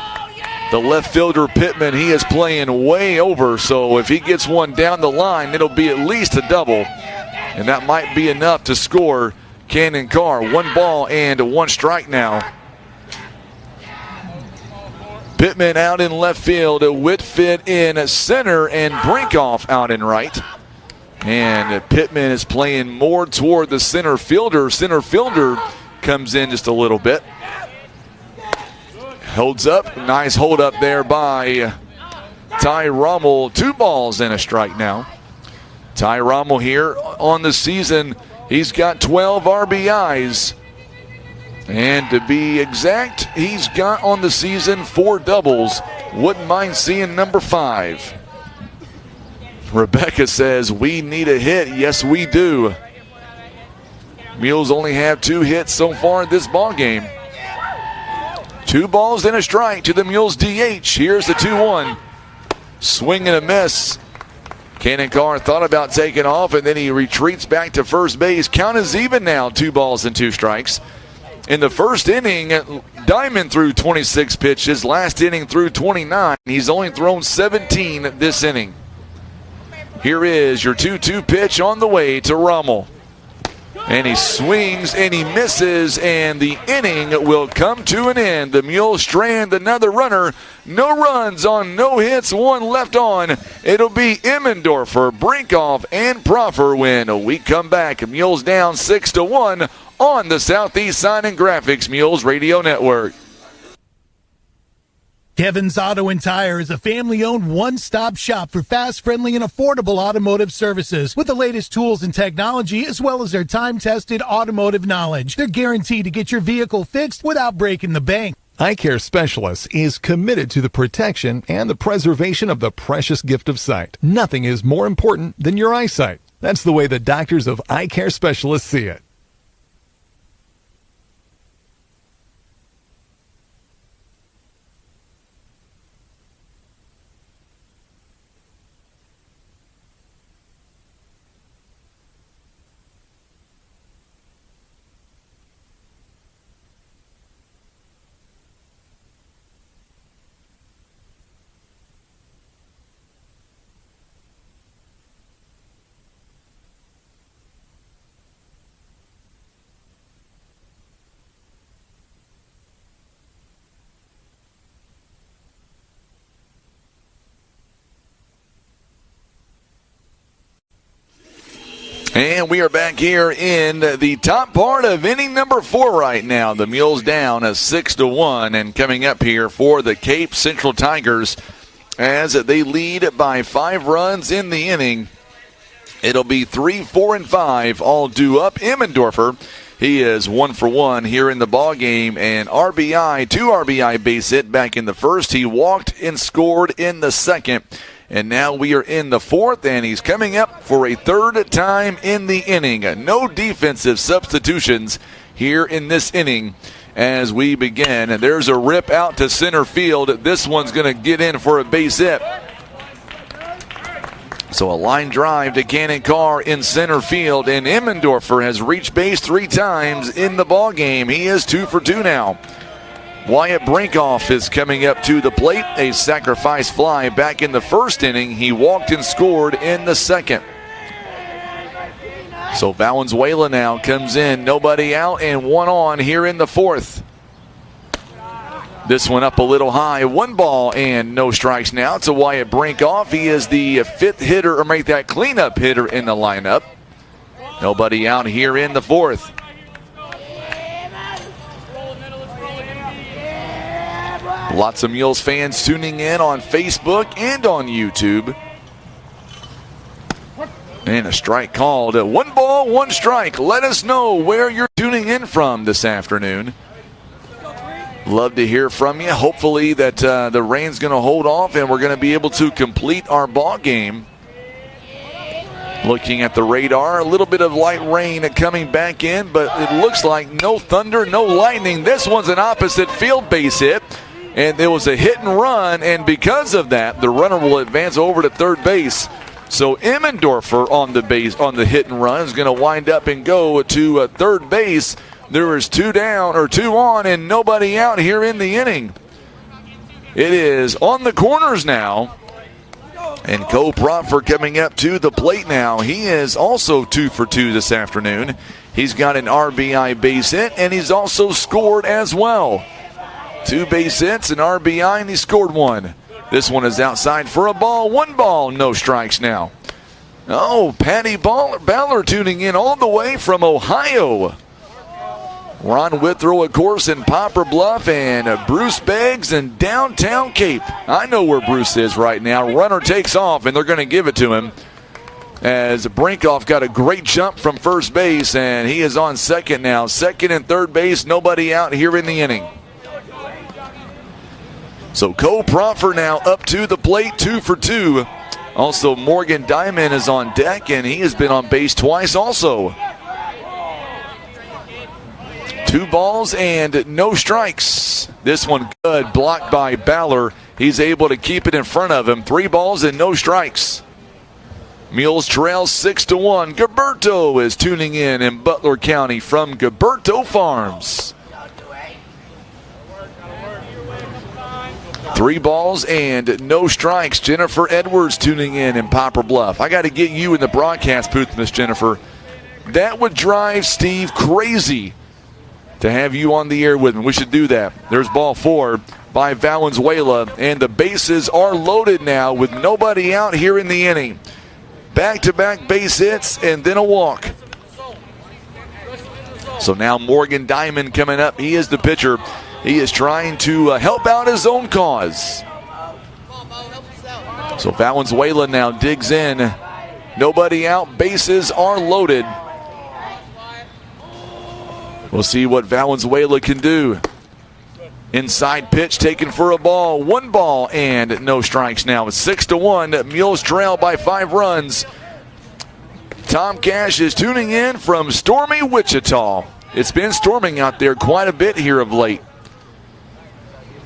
The left fielder, Pittman, he is playing way over, so if he gets one down the line, it'll be at least a double. And that might be enough to score Cannon Carr. 1 ball and 1 strike now. Pittman out in left field, Whitfield in center, and Brinkoff out in right. And Pittman is playing more toward the center fielder. Center fielder comes in just a little bit. Holds up. Nice hold up there by Ty Rommel. 2 balls and a strike now. Ty Rommel here on the season, he's got 12 RBIs. And to be exact, he's got on the season 4 doubles. Wouldn't mind seeing number 5. Rebecca says, we need a hit. Yes, we do. Mules only have 2 hits so far in this ball game. 2 balls and a strike to the Mules DH. Here's the 2-1. Swing and a miss. Cannon Carr thought about taking off, and then he retreats back to first base. Count is even now, 2 balls and 2 strikes. In the first inning, Diamond threw 26 pitches. Last inning threw 29. He's only thrown 17 this inning. Here is your 2-2 pitch on the way to Rommel. And he swings and he misses, and the inning will come to an end. The Mules strand another runner. No runs on no hits, 1 left on. It'll be Emmendorfer, Brinkoff, and Proffer when we come back. Mules down 6-1 on the Southeast Sign and Graphics Mules Radio Network. Kevin's Auto and Tire is a family-owned one-stop shop for fast, friendly, and affordable automotive services with the latest tools and technology, as well as their time-tested automotive knowledge. They're guaranteed to get your vehicle fixed without breaking the bank. Eye Care Specialists is committed to the protection and the preservation of the precious gift of sight. Nothing is more important than your eyesight. That's the way the doctors of Eye Care Specialists see it. And we are back here in the top part of inning number 4 right now. The Mules down 6-1, and coming up here for the Cape Central Tigers as they lead by 5 runs in the inning. It'll be 3, 4, and 5 all due up. Emmendorfer, he is 1 for 1 here in the ball game, and 2 RBI base hit back in the first. He walked and scored in the second. And now we are in the 4th, and he's coming up for a 3rd time in the inning. No defensive substitutions here in this inning as we begin. And there's a rip out to center field. This one's going to get in for a base hit. So a line drive to Cannon Carr in center field, and Emmendorfer has reached base 3 times in the ballgame. He is 2 for 2 now. Wyatt Brinkoff is coming up to the plate. A sacrifice fly back in the first inning. He walked and scored in the second. So Valenzuela now comes in, nobody out and 1 on here in the fourth. This one up a little high, 1 ball and no strikes now to Wyatt Brinkoff. He is the 5th hitter, or make that cleanup hitter in the lineup. Nobody out here in the fourth. Lots of Mules fans tuning in on Facebook and on YouTube. And a strike called. 1 ball, 1 strike. Let us know where you're tuning in from this afternoon. Love to hear from you. Hopefully that the rain's going to hold off and we're going to be able to complete our ball game. Looking at the radar, a little bit of light rain coming back in, but it looks like no thunder, no lightning. This one's an opposite field base hit, and there was a hit and run, and because of that, the runner will advance over to third base. So Emmendorfer on the hit and run is going to wind up and go to third base. There is 2 down or 2 on and nobody out here in the inning. It is on the corners now. And Cole Propfer coming up to the plate now. He is also 2 for 2 this afternoon. He's got an RBI base hit and he's also scored as well. 2 base hits, an RBI, and he scored 1. This one is outside for a ball. 1 ball, no strikes now. Oh, Patty Baller tuning in all the way from Ohio. Ron Withrow, of course, in Poplar Bluff, and Bruce Beggs in downtown Cape. I know where Bruce is right now. Runner takes off, and they're going to give it to him. As Brinkoff got a great jump from first base, and he is on second now. Second and third base, nobody out here in the inning. So Cole Propfer now up to the plate, 2 for 2. Also, Morgan Diamond is on deck, and he has been on base twice also. 2 balls and no strikes. This one good, blocked by Baller. He's able to keep it in front of him. 3 balls and no strikes. Mules trail 6-1. Gilberto is tuning in Butler County from Gilberto Farms. 3 balls and no strikes. Jennifer Edwards tuning in Poplar Bluff. I got to get you in the broadcast booth, Miss Jennifer. That would drive Steve crazy to have you on the air with me. We should do that. There's ball 4 by Valenzuela, and the bases are loaded now with nobody out here in the inning. Back-to-back base hits and then a walk. So now Morgan Diamond coming up. He is the pitcher. He is trying to help out his own cause. So Valenzuela now digs in. Nobody out. Bases are loaded. We'll see what Valenzuela can do. Inside pitch taken for a ball. 1 ball and no strikes now. It's 6-1. Mules trail by 5 runs. Tom Cash is tuning in from stormy Wichita. It's been storming out there quite a bit here of late.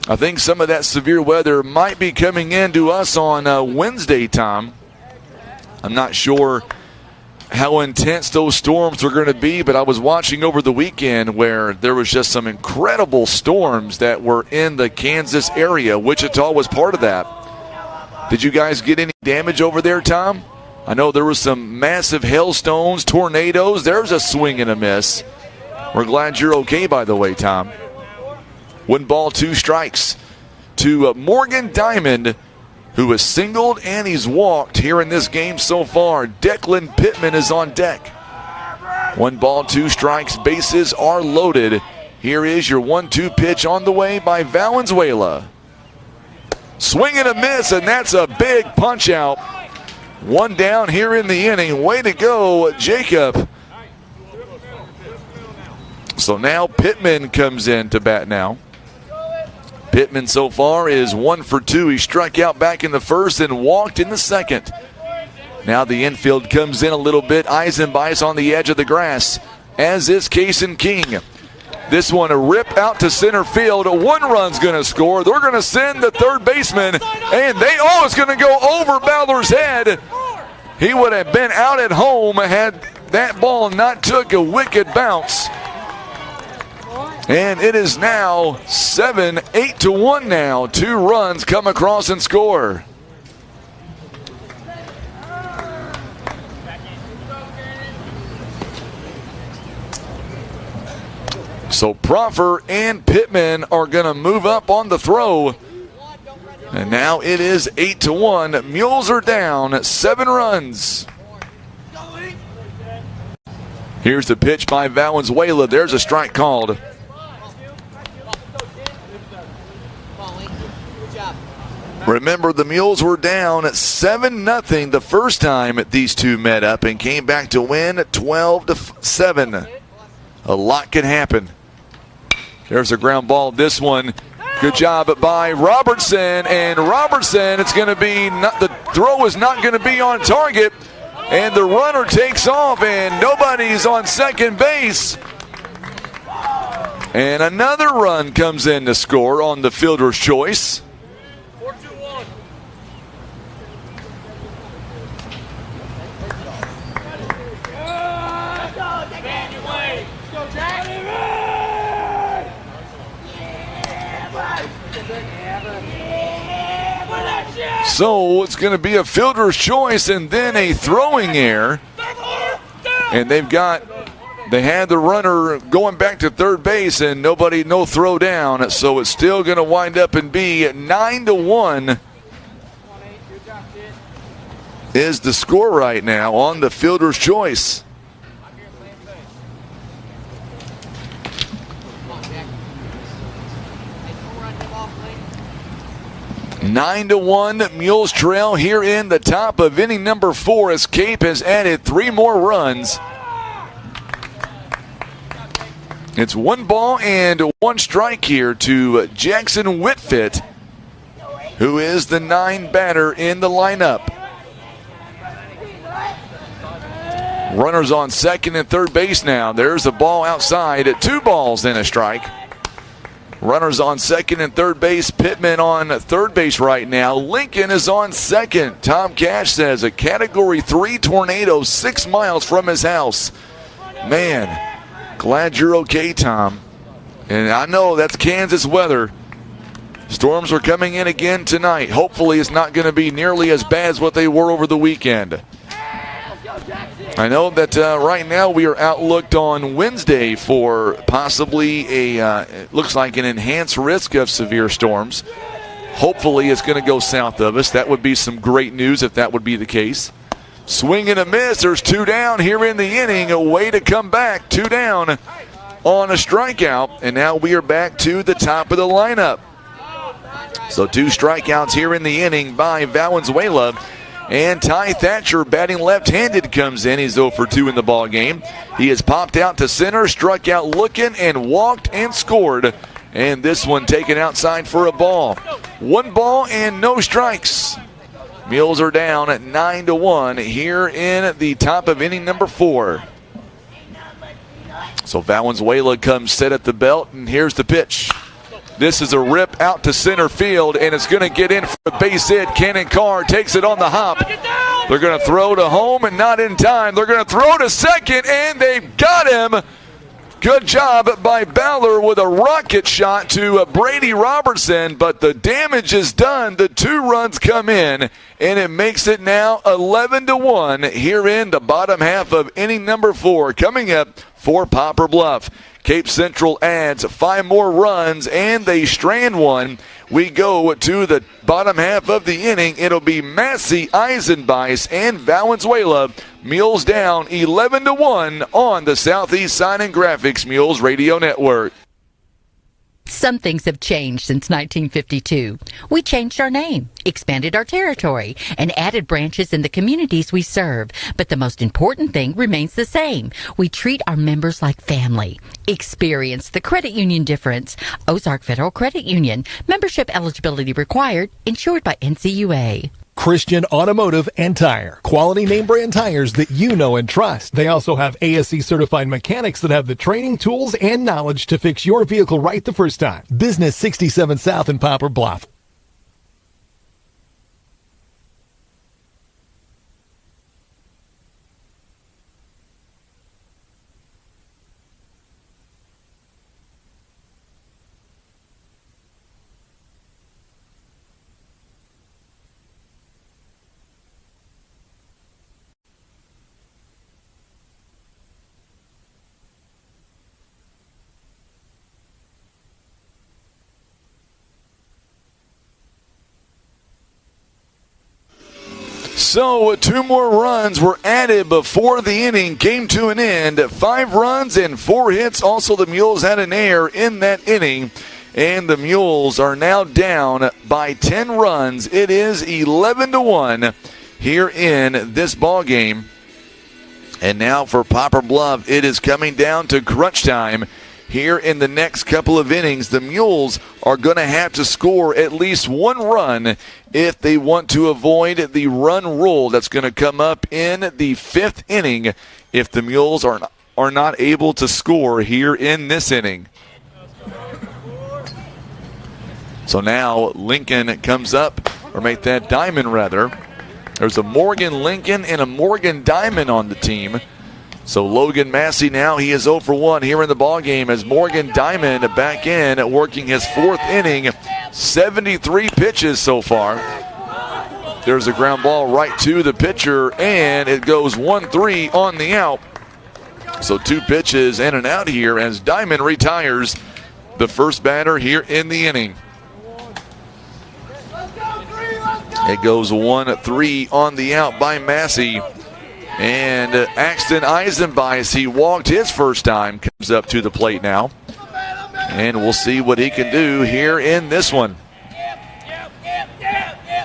I think some of that severe weather might be coming in to us on Wednesday, Tom. I'm not sure how intense those storms are going to be, but I was watching over the weekend where there was just some incredible storms that were in the Kansas area. Wichita was part of that. Did you guys get any damage over there, Tom? I know there was some massive hailstones, tornadoes. There's a swing and a miss. We're glad you're okay, by the way, Tom. 1 ball, 2 strikes to Morgan Diamond, who has singled and he's walked here in this game so far. Declan Pittman is on deck. 1 ball, 2 strikes. Bases are loaded. Here is your 1-2 pitch on the way by Valenzuela. Swing and a miss, and that's a big punch out. 1 down here in the inning. Way to go, Jacob. So now Pittman comes in to bat now. Pittman so far is 1 for 2. He struck out back in the first and walked in the second. Now the infield comes in a little bit. Eisenbeis on the edge of the grass, as is Kaysen King. This one a rip out to center field. 1 run's going to score. They're going to send the third baseman, and it's going to go over Baller's head. He would have been out at home had that ball not took a wicked bounce. And it is now 8-1 now. 2 runs come across and score. So Proffer and Pittman are going to move up on the throw. And now it is 8-1. Mules are down 7 runs. Here's the pitch by Valenzuela. There's a strike called. Remember, the Mules were down 7-0 the first time these two met up and came back to win 12-7. A lot can happen. There's a ground ball. This one, good job by Robertson. And Robertson, it's going to be, the throw is not going to be on target. And the runner takes off, and nobody's on second base. And another run comes in to score on the fielder's choice. 4-2-1. So it's going to be a fielder's choice and then a throwing error. And they had the runner going back to third base and no throw down. So it's still going to wind up and be 9-1 is the score right now on the fielder's choice. Nine to 1, Mules trail here in the top of inning number 4 as Cape has added 3 more runs. It's 1 ball and 1 strike here to Jackson Whitfit, who is the 9 batter in the lineup. Runners on second and third base now. There's a ball outside at 2 balls and a strike. Runners on second and third base. Pittman on third base right now. Lincoln is on second. Tom Cash says a Category 3 tornado 6 miles from his house. Man, glad you're okay, Tom. And I know that's Kansas weather. Storms are coming in again tonight. Hopefully it's not going to be nearly as bad as what they were over the weekend. I know that right now we are outlooked on Wednesday for possibly it looks like an enhanced risk of severe storms. Hopefully it's going to go south of us. That would be some great news if that would be the case. Swing and a miss. There's 2 down here in the inning. A way to come back. 2 down on a strikeout. And now we are back to the top of the lineup. So 2 strikeouts here in the inning by Valenzuela. And Ty Thatcher, batting left-handed, comes in. He's 0 for 2 in the ball game. He has popped out to center, struck out looking, and walked and scored. And this one taken outside for a ball. 1 ball and no strikes. Mules are down at 9-1 here in the top of inning number 4. So Valenzuela comes set at the belt, and here's the pitch. This is a rip out to center field, and it's going to get in for a base hit. Cannon Carr takes it on the hop. They're going to throw to home and not in time. They're going to throw to second, and they've got him. Good job by Ballard with a rocket shot to Brady Robertson, but the damage is done. The 2 runs come in, and it makes it now 11-1 here in the bottom half of inning number 4. Coming up for Poplar Bluff. Cape Central adds 5 more runs, and they strand one. We go to the bottom half of the inning. It'll be Massey, Eisenbeis, and Valenzuela. Mules down 11-1 on the Southeast Sign and Graphics Mules Radio Network. Some things have changed since 1952. We changed our name, expanded our territory, and added branches in the communities we serve. But the most important thing remains the same. We treat our members like family. Experience the credit union difference. Ozark Federal Credit Union. Membership eligibility required. Insured by NCUA. Christian Automotive and Tire. Quality name brand tires that you know and trust. They also have ASE certified mechanics that have the training, tools, and knowledge to fix your vehicle right the first time. Business 67 South in Poplar Bluff. So 2 more runs were added before the inning came to an end. 5 runs and 4 hits. Also, the Mules had an error in that inning. And the Mules are now down by 10 runs. It is 11-1 here in this ball game. And now for Poplar Bluff, it is coming down to crunch time. Here in the next couple of innings, the Mules are going to have to score at least 1 run if they want to avoid the run rule that's going to come up in the 5th inning if the Mules are not able to score here in this inning. So now Lincoln comes up, or make that Diamond rather. There's a Morgan Lincoln and a Morgan Diamond on the team. So Logan Massey now, he is 0 for 1 here in the ballgame as Morgan Diamond back in, working his 4th inning. 73 pitches so far. There's a ground ball right to the pitcher, and it goes 1-3 on the out. So 2 pitches in and out here as Diamond retires, the first batter here in the inning. It goes 1-3 on the out by Massey. And Axton Eisenbeis, he walked his first time, comes up to the plate now. And we'll see what he can do here in this one.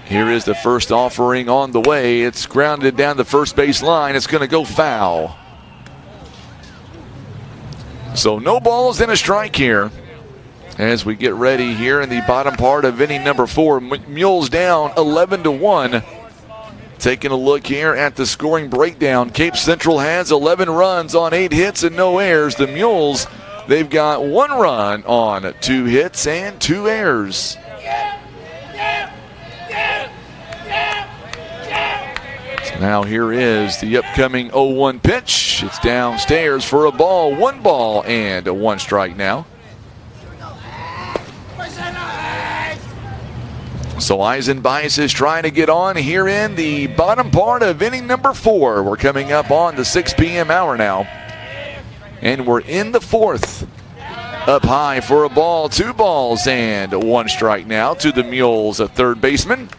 Here is the first offering on the way. It's grounded down the first base line. It's going to go foul. So no balls and a strike here as we get ready here in the bottom part of inning number 4. Mules down 11-1. Taking a look here at the scoring breakdown. Cape Central has 11 runs on 8 hits and no errors. The Mules, they've got 1 run on 2 hits and 2 errors. So now here is the upcoming 0-1 pitch. It's downstairs for a ball. 1 ball and 1 strike now. So Eisenbeis is trying to get on here in the bottom part of inning number 4. We're coming up on the 6 p.m. hour now. And we're in the 4th. Up high for a ball, 2 balls and 1 strike now to the Mules, a third baseman.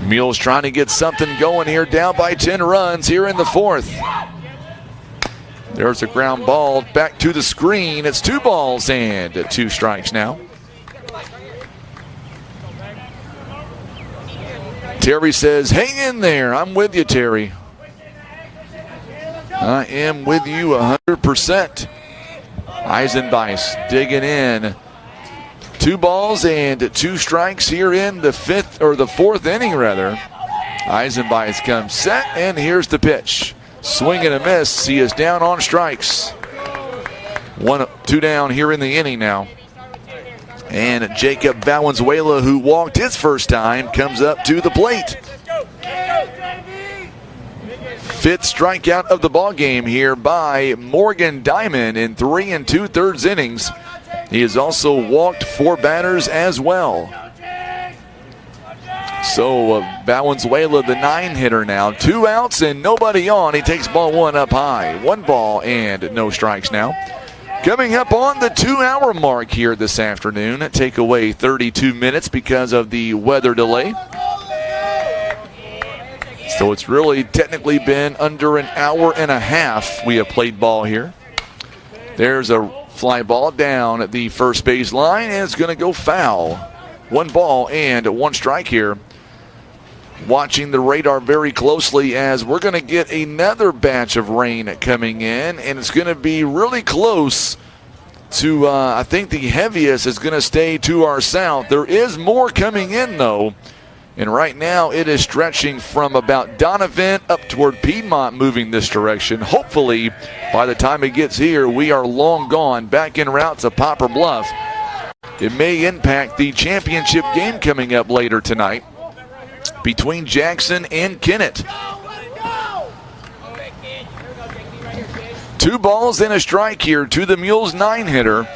Mules trying to get something going here, down by 10 runs here in the 4th. There's a ground ball back to the screen. It's 2 balls and 2 strikes now. Terry says, hang in there. I'm with you, Terry. I am with you 100%. Eisenbeis digging in. 2 balls and 2 strikes here in the 4th inning rather. Eisenbeis comes set, and here's the pitch. Swing and a miss. He is down on strikes. 2 down here in the inning now. And Jacob Valenzuela, who walked his first time, comes up to the plate. 5th strikeout of the ball game here by Morgan Diamond in 3 2/3 innings. He has also walked 4 batters as well. So Valenzuela, the 9-hitter now. 2 outs and nobody on. He takes ball 1 up high. 1 ball and no strikes now. Coming up on the 2-hour mark here this afternoon. Take away 32 minutes because of the weather delay. So it's really technically been under an hour and a half we have played ball here. There's a fly ball down at the first base line, and it's going to go foul. 1 ball and 1 strike here. Watching the radar very closely as we're going to get another batch of rain coming in, and it's going to be really close to, I think the heaviest is going to stay to our south. There is more coming in, though, and right now it is stretching from about Donovan up toward Piedmont, moving this direction. Hopefully, by the time it gets here, we are long gone, back en route to Poplar Bluff. It may impact the championship game coming up later tonight between Jackson and Kennett. 2 balls and a strike here to the Mules 9-hitter.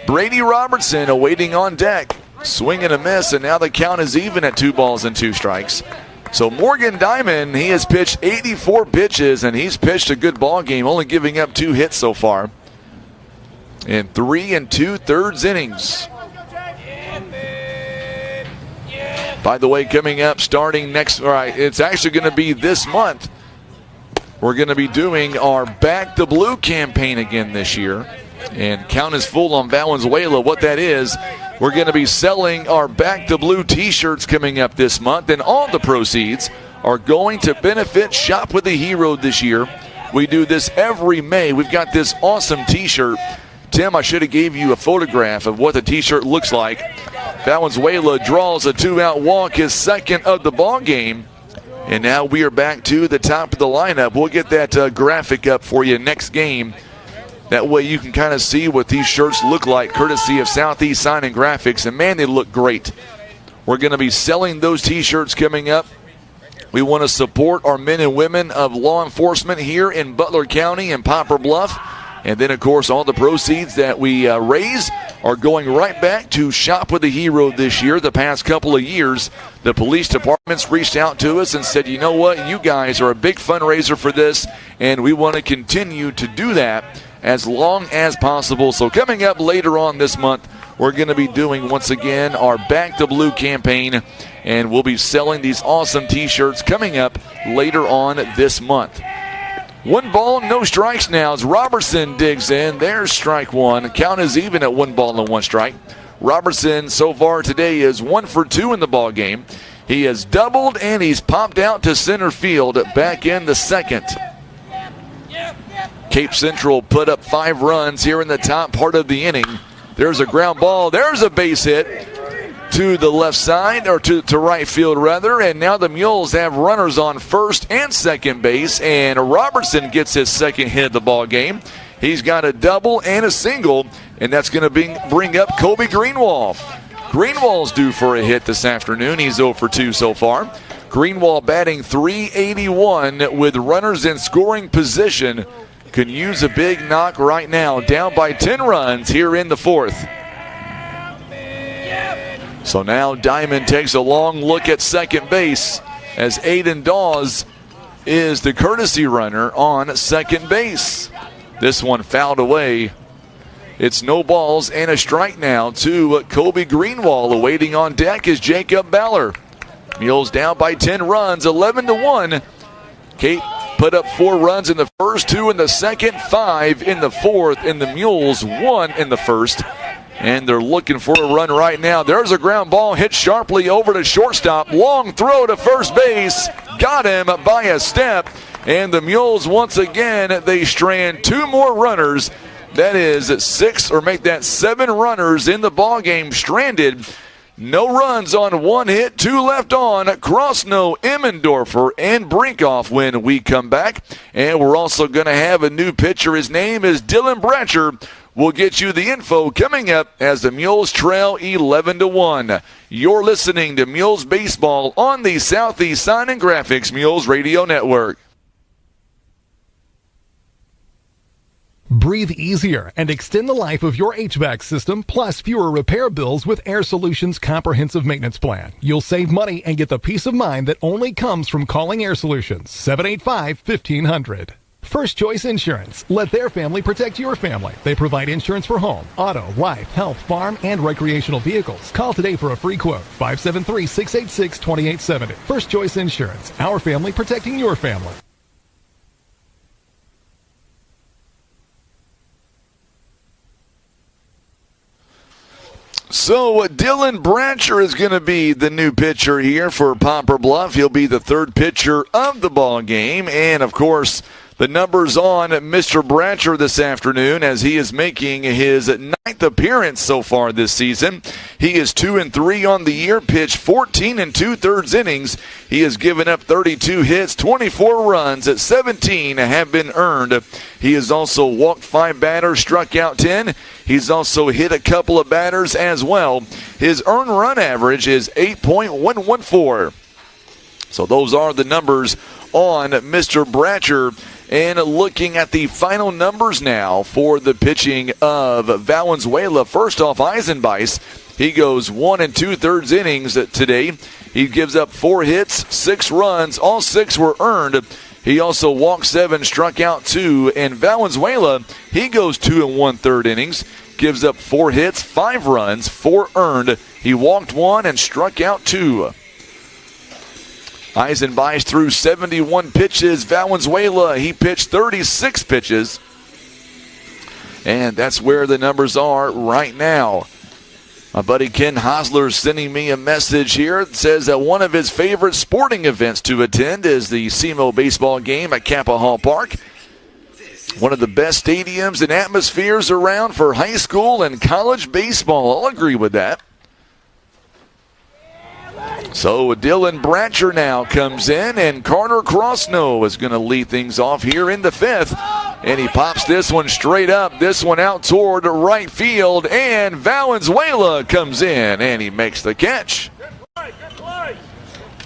Brady Robertson awaiting on deck. Swing and a miss, and now the count is even at 2 balls and 2 strikes. So Morgan Diamond, he has pitched 84 pitches, and he's pitched a good ball game, only giving up 2 hits so far in 3 2/3 innings. By the way, coming up starting it's actually going to be this month. We're going to be doing our Back the Blue campaign again this year. And count is full on Valenzuela. What that is, we're going to be selling our Back the Blue t-shirts coming up this month. And all the proceeds are going to benefit Shop with a Hero this year. We do this every May. We've got this awesome t-shirt. Tim, I should have gave you a photograph of what the t-shirt looks like. Valenzuela draws a 2-out walk, his second of the ball game. And now we are back to the top of the lineup. We'll get that graphic up for you next game. That way you can kind of see what these shirts look like, courtesy of Southeast Sign and Graphics. And, man, they look great. We're going to be selling those T-shirts coming up. We want to support our men and women of law enforcement here in Butler County and Poplar Bluff. And then, of course, all the proceeds that we raise are going right back to Shop with a Hero this year. The past couple of years, the police departments reached out to us and said, you know what, you guys are a big fundraiser for this, and we want to continue to do that as long as possible. So coming up later on this month, we're going to be doing, once again, our Back the Blue campaign, and we'll be selling these awesome T-shirts coming up later on this month. 1 ball, no strikes now as Robertson digs in. There's strike one. Count is even at 1 ball and 1 strike. Robertson so far today is 1 for 2 in the ball game. He has doubled and he's popped out to center field back in the second. Cape Central put up 5 runs here in the top part of the inning. There's a ground ball. There's a base hit to the left side, or to right field rather, and now the Mules have runners on first and second base, and Robertson gets his second hit of the ball game. He's got a double and a single, and that's going to bring up Kobe Greenwald. Greenwald's due for a hit this afternoon. He's 0 for 2 so far. Greenwald batting .381 with runners in scoring position. Could use a big knock right now, down by 10 runs here in the fourth. So now Diamond takes a long look at second base as Aiden Dawes is the courtesy runner on second base. This one fouled away. It's no balls and a strike now to Kobe Greenwald. Awaiting on deck is Jacob Baller. Mules down by 10 runs, 11-1. Cape put up 4 runs in the first, 2 in the second, 5 in the fourth, and the Mules 1 in the first. And they're looking for a run right now. There's a ground ball hit sharply over to shortstop. Long throw to first base. Got him by a step. And the Mules, once again, they strand 2 more runners. That is 6, or make that 7 runners in the ballgame stranded. No runs on 1 hit, 2 left on. Crossno, Emmendorfer, and Brinkoff when we come back. And we're also going to have a new pitcher. His name is Dylan Bratcher. We'll get you the info coming up as the Mules trail 11-1. You're listening to Mules Baseball on the Southeast Sign and Graphics Mules Radio Network. Breathe easier and extend the life of your HVAC system, plus fewer repair bills with Air Solutions Comprehensive Maintenance Plan. You'll save money and get the peace of mind that only comes from calling Air Solutions, 785-1500. First Choice Insurance. Let their family protect your family. They provide insurance for home, auto, life, health, farm, and recreational vehicles. Call today for a free quote. 573-686-2870. First Choice Insurance. Our family protecting your family. So Dylan Bratcher is going to be the new pitcher here for Poplar Bluff. He'll be the 3rd pitcher of the ball game. And, of course, the numbers on Mr. Bratcher this afternoon as he is making his 9th appearance so far this season. He is 2-3 on the year, pitched 14 2/3 innings. He has given up 32 hits, 24 runs, 17 have been earned. He has also walked 5 batters, struck out 10. He's also hit a couple of batters as well. His earned run average is 8.114. So those are the numbers on Mr. Bratcher. And looking at the final numbers now for the pitching of Valenzuela. First off, Eisenbeis. He goes 1 2/3 innings today. He gives up 4 hits, 6 runs. All 6 were earned. He also walked 7, struck out 2. And Valenzuela, he goes 2 1/3 innings. Gives up 4 hits, 5 runs, 4 earned. He walked 1 and struck out 2. Eisenbeis threw 71 pitches. Valenzuela, he pitched 36 pitches. And that's where the numbers are right now. My buddy Ken Hosler is sending me a message here. It says that one of his favorite sporting events to attend is the SEMO baseball game at Capaha Park. One of the best stadiums and atmospheres around for high school and college baseball. I'll agree with that. So Dylan Bratcher now comes in, and Carter Crossnow is going to lead things off here in the 5th. And he pops this one straight up, this one out toward right field, and Valenzuela comes in, and he makes the catch.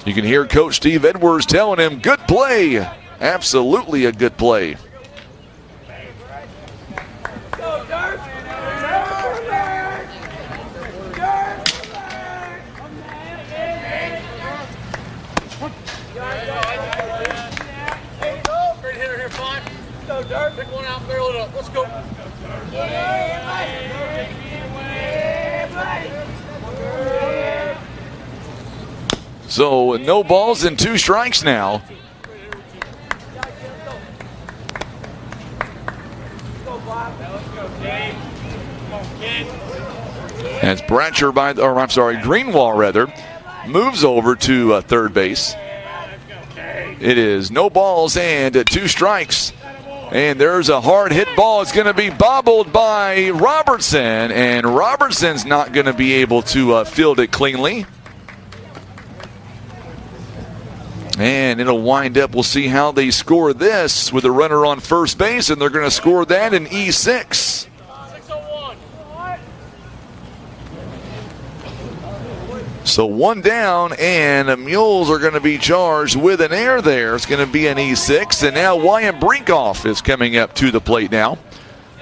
You can hear Coach Steve Edwards telling him, good play. Absolutely a good play. Pick one out, barrel it up. Let's go. So no balls and 2 strikes now. As Bratcher Greenwall rather, moves over to third base. It is no balls and 2 strikes. And there's a hard hit ball. It's going to be bobbled by Robertson, and Robertson's not going to be able to field it cleanly. And it'll wind up, we'll see how they score this with a runner on first base, and they're going to score that in E6. So 1 down, and the Mules are going to be charged with an error there. It's going to be an E6, and now Wyatt Brinkoff is coming up to the plate now.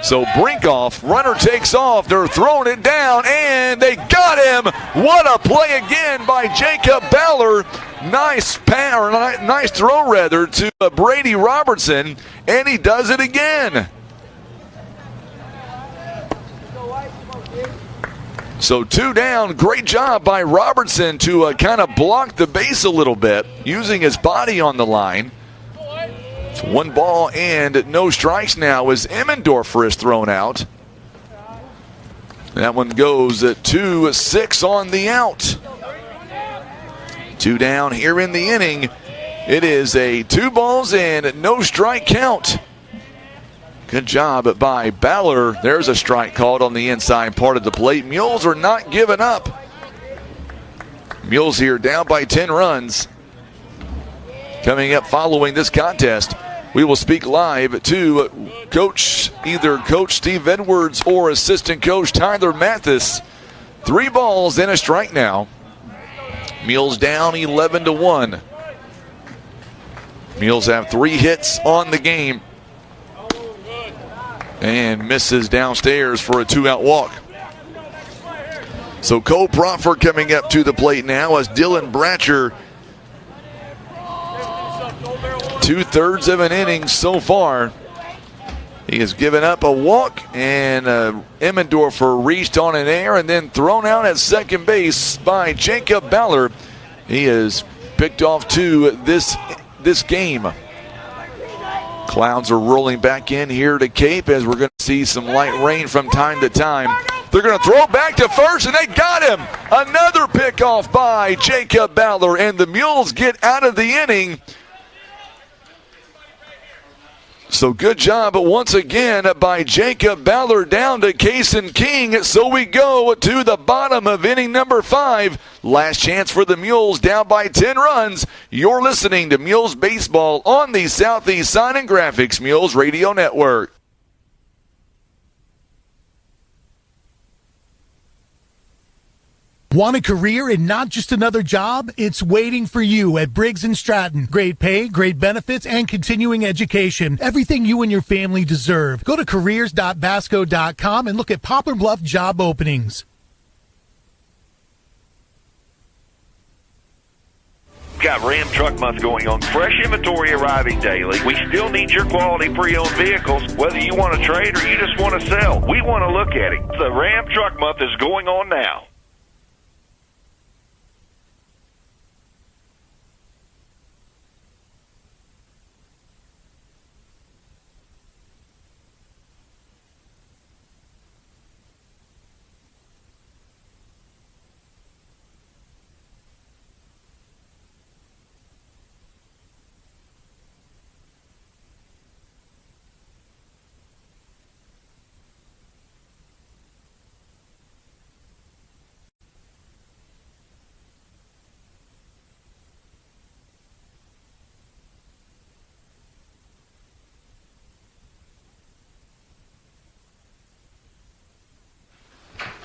So Brinkoff, runner takes off. They're throwing it down, and they got him. What a play again by Jacob Baller. Nice throw rather to Brady Robertson, and he does it again. So 2 down. Great job by Robertson to kind of block the base a little bit, using his body on the line. It's 1 ball and no strikes now as Emmendorfer is thrown out. That one goes 2-6 on the out. 2 down here in the inning. It is a 2 balls and no strike count. Good job by Baller. There's a strike called on the inside part of the plate. Mules are not giving up. Mules here down by 10 runs. Coming up following this contest, we will speak live to either Coach Steve Edwards or Assistant Coach Tyler Mathis. 3 balls and a strike now. Mules down 11-1. Mules have 3 hits on the game. And misses downstairs for a 2-out walk. So Cole Proffer coming up to the plate now as Dylan Bratcher. 2/3 of an inning so far. He has given up a walk, and Emmendorfer reached on an error and then thrown out at second base by Jacob Baller. He is picked off to this game. Clouds are rolling back in here to Cape as we're going to see some light rain from time to time. They're going to throw back to first, and they got him. Another pickoff by Jacob Baller, and the Mules get out of the inning. So good job once again by Jacob Baller down to Kason King. So we go to the bottom of inning number 5. Last chance for the Mules down by 10 runs. You're listening to Mules Baseball on the Southeast Sign and Graphics Mules Radio Network. Want a career and not just another job? It's waiting for you at Briggs & Stratton. Great pay, great benefits, and continuing education. Everything you and your family deserve. Go to careers.basco.com and look at Poplar Bluff job openings. Got Ram Truck Month going on. Fresh inventory arriving daily. We still need your quality pre-owned vehicles. Whether you want to trade or you just want to sell, we want to look at it. The Ram Truck Month is going on now.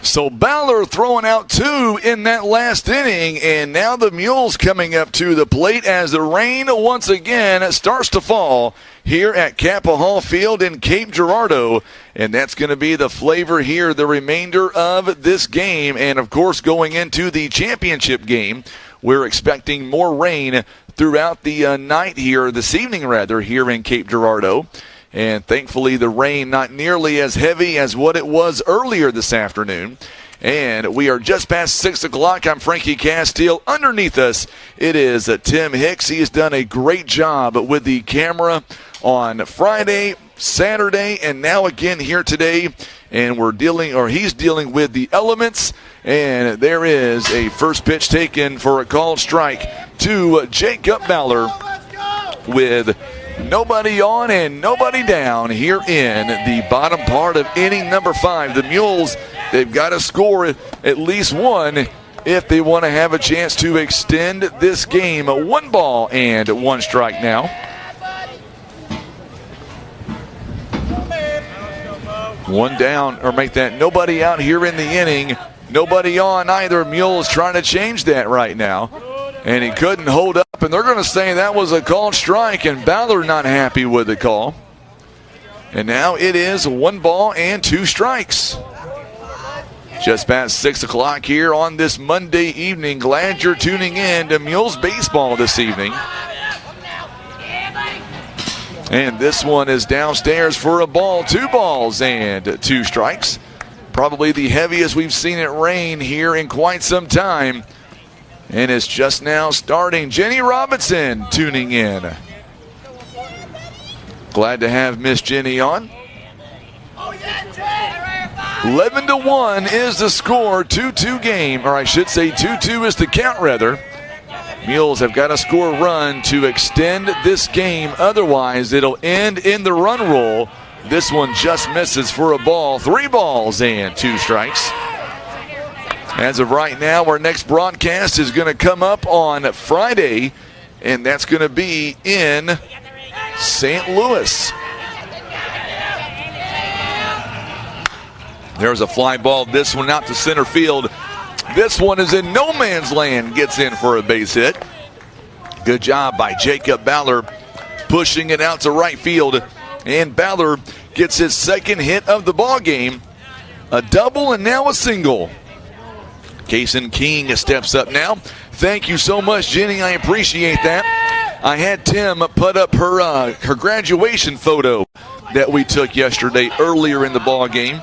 So Ballard throwing out 2 in that last inning, and now the Mules coming up to the plate as the rain once again starts to fall here at Capaha Field in Cape Girardeau, and that's going to be the flavor here the remainder of this game. And, of course, going into the championship game, we're expecting more rain throughout the night here, this evening rather, here in Cape Girardeau. And thankfully the rain not nearly as heavy as what it was earlier this afternoon. And we are just past 6 o'clock. I'm Frankie Castile. Underneath us, it is Tim Hicks. He has done a great job with the camera on Friday, Saturday, and now again here today. And he's dealing with the elements. And there is a first pitch taken for a called strike to Jacob Ballard with nobody on and nobody down here in the bottom part of inning number 5. The Mules, they've got to score at least 1 if they want to have a chance to extend this game. 1 ball and 1 strike now. One down, or make that nobody out here in the inning. Nobody on either. Mules trying to change that right now. And he couldn't hold up, and they're going to say that was a called strike, and Ballard not happy with the call. And now it is 1 ball and 2 strikes. Just past 6 o'clock here on this Monday evening. Glad you're tuning in to Mules Baseball this evening. And this one is downstairs for a ball. 2 balls and 2 strikes. Probably the heaviest we've seen it rain here in quite some time. And it's just now starting. Jenny Robinson tuning in. Glad to have Miss Jenny on. 11-1 is the score. 2-2 game, or I should say 2-2 is the count rather. Mules have got to score a run to extend this game. Otherwise, it'll end in the run roll. This one just misses for a ball. 3 balls and 2 strikes. As of right now, our next broadcast is going to come up on Friday, and that's going to be in St. Louis. There's a fly ball. This one out to center field. This one is in no man's land. Gets in for a base hit. Good job by Jacob Ballard pushing it out to right field. And Ballard gets his 2nd hit of the ball game. A double and now a single. Kason King steps up now. Thank you so much, Jenny. I appreciate that. I had Tim put up her graduation photo that we took yesterday earlier in the ball game.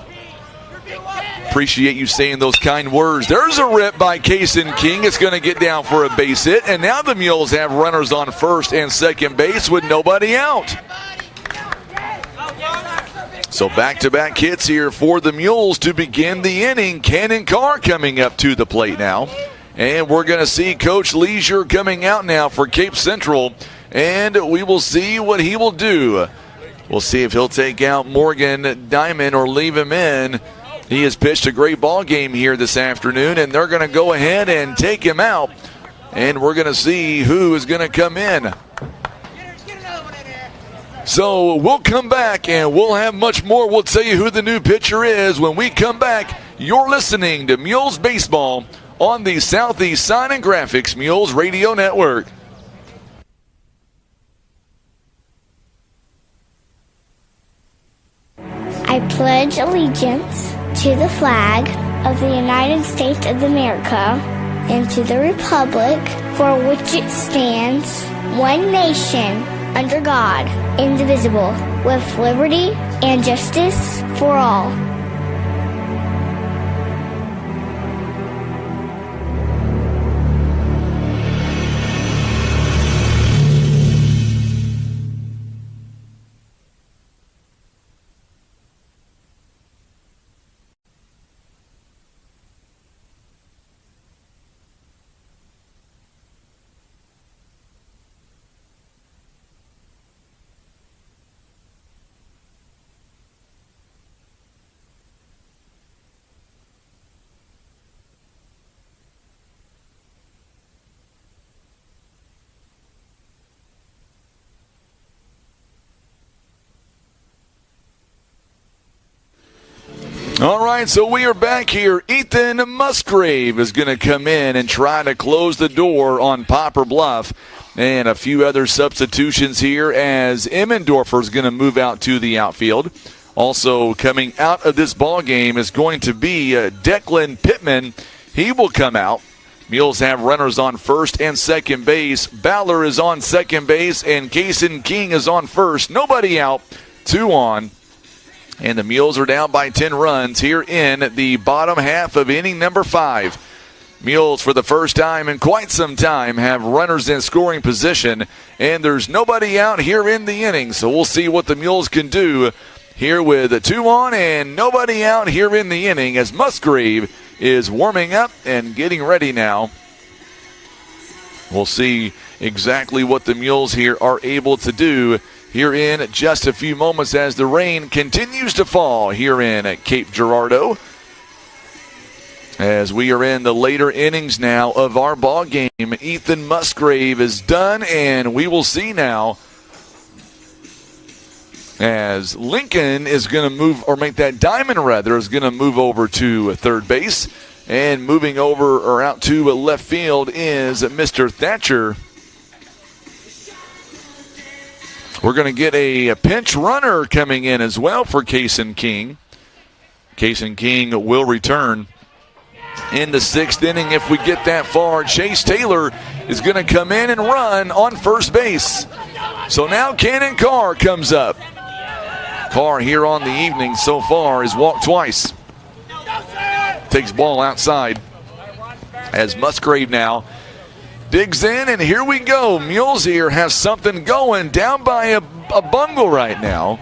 Appreciate you saying those kind words. There's a rip by Kason King. It's going to get down for a base hit. And now the Mules have runners on first and second base with nobody out. So back-to-back hits here for the Mules to begin the inning. Cannon Carr coming up to the plate now. And we're going to see Coach Leisure coming out now for Cape Central. And we will see what he will do. We'll see if he'll take out Morgan Diamond or leave him in. He has pitched a great ball game here this afternoon, and they're going to go ahead and take him out. And we're going to see who is going to come in. So we'll come back and we'll have much more. We'll tell you who the new pitcher is when we come back. You're listening to Mules Baseball on the Southeast Sign and Graphics Mules Radio Network. I pledge allegiance to the flag of the United States of America and to the republic for which it stands, one nation, under God, indivisible, with liberty and justice for all. All right, so we are back here. Ethan Musgrave is going to come in and try to close the door on Poplar Bluff. And a few other substitutions here as Emmendorfer is going to move out to the outfield. Also coming out of this ball game is going to be Declan Pittman. He will come out. Mules have runners on first and second base. Ballard is on second base, and Kason King is on first. Nobody out, 2 on. And the Mules are down by 10 runs here in the bottom half of inning number 5. Mules, for the first time in quite some time, have runners in scoring position, and there's nobody out here in the inning. So we'll see what the Mules can do here with a 2 on and nobody out here in the inning as Musgrave is warming up and getting ready now. We'll see exactly what the Mules here are able to do here in just a few moments as the rain continues to fall here in Cape Girardeau. As we are in the later innings now of our ball game, Ethan Musgrave is done, and we will see now as Lincoln is going to move, or make that diamond rather, is going to move over to third base. And moving over or out to left field is Mr. Thatcher. We're going to get a pinch runner coming in as well for Kason King. Kason King will return in the 6th inning if we get that far. Chase Taylor is going to come in and run on first base. So now Cannon Carr comes up. Carr here on the evening so far has walked twice. Takes ball outside as Musgrave now digs in, and here we go. Mules here has something going, down by a bungle right now.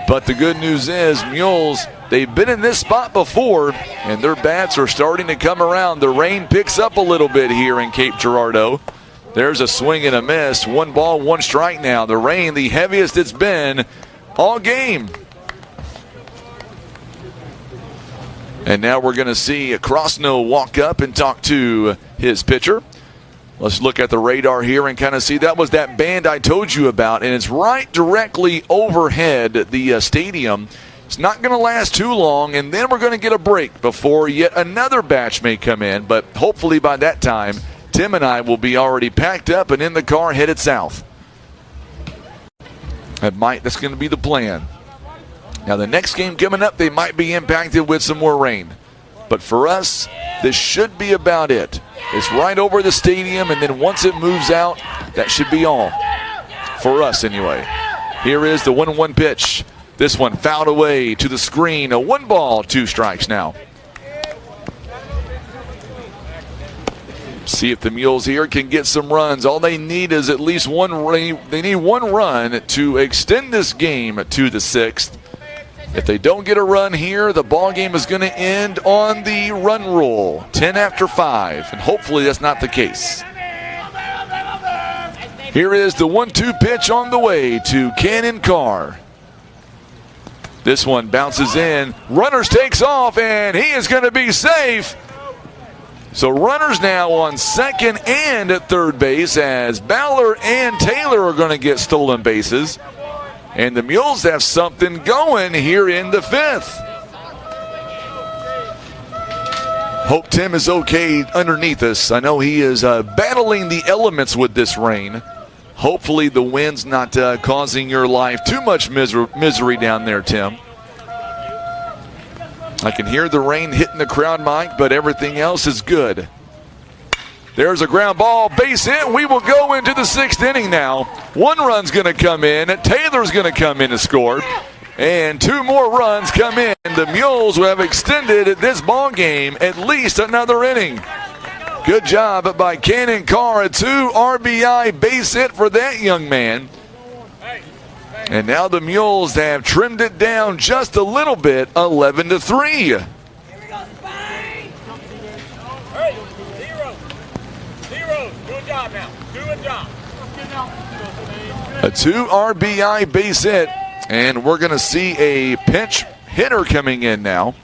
But the good news is Mules, they've been in this spot before, and their bats are starting to come around. The rain picks up a little bit here in Cape Girardeau. There's a swing and a miss. 1 ball, 1 strike now. The rain, the heaviest it's been all game. And now we're going to see Crossno walk up and talk to his pitcher. Let's look at the radar here and kind of see. That was that band I told you about, and it's right directly overhead the stadium. It's not going to last too long, and then we're going to get a break before yet another batch may come in. But hopefully by that time, Tim and I will be already packed up and in the car headed south. That's going to be the plan. Now the next game coming up, they might be impacted with some more rain. But for us, this should be about it. It's right over the stadium, and then once it moves out, that should be all. For us, anyway. Here is the 1-1 pitch. This one fouled away to the screen. A 1 ball, 2 strikes now. See if the Mules here can get some runs. All they need is at least one. They need 1 run to extend this game to the 6th. If they don't get a run here, the ball game is going to end on the run rule, 10 after 5, and hopefully that's not the case. Here is the 1-2 pitch on the way to Cannon Carr. This one bounces in. Runners takes off, and he is going to be safe. So runners now on second and at third base as Ballard and Taylor are going to get stolen bases. And the Mules have something going here in the 5th. Hope Tim is okay underneath us. I know he is battling the elements with this rain. Hopefully the wind's not causing your life too much misery down there, Tim. I can hear the rain hitting the crowd mic, but everything else is good. There's a ground ball, base hit. We will go into the 6th inning now. 1 run's going to come in. Taylor's going to come in to score. And 2 more runs come in. The Mules will have extended this ball game at least another inning. Good job by Cannon Carr. A 2 RBI base hit for that young man. And now the Mules have trimmed it down just a little bit, 11-3. A 2 RBI base hit, and we're going to see a pinch hitter coming in now.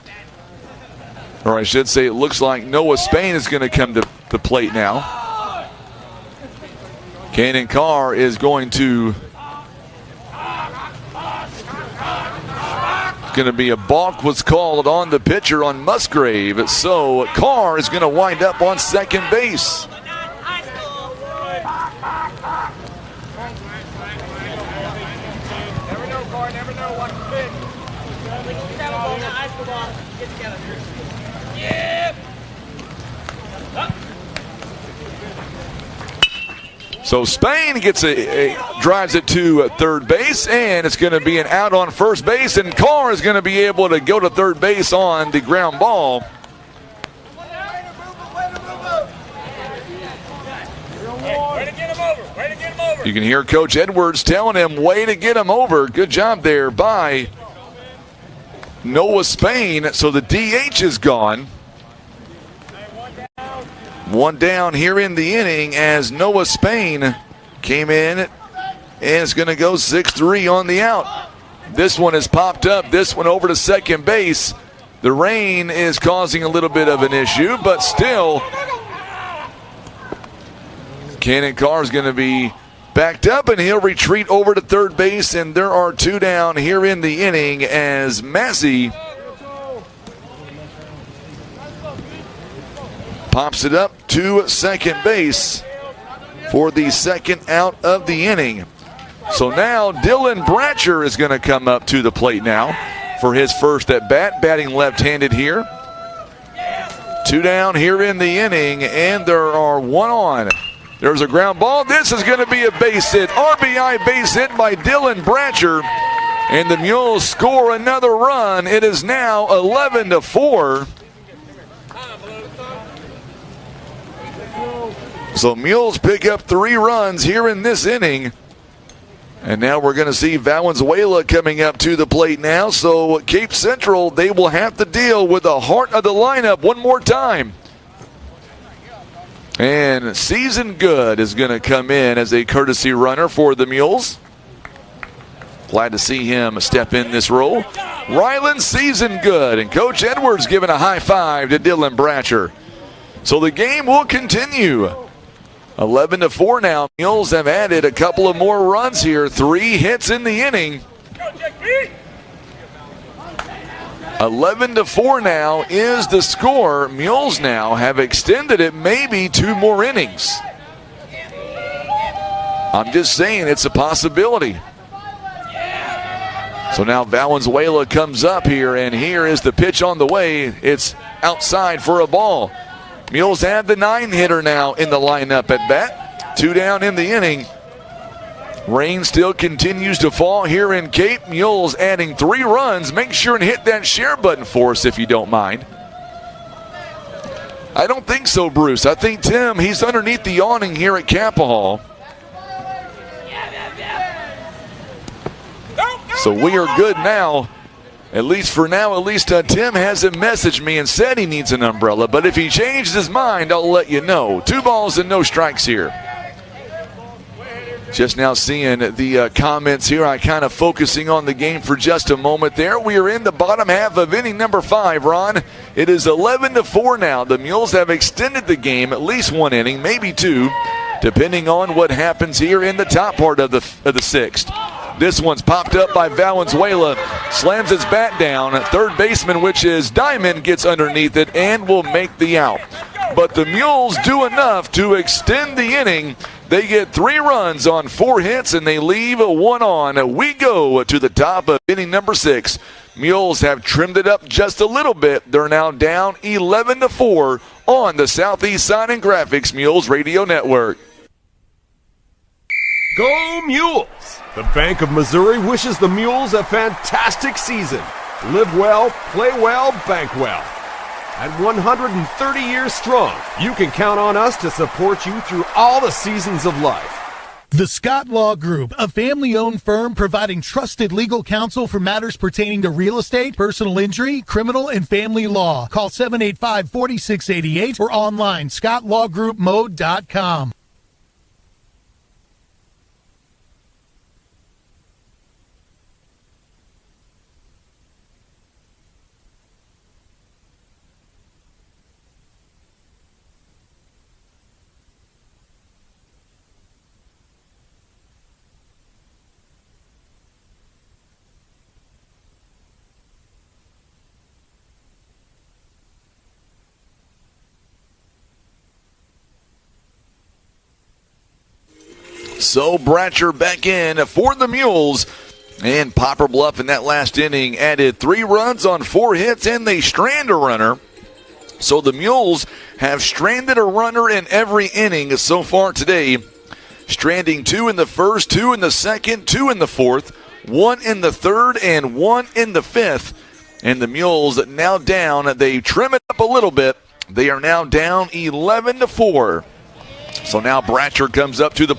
Or I should say it looks like Noah Spain is going to come to the plate now. Cannon Carr is going to Going to be a balk was called on the pitcher on Musgrave. So Carr is going to wind up on second base. So Spain gets drives it to third base, and it's going to be an out on first base, and Carr is going to be able to go to third base on the ground ball. You can hear Coach Edwards telling him, way to get him over. Good job there by Noah Spain. So the DH is gone. One down here in the inning as Noah Spain came in and is going to go 6-3 on the out. This one has popped up. This one over to second base. The rain is causing a little bit of an issue, but still, Cannon Carr is going to be backed up, and he'll retreat over to third base, and there are two down here in the inning as Massey pops it up to second base for the second out of the inning. So now Dylan Bratcher is going to come up to the plate now for his first at bat, batting left-handed here. Two down here in the inning, and there are one on. There's a ground ball. This is going to be a base hit. RBI base hit by Dylan Bratcher, and the Mules score another run. It is now 11-4. So Mules pick up 3 runs here in this inning. And now we're going to see Valenzuela coming up to the plate now. So Cape Central, they will have to deal with the heart of the lineup one more time. And Season Good is going to come in as a courtesy runner for the Mules. Glad to see him step in this role. Ryland Season Good, and Coach Edwards giving a high five to Dylan Bratcher. So the game will continue. 11-4 now. Mules have added a couple of more runs here. 3 hits in the inning. 11-4 now is the score. Mules now have extended it maybe 2 more innings. I'm just saying it's a possibility. So now Valenzuela comes up here, and here is the pitch on the way. It's outside for a ball. Mules have the 9-hitter now in the lineup at bat. 2 down in the inning. Rain still continues to fall here in Cape. Mules adding 3 runs. Make sure and hit that share button for us if you don't mind. I don't think so, Bruce. I think Tim, he's underneath the awning here at Capaha. So we are good now. At least for now, Tim hasn't messaged me and said he needs an umbrella. But if he changes his mind, I'll let you know. 2 balls and no strikes here. Just now seeing the comments here. I kind of focusing on the game for just a moment there. We are in the bottom half of inning number 5, Ron. It is 11-4 now. The Mules have extended the game at least 1 inning, maybe 2, depending on what happens here in the top part of the 6th. This one's popped up by Valenzuela. Slams his bat down. Third baseman, which is Diamond, gets underneath it and will make the out. But the Mules do enough to extend the inning. They get 3 runs on 4 hits, and they leave 1 on. We go to the top of inning number 6. Mules have trimmed it up just a little bit. They're now down 11-4 on the Southeast Sign and Graphics Mules Radio Network. Go Mules! The Bank of Missouri wishes the Mules a fantastic season. Live well, play well, bank well. At 130 years strong, you can count on us to support you through all the seasons of life. The Scott Law Group, a family-owned firm providing trusted legal counsel for matters pertaining to real estate, personal injury, criminal, and family law. Call 785-4688 or online, scottlawgroupmode.com. So Bratcher back in for the Mules. And Poplar Bluff in that last inning added 3 runs on 4 hits, and they strand a runner. So the Mules have stranded a runner in every inning so far today. Stranding 2 in the first, 2 in the second, 2 in the fourth, 1 in the third, and 1 in the fifth. And the Mules now down. They trim it up a little bit. They are now down 11-4. So now Bratcher comes up to the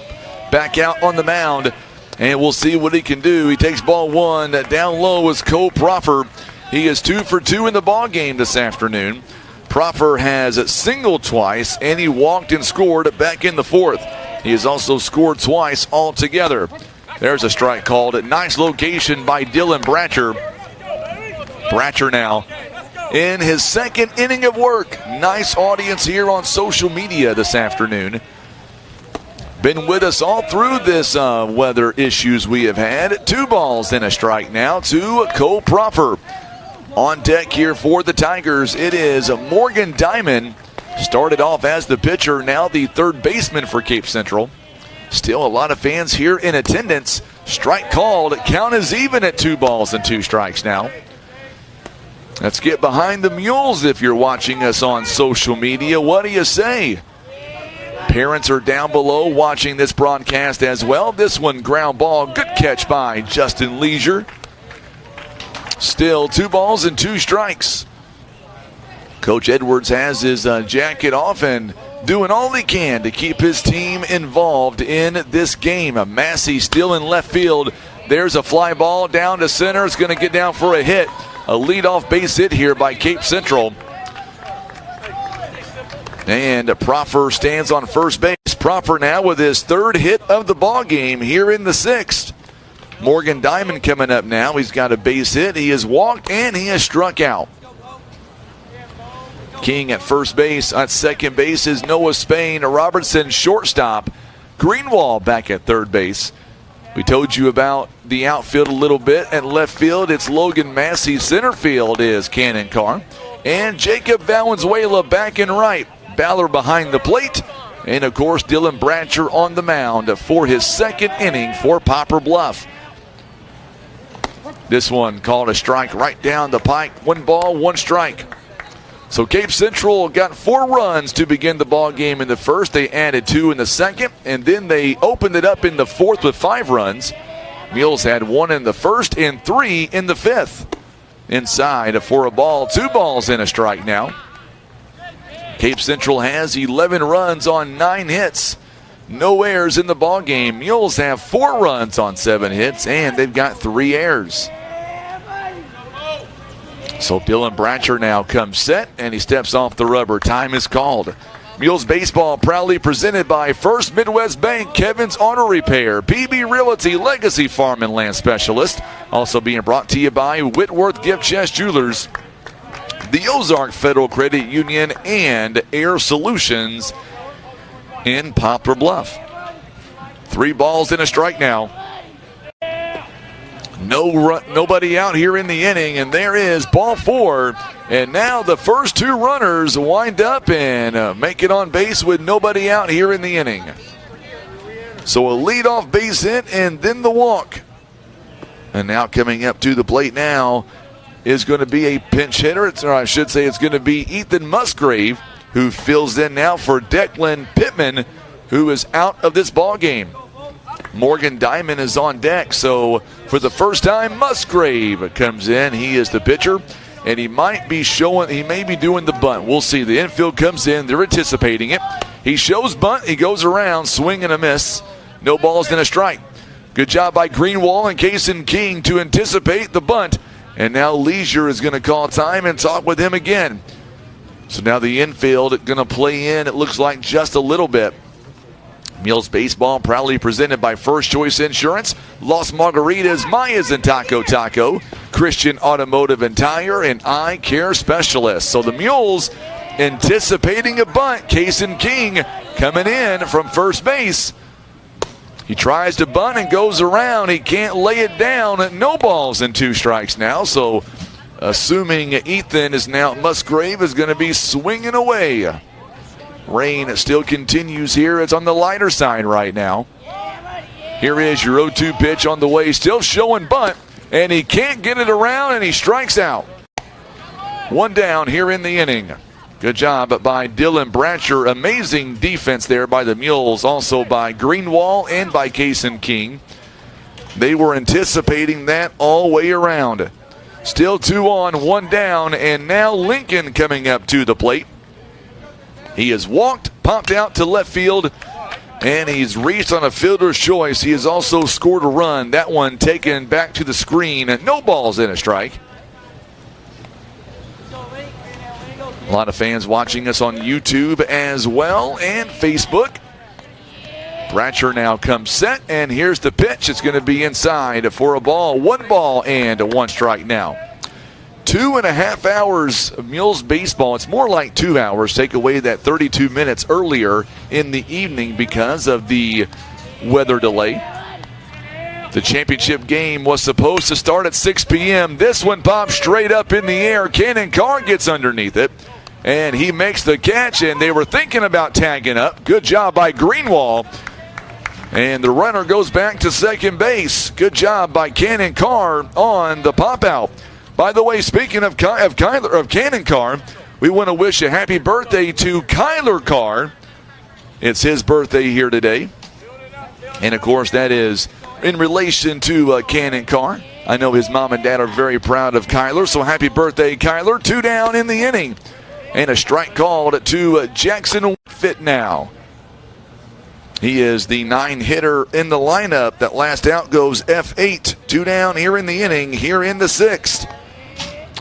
back out on the mound. And we'll see what he can do. He takes ball 1. Down low is Cole Proffer. He is 2 for 2 in the ball game this afternoon. Proffer has singled twice, and he walked and scored back in the fourth. He has also scored twice altogether. There's a strike called. Nice location by Dylan Bratcher. Bratcher now in his second inning of work. Nice audience here on social media this afternoon. Been with us all through this weather issues we have had. 2 balls and a strike now to Cole Proffer. On deck here for the Tigers, it is Morgan Diamond. Started off as the pitcher, now the third baseman for Cape Central. Still a lot of fans here in attendance. Strike called. Count is even at 2 balls and 2 strikes now. Let's get behind the Mules if you're watching us on social media. What do you say? Parents are down below watching this broadcast as well. This one, ground ball. Good catch by Justin Leisure. Still 2 balls and 2 strikes. Coach Edwards has his jacket off and doing all he can to keep his team involved in this game. Massey still in left field. There's a fly ball down to center. It's going to get down for a hit. A leadoff base hit here by Cape Central. And Proffer stands on first base. Proffer now with his 3rd hit of the ball game here in the 6th. Morgan Diamond coming up now. He's got a base hit. He has walked and he has struck out. King at first base. At second base is Noah Spain. Robertson shortstop. Greenwald back at third base. We told you about the outfield a little bit. At left field, it's Logan Massey. Center field is Cannon Carr. And Jacob Valenzuela back in right. Ballard behind the plate. And, of course, Dylan Bratcher on the mound for his 2nd inning for Poplar Bluff. This one called a strike right down the pike. 1 ball, 1 strike. So Cape Central got 4 runs to begin the ball game in the first. They added 2 in the second, and then they opened it up in the fourth with 5 runs. Mules had 1 in the first and 3 in the fifth. Inside for a ball, 2 balls and a strike now. Cape Central has 11 runs on 9 hits. No errors in the ball game. Mules have 4 runs on 7 hits, and they've got 3 errors. So Dylan Bratcher now comes set, and he steps off the rubber. Time is called. Mules baseball proudly presented by First Midwest Bank, Kevin's Auto Repair, PB Realty, Legacy Farm and Land Specialist. Also being brought to you by Whitworth Gift Chest Jewelers, the Ozark Federal Credit Union, and Air Solutions in Poplar Bluff. 3 balls and a strike now. Nobody out here in the inning, and there is ball 4. And now the first 2 runners wind up and make it on base with nobody out here in the inning. So a leadoff base hit and then the walk. And now coming up to the plate now is going to be a pinch hitter. Or I should say it's going to be Ethan Musgrave, who fills in now for Declan Pittman, who is out of this ball game. Morgan Diamond is on deck, so for the first time, Musgrave comes in. He is the pitcher, and he may be doing the bunt. We'll see. The infield comes in. They're anticipating it. He shows bunt. He goes around, swing and a miss. No balls and a strike. Good job by Greenwald and Kason King to anticipate the bunt. And now Leisure is going to call time and talk with him again. So now the infield going to play in, it looks like, just a little bit. Mules baseball proudly presented by First Choice Insurance, Las Margaritas, Mayas and Taco Taco, Christian Automotive and Tire, and Eye Care Specialists. So the Mules anticipating a bunt. Kason King coming in from first base. He tries to bunt and goes around. He can't lay it down. No balls and 2 strikes now. So assuming Ethan is now, Musgrave is going to be swinging away. Rain still continues here. It's on the lighter side right now. Here is your 0-2 pitch on the way, still showing bunt, and he can't get it around, and he strikes out. One down here in the inning. Good job by Dylan Bratcher. Amazing defense there by the Mules, also by Greenwall and by Kason King. They were anticipating that all way around. Still 2 on, 1 down, and now Lincoln coming up to the plate. He has walked, popped out to left field, and he's reached on a fielder's choice. He has also scored a run. That one taken back to the screen, and no balls in a strike. A lot of fans watching us on YouTube as well and Facebook. Bratcher now comes set, and here's the pitch. It's going to be inside for a ball. 1 ball and 1 strike now. 2.5 hours of Mules baseball. It's more like 2 hours. Take away that 32 minutes earlier in the evening because of the weather delay. The championship game was supposed to start at 6 p.m. This one pops straight up in the air. Cannon Carr gets underneath it, and he makes the catch, and they were thinking about tagging up. Good job by Greenwall. And the runner goes back to second base. Good job by Cannon Carr on the pop-out. By the way, speaking of Cannon Carr, we want to wish a happy birthday to Kyler Carr. It's his birthday here today. And, of course, that is in relation to Cannon Carr. I know his mom and dad are very proud of Kyler, so happy birthday, Kyler. 2 down in the inning. And a strike called to Jackson Fit now. He is the 9-hitter in the lineup. That last out goes F8. 2 down here in the inning, here in the 6th.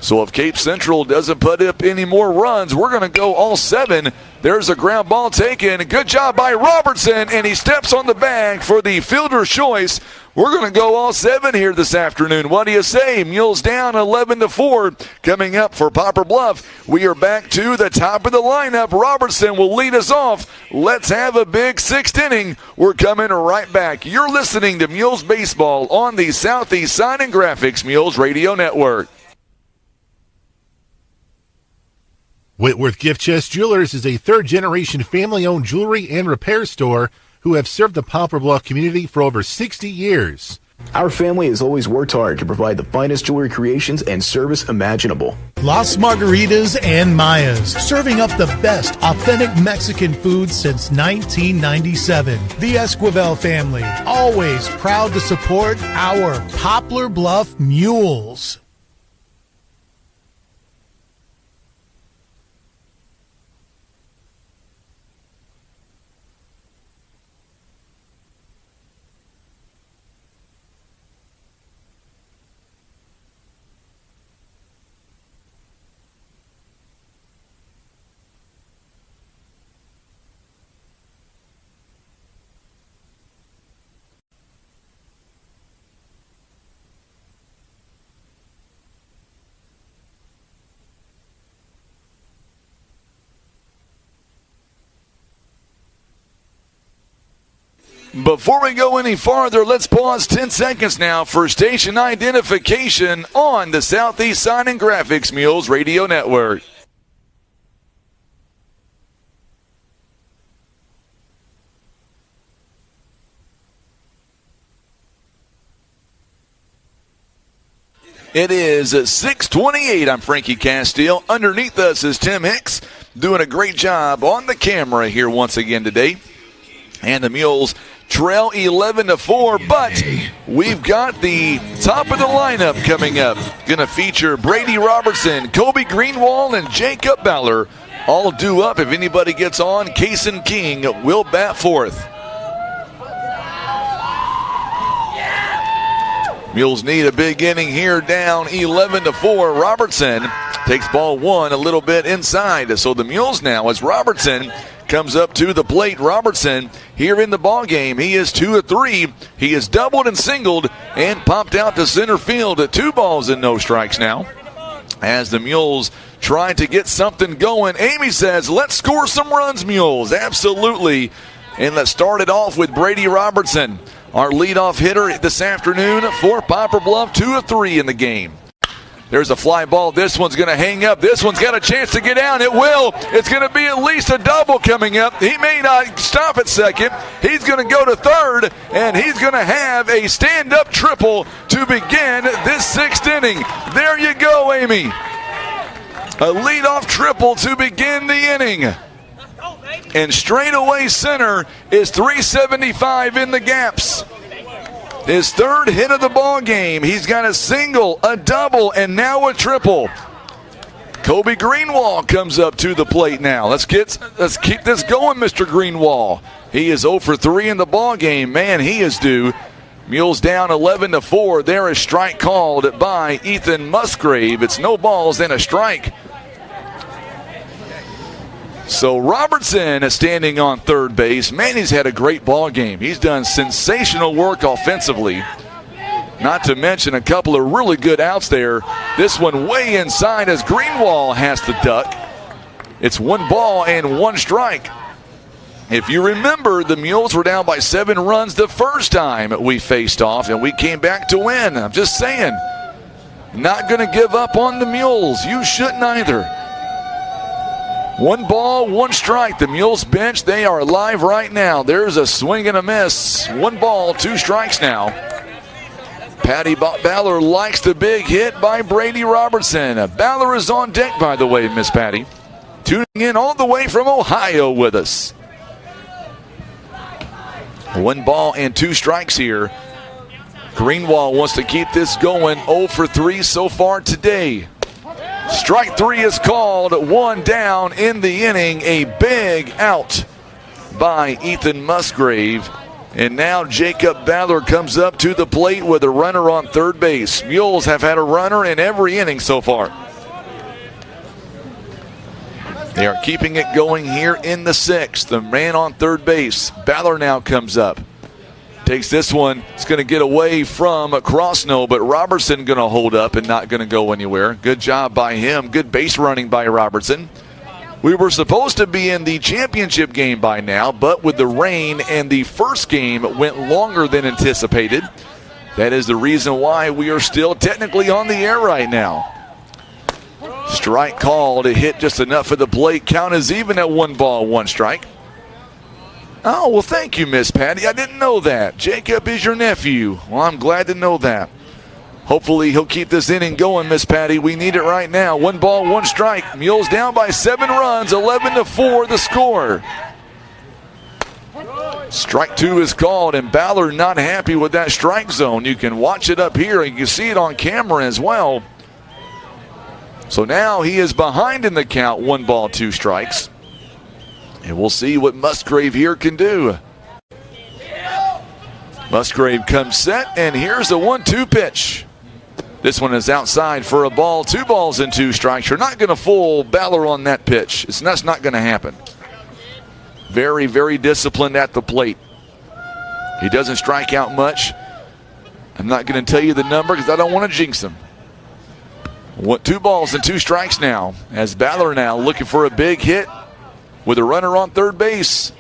So if Cape Central doesn't put up any more runs, we're going to go all 7. There's a ground ball taken. Good job by Robertson, and he steps on the bag for the fielder's choice. We're going to go all 7 here this afternoon. What do you say? Mules down 11-4. Coming up for Poplar Bluff, we are back to the top of the lineup. Robertson will lead us off. Let's have a big 6th inning. We're coming right back. You're listening to Mules Baseball on the Southeast Sign and Graphics Mules Radio Network. Whitworth Gift Chest Jewelers is a third-generation family-owned jewelry and repair store who have served the Poplar Bluff community for over 60 years. Our family has always worked hard to provide the finest jewelry creations and service imaginable. Las Margaritas and Mayas, serving up the best authentic Mexican food since 1997. The Esquivel family, always proud to support our Poplar Bluff Mules. Before we go any farther, let's pause 10 seconds now for station identification on the Southeast Sign and Graphics Mules Radio Network. It is 6:28. I'm Frankie Castile. Underneath us is Tim Hicks, doing a great job on the camera here once again today. And the Mules trail 11-4, but we've got the top of the lineup coming up. Going to feature Brady Robertson, Kobe Greenwall, and Jacob Ballard. All due up. If anybody gets on, Kason King will bat fourth. Mules need a big inning here, down 11-4. Robertson takes ball 1 a little bit inside. So the Mules now, as Robertson comes up to the plate. Robertson here in the ball game. He is 2 of 3. He is doubled and singled and popped out to center field at 2 balls and no strikes now. As the Mules try to get something going, Amy says, let's score some runs, Mules. Absolutely. And let's start it off with Brady Robertson, our leadoff hitter this afternoon for Poplar Bluff, 2 of 3 in the game. There's a fly ball. This one's going to hang up. This one's got a chance to get down. It will. It's going to be at least a double coming up. He may not stop at second. He's going to go to third, and he's going to have a stand-up triple to begin this sixth inning. There you go, Amy. A leadoff triple to begin the inning. And straightaway center is 375 in the gaps. His third hit of the ball game. He's got a single, a double, and now a triple. Kobe Greenwald comes up to the plate now. Let's keep this going, Mr. Greenwald. He is 0 for 3 in the ball game. Man, he is due. Mules down 11-4. There is strike called by Ethan Musgrave. It's no balls and a strike. So Robertson is standing on third base. Man, he's had a great ball game. He's done sensational work offensively. Not to mention a couple of really good outs there. This one way inside as Greenwald has to duck. It's 1 ball and 1 strike. If you remember, the Mules were down by 7 runs the first time we faced off, and we came back to win. I'm just saying, not going to give up on the Mules. You shouldn't either. 1 ball, 1 strike. The Mules bench, they are alive right now. There's a swing and a miss. 1 ball, 2 strikes now. Patty Baller likes the big hit by Brady Robertson. Baller is on deck, by the way, Miss Patty. Tuning in all the way from Ohio with us. 1 ball and 2 strikes here. Greenwald wants to keep this going. 0 for 3 so far today. Strike 3 is called. 1 down in the inning. A big out by Ethan Musgrave. And now Jacob Baller comes up to the plate with a runner on third base. Mules have had a runner in every inning so far. They are keeping it going here in the 6th. The man on third base. Baller now comes up. Takes this one. It's going to get away from Crossno, but Robertson going to hold up and not going to go anywhere. Good job by him. Good base running by Robertson. We were supposed to be in the championship game by now, but with the rain and the first game went longer than anticipated. That is the reason why we are still technically on the air right now. Strike called. It hit just enough for the plate. Count is even at 1 ball, 1 strike. Oh, well, thank you, Miss Patty. I didn't know that. Jacob is your nephew. Well, I'm glad to know that. Hopefully he'll keep this inning going, Miss Patty. We need it right now. 1 ball, 1 strike. Mules down by 7 runs, 11-4 the score. Strike 2 is called, and Ballard not happy with that strike zone. You can watch it up here. You can see it on camera as well. So now he is behind in the count. 1 ball, 2 strikes. And we'll see what Musgrave here can do. Musgrave comes set, and here's the 1-2 pitch. This one is outside for a ball. 2 balls and 2 strikes. You're not going to fool Baller on that pitch. That's not going to happen. Very, very disciplined at the plate. He doesn't strike out much. I'm not going to tell you the number because I don't want to jinx him. 2 balls and 2 strikes now as Baller now looking for a big hit with a runner on third base.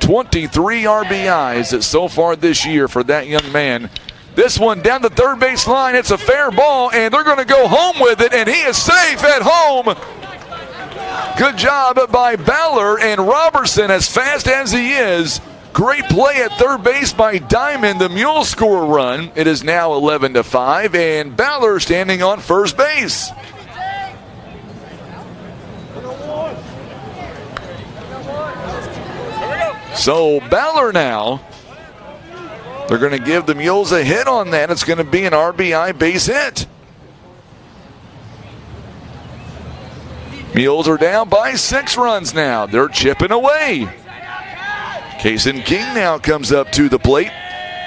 23 RBIs so far this year for that young man. This one down the third base line. It's a fair ball, and they're going to go home with it, and he is safe at home. Good job by Baller, and Robertson, as fast as he is, great play at third base by Diamond. The Mules score a run. It is now 11-5, and Baller standing on first base. So Baller now, they're going to give the Mules a hit on that. It's going to be an RBI base hit. Mules are down by 6 runs now. They're chipping away. Kason King now comes up to the plate.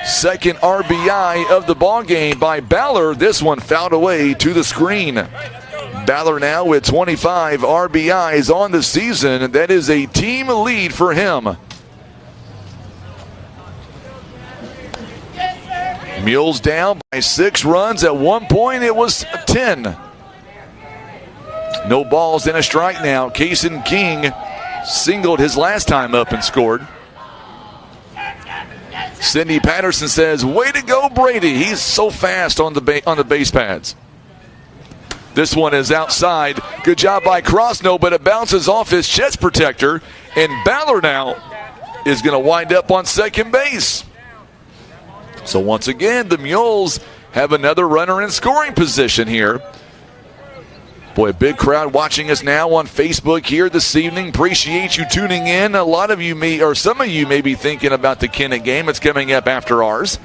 Second RBI of the ball game by Baller. This one fouled away to the screen. Baller now with 25 RBIs on the season. That is a team lead for him. Mules down by 6 runs. At one point it was 10. No balls and a strike now. Kason King singled his last time up and scored. Sidney Patterson says, way to go, Brady. He's so fast on the base pads. This one is outside. Good job by Crosno, but it bounces off his chest protector. And Ballard now is going to wind up on second base. So once again, the Mules have another runner in scoring position here. Boy, a big crowd watching us now on Facebook here this evening. Appreciate you tuning in. A lot of you may, or some of you may be thinking about the Kennett game. It's coming up after ours.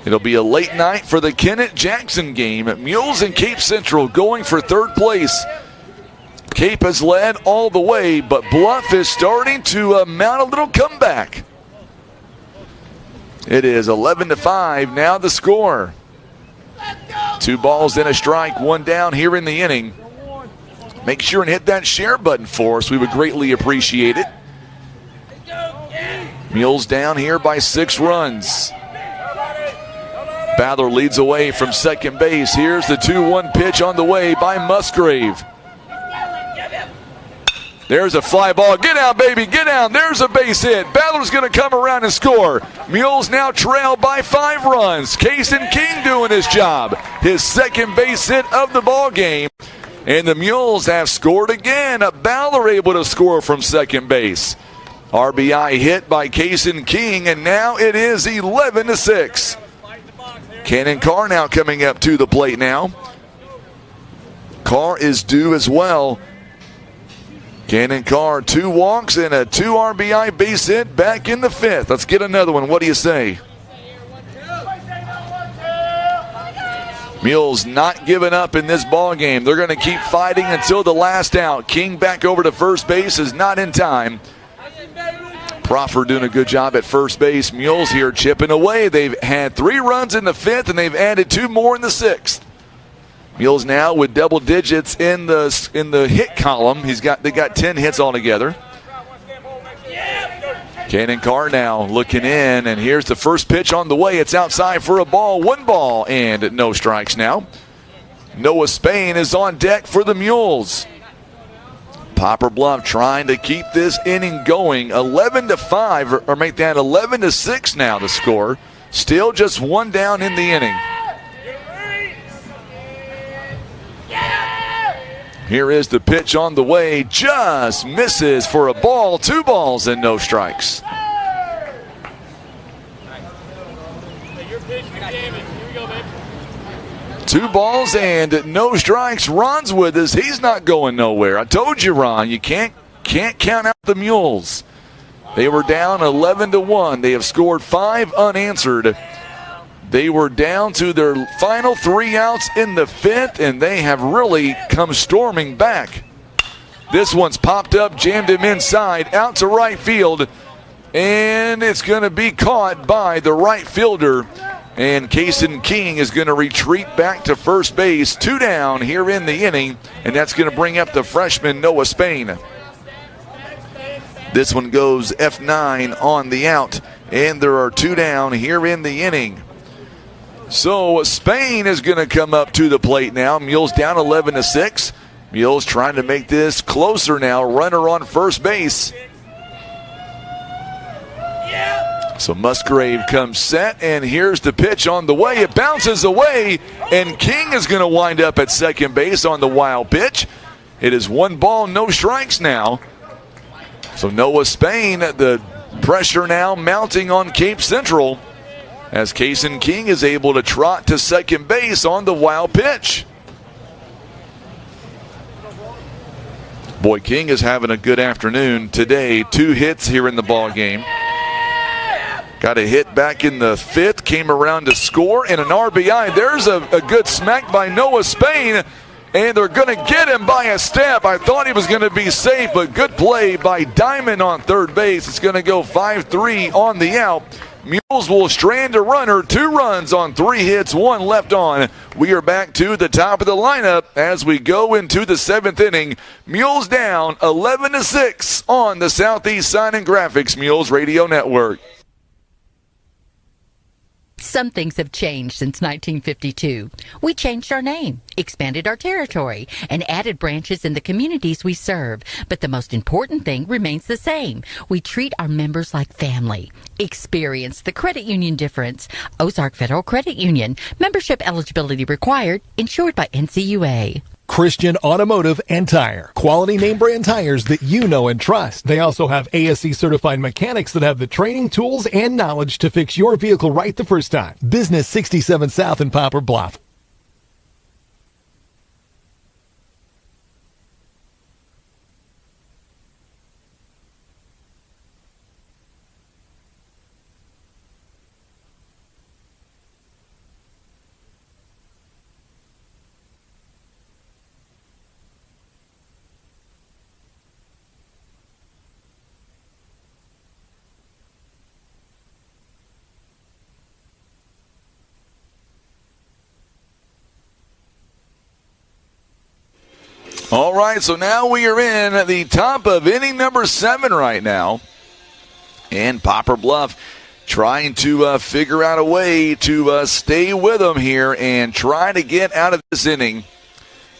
It'll be a late night for the Kennett-Jackson game. Mules and Cape Central going for third place. Cape has led all the way, but Bluff is starting to mount a little comeback. It is 11-5, now the score. 2 balls and a strike, 1 down here in the inning. Make sure and hit that share button for us. We would greatly appreciate it. Mules down here by 6 runs. Ballard leads away from second base. Here's the 2-1 pitch on the way by Musgrave. There's a fly ball. Get out, baby, get out. There's a base hit. Ballard's going to come around and score. Mules now trail by 5 runs. Kason King doing his job. His second base hit of the ball game. And the Mules have scored again. Ballard able to score from second base. RBI hit by Kason King, and now it is 11-6. Cannon Carr now coming up to the plate now. Carr is due as well. Cannon Carr, 2 walks and a 2 RBI base hit back in the 5th. Let's get another one. What do you say? Mules not giving up in this ball game. They're going to keep fighting until the last out. King back over to first base is not in time. Proffer doing a good job at first base. Mules here chipping away. They've had 3 runs in the 5th, and they've added 2 more in the 6th. Mules now with double digits in the hit column. They got 10 hits altogether. Cannon Carr now looking in, and here's the first pitch on the way. It's outside for a ball. 1 ball and no strikes now. Noah Spain is on deck for the Mules. Poplar Bluff trying to keep this inning going. 11-5, or make that 11-6 now to score. Still just 1 down in the inning. Here is the pitch on the way. Just misses for a ball. 2 balls and no strikes. Two balls and no strikes. Ron's with us. He's not going nowhere. I told you, Ron, you can't count out the Mules. They were down 11-1. They have scored 5 unanswered. They were down to their final 3 outs in the 5th, and they have really come storming back. This one's popped up, jammed him inside, out to right field, and it's going to be caught by the right fielder. And Kason King is going to retreat back to first base. 2 down here in the inning, and that's going to bring up the freshman Noah Spain. This one goes F9 on the out, and there are 2 down here in the inning. So Spain is going to come up to the plate now. Mules down 11-6. Mules trying to make this closer now. Runner on first base. So Musgrave comes set, and here's the pitch on the way. It bounces away, and King is going to wind up at second base on the wild pitch. It is 1 ball, no strikes now. So Noah Spain, the pressure now mounting on Cape Central as Kason King is able to trot to second base on the wild pitch. Boy, King is having a good afternoon today. 2 hits here in the ball game. Got a hit back in the 5th, came around to score, and an RBI. There's a good smack by Noah Spain, and they're going to get him by a step. I thought he was going to be safe, but good play by Diamond on third base. It's going to go 5-3 on the out. Mules will strand a runner, 2 runs on 3 hits, 1 left on. We are back to the top of the lineup as we go into the 7th inning. Mules down 11-6 on the Southeast Sign and Graphics Mules Radio Network. Some things have changed since 1952. We changed our name, expanded our territory, and added branches in the communities we serve. But the most important thing remains the same. We treat our members like family. Experience the credit union difference. Ozark Federal Credit Union. Membership eligibility required. Insured by NCUA. Christian Automotive and Tire. Quality name brand tires that you know and trust. They also have ASE certified mechanics that have the training, tools, and knowledge to fix your vehicle right the first time. Business 67 South in Poplar Bluff. All right, so now we are in at the top of inning number 7 right now. And Poplar Bluff trying to figure out a way to stay with them here and try to get out of this inning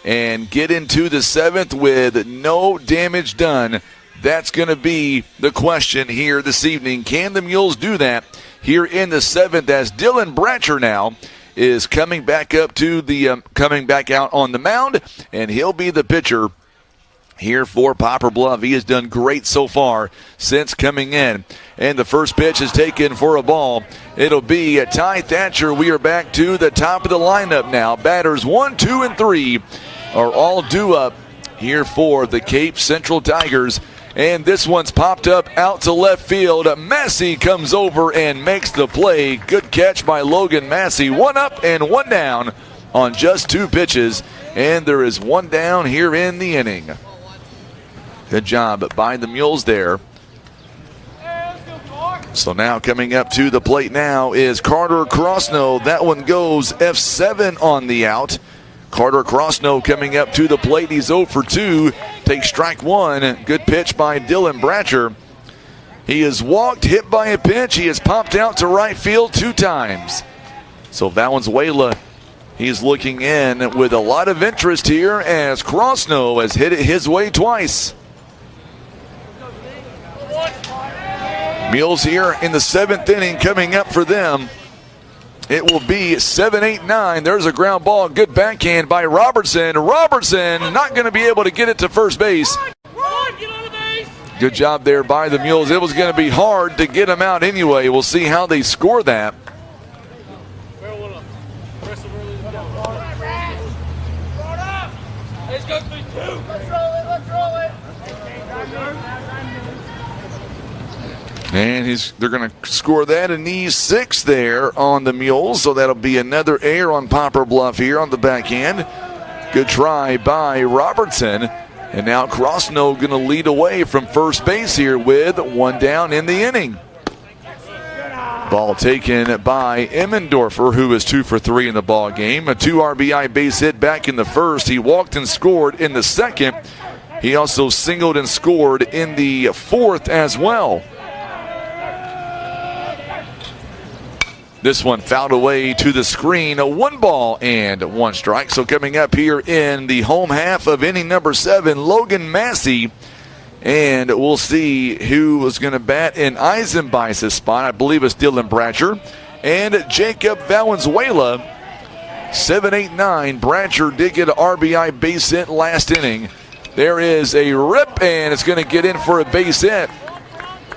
and get into the 7th with no damage done. That's going to be the question here this evening. Can the Mules do that here in the 7th as Dylan Bratcher now is coming back up to the coming back out on the mound, and he'll be the pitcher here for Poplar Bluff. He has done great so far since coming in. And the first pitch is taken for a ball. It'll be Ty Thatcher. We are back to the top of the lineup now. Batters 1, 2, and 3 are all due up here for the Cape Central Tigers. And this one's popped up out to left field. Massey comes over and makes the play. Good catch by Logan Massey. 1 up and 1 down on just 2 pitches. And there is 1 down here in the inning. Good job by the Mules there. So now coming up to the plate now is Carter Crossno. That one goes F7 on the out. Carter Crossno coming up to the plate. He's 0 for 2. Takes strike 1. Good pitch by Dylan Bratcher. He has walked, hit by a pitch. He has popped out to right field 2 times. So Valenzuela, he's looking in with a lot of interest here as Crossno has hit it his way twice. Mules here in the 7th inning coming up for them. It will be 7, 8, 9. There's a ground ball. Good backhand by Robertson. Robertson not going to be able to get it to first base. Good job there by the Mules. It was going to be hard to get him out anyway. We'll see how they score that. And they're going to score that in the 6th there on the Mules. So that'll be another error on Poplar Bluff here on the backhand. Good try by Robertson. And now Crossno going to lead away from first base here with 1 down in the inning. Ball taken by Emmendorfer, who is 2 for 3 in the ball game. A 2 RBI base hit back in the 1st. He walked and scored in the 2nd. He also singled and scored in the 4th as well. This one fouled away to the screen. 1 ball and 1 strike. So coming up here in the home half of inning number 7, Logan Massey. And we'll see who is going to bat in Eisenbice's spot. I believe it's Dylan Bratcher. And Jacob Valenzuela. 7, 8, 9. Bratcher did get an RBI base hit last inning. There is a rip, and it's going to get in for a base hit.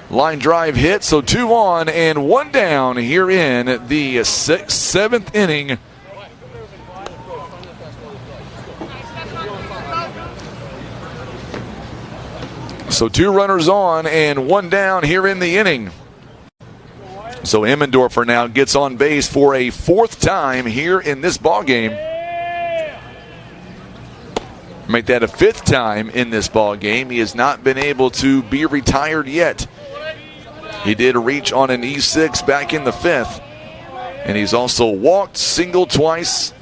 Line drive hit, so 2 on and 1 down here in the 7th inning. So 2 runners on and 1 down here in the inning. So Emmendorfer now gets on base for a 4th time here in this ballgame. Make that a 5th time in this ballgame. He has not been able to be retired yet. He did reach on an E6 back in the 5th. And he's also walked, singled twice.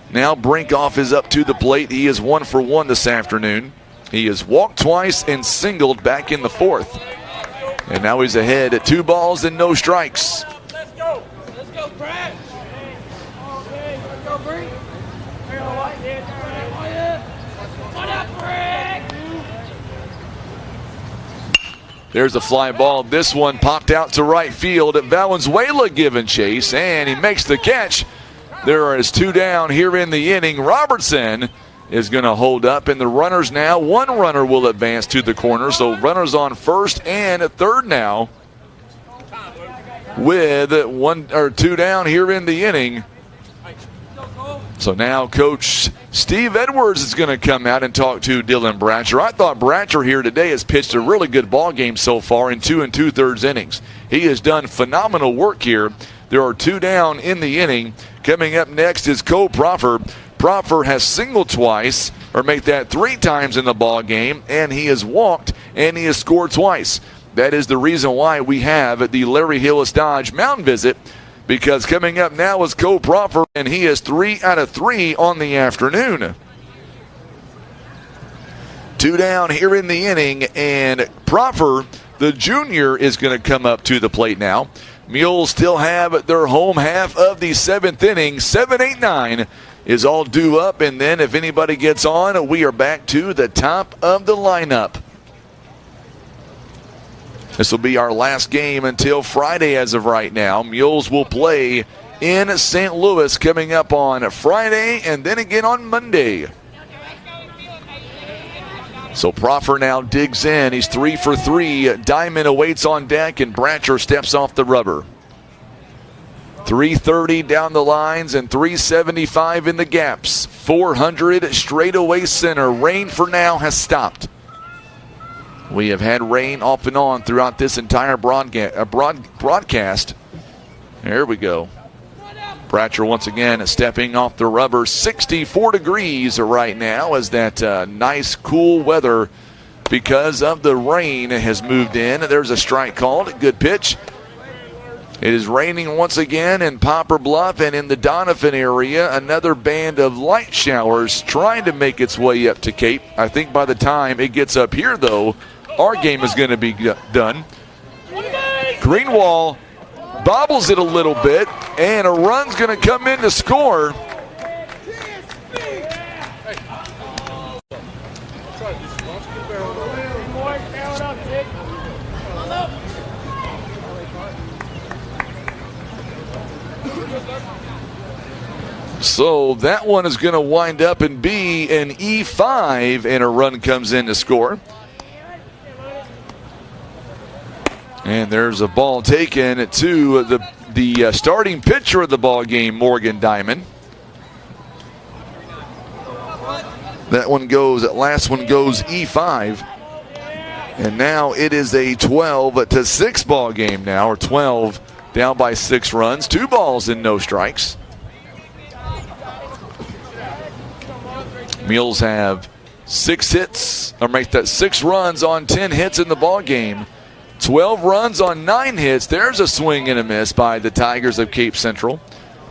Now Brinkoff is up to the plate. He is 1 for 1 this afternoon. He has walked twice and singled back in the 4th. And now he's ahead at 2 balls and no strikes. Let's go. Let's go, Brad. There's a fly ball. This one popped out to right field. Valenzuela giving chase, and he makes the catch. There is 2 down here in the inning. Robertson is going to hold up, and the runners now, 1 runner will advance to the corner. So runners on first and third now with 1 or 2 down here in the inning. So now Coach Steve Edwards is going to come out and talk to Dylan Bratcher. I thought Bratcher here today has pitched a really good ball game so far in 2 2/3 innings. He has done phenomenal work here. There are 2 down in the inning. Coming up next is Cole Proffer. Proffer has singled twice, or make that 3 times in the ball game, and he has walked and he has scored twice. That is the reason why we have the Larry Hillis Dodge Mound Visit, because coming up now is Cole Proffer, and he is 3 out of 3 on the afternoon. 2 down here in the inning, and Proffer, the junior, is going to come up to the plate now. Mules still have their home half of the 7th inning. 7, 8, 9 is all due up, and then if anybody gets on, we are back to the top of the lineup. This will be our last game until Friday as of right now. Mules will play in St. Louis coming up on Friday and then again on Monday. So Proffer now digs in. He's 3 for 3. Diamond awaits on deck, and Bratcher steps off the rubber. 330 down the lines and 375 in the gaps. 400 straightaway center. Rain for now has stopped. We have had rain off and on throughout this entire broadcast. There we go. Bratcher once again stepping off the rubber. 64 degrees right now as that nice cool weather because of the rain has moved in. There's a strike called. Good pitch. It is raining once again in Poplar Bluff and in the Donovan area. Another band of light showers trying to make its way up to Cape. I think by the time it gets up here, though, our game is going to be done. Greenwall bobbles it a little bit, and a run's going to come in to score. So that one is going to wind up and be an E5, and a run comes in to score. And there's a ball taken to the starting pitcher of the ball game, Morgan Diamond. That last one goes E5. And now it is a 12-6 ball game now, or 12 down by 6 runs. 2 balls and no strikes. Mules have 6 hits, or make that 6 runs on 10 hits in the ball game. 12 runs on 9 hits. There's a swing and a miss by the Tigers of Cape Central.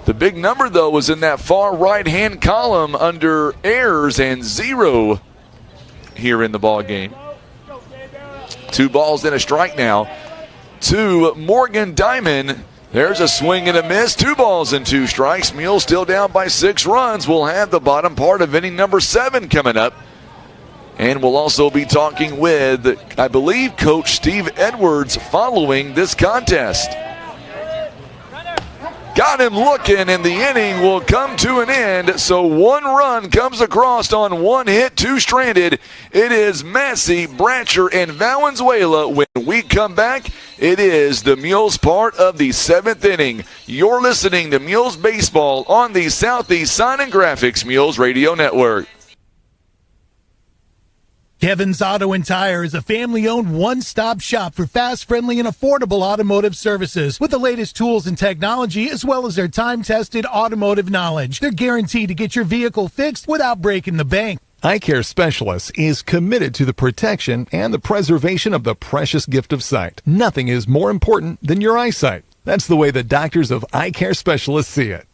The big number, though, was in that far right-hand column under errors and 0 here in the ball game. 2 balls and a strike now to Morgan Diamond. There's a swing and a miss. 2 balls and 2 strikes. Mules still down by 6 runs. We'll have the bottom part of inning number 7 coming up. And we'll also be talking with, I believe, Coach Steve Edwards following this contest. Got him looking, and the inning will come to an end. So 1 run comes across on 1 hit, 2 stranded. It is Massey, Bratcher, and Valenzuela. When we come back, it is the Mules part of the 7th inning. You're listening to Mules Baseball on the Southeast Sign and Graphics Mules Radio Network. Kevin's Auto and Tire is a family-owned one-stop shop for fast, friendly, and affordable automotive services with the latest tools and technology as well as their time-tested automotive knowledge. They're guaranteed to get your vehicle fixed without breaking the bank. Eye Care Specialists is committed to the protection and the preservation of the precious gift of sight. Nothing is more important than your eyesight. That's the way the doctors of Eye Care Specialists see it.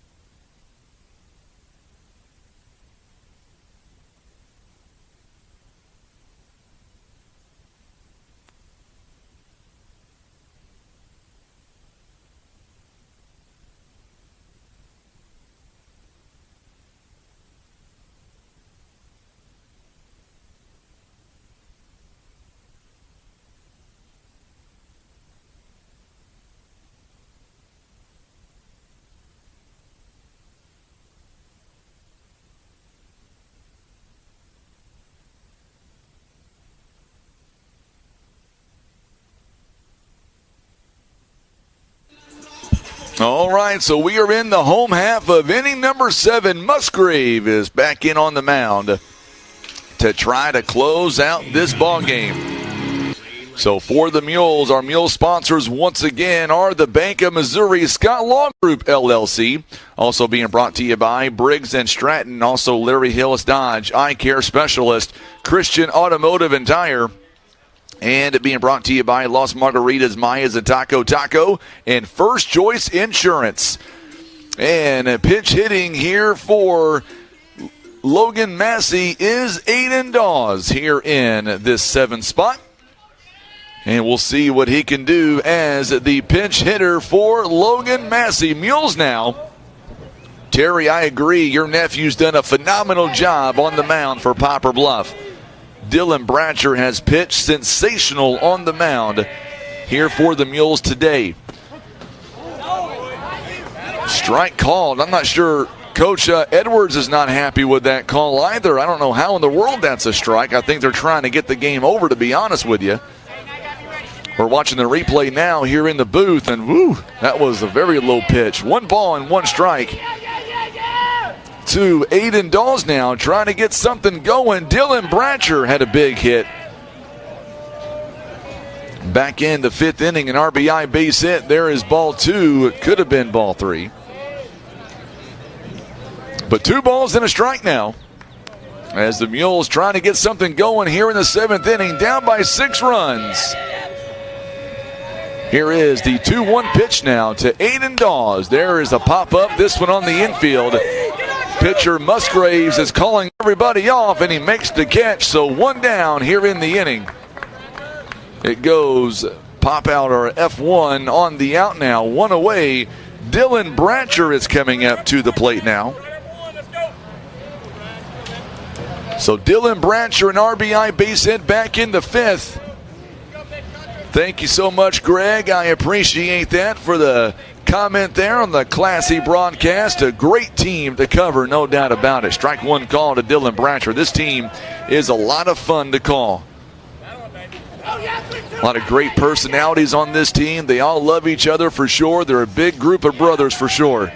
All right, so we are in the home half of inning number 7. Musgrave is back in on the mound to try to close out this ball game. So for the Mules, our Mule sponsors once again are the Bank of Missouri, Scott Law Group, LLC. Also being brought to you by Briggs & Stratton, also Larry Hillis Dodge, Eye Care Specialist, Christian Automotive and Tire. And being brought to you by Las Margaritas, Maya's and Taco, and First Choice Insurance. And pinch hitting here for Logan Massey is Aiden Dawes here in this 7th spot. And we'll see what he can do as the pinch hitter for Logan Massey. Mules now. Terry, I agree. Your nephew's done a phenomenal job on the mound for Poplar Bluff. Dylan Bratcher has pitched sensational on the mound here for the Mules today. Strike called. I'm not sure. Coach Edwards is not happy with that call either. I don't know how in the world that's a strike. I think they're trying to get the game over, to be honest with you. We're watching the replay now here in the booth, and woo, that was a very low pitch. 1 ball and 1 strike. To Aiden Dawes now, trying to get something going. Dylan Bratcher had a big hit. Back in the 5th inning, an RBI base hit. There is ball 2. It could have been ball 3. But 2 balls and a strike now, as the Mules trying to get something going here in the 7th inning, down by 6 runs. Here is the 2-1 pitch now to Aiden Dawes. There is a pop-up, this one on the infield. Pitcher Musgraves is calling everybody off, and he makes the catch, so 1 down here in the inning. It goes pop out or F1 on the out now, 1 away. Dylan Bratcher is coming up to the plate now. So Dylan Bratcher, an RBI base hit back in the 5th. Thank you so much, Greg. I appreciate that for the comment there on the classy broadcast. A great team to cover, no doubt about it. Strike 1 call to Dylan Bratcher. This team is a lot of fun to call. A lot of great personalities on this team. They all love each other for sure. They're a big group of brothers for sure.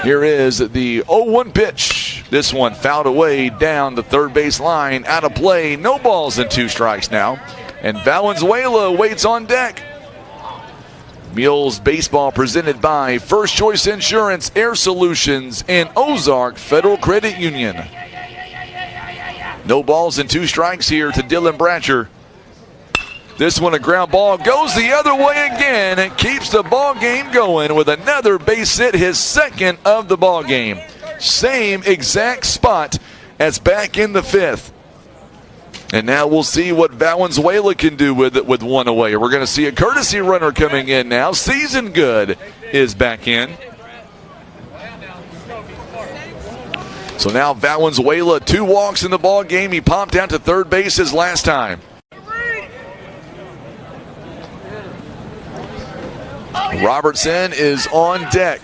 Here is the 0-1 pitch. This one fouled away down the third base line. Out of play. No balls and 2 strikes now. And Valenzuela waits on deck. Mules baseball presented by First Choice Insurance, Air Solutions, and Ozark Federal Credit Union. No balls and 2 strikes here to Dylan Bratcher. This one a ground ball, goes the other way again and keeps the ball game going with another base hit, his 2nd of the ball game. Same exact spot as back in the 5th. And now we'll see what Valenzuela can do with it with 1 away. We're going to see a courtesy runner coming in now. Season Good is back in. So now Valenzuela, 2 walks in the ball game. He popped out to third base his last time. Robertson is on deck.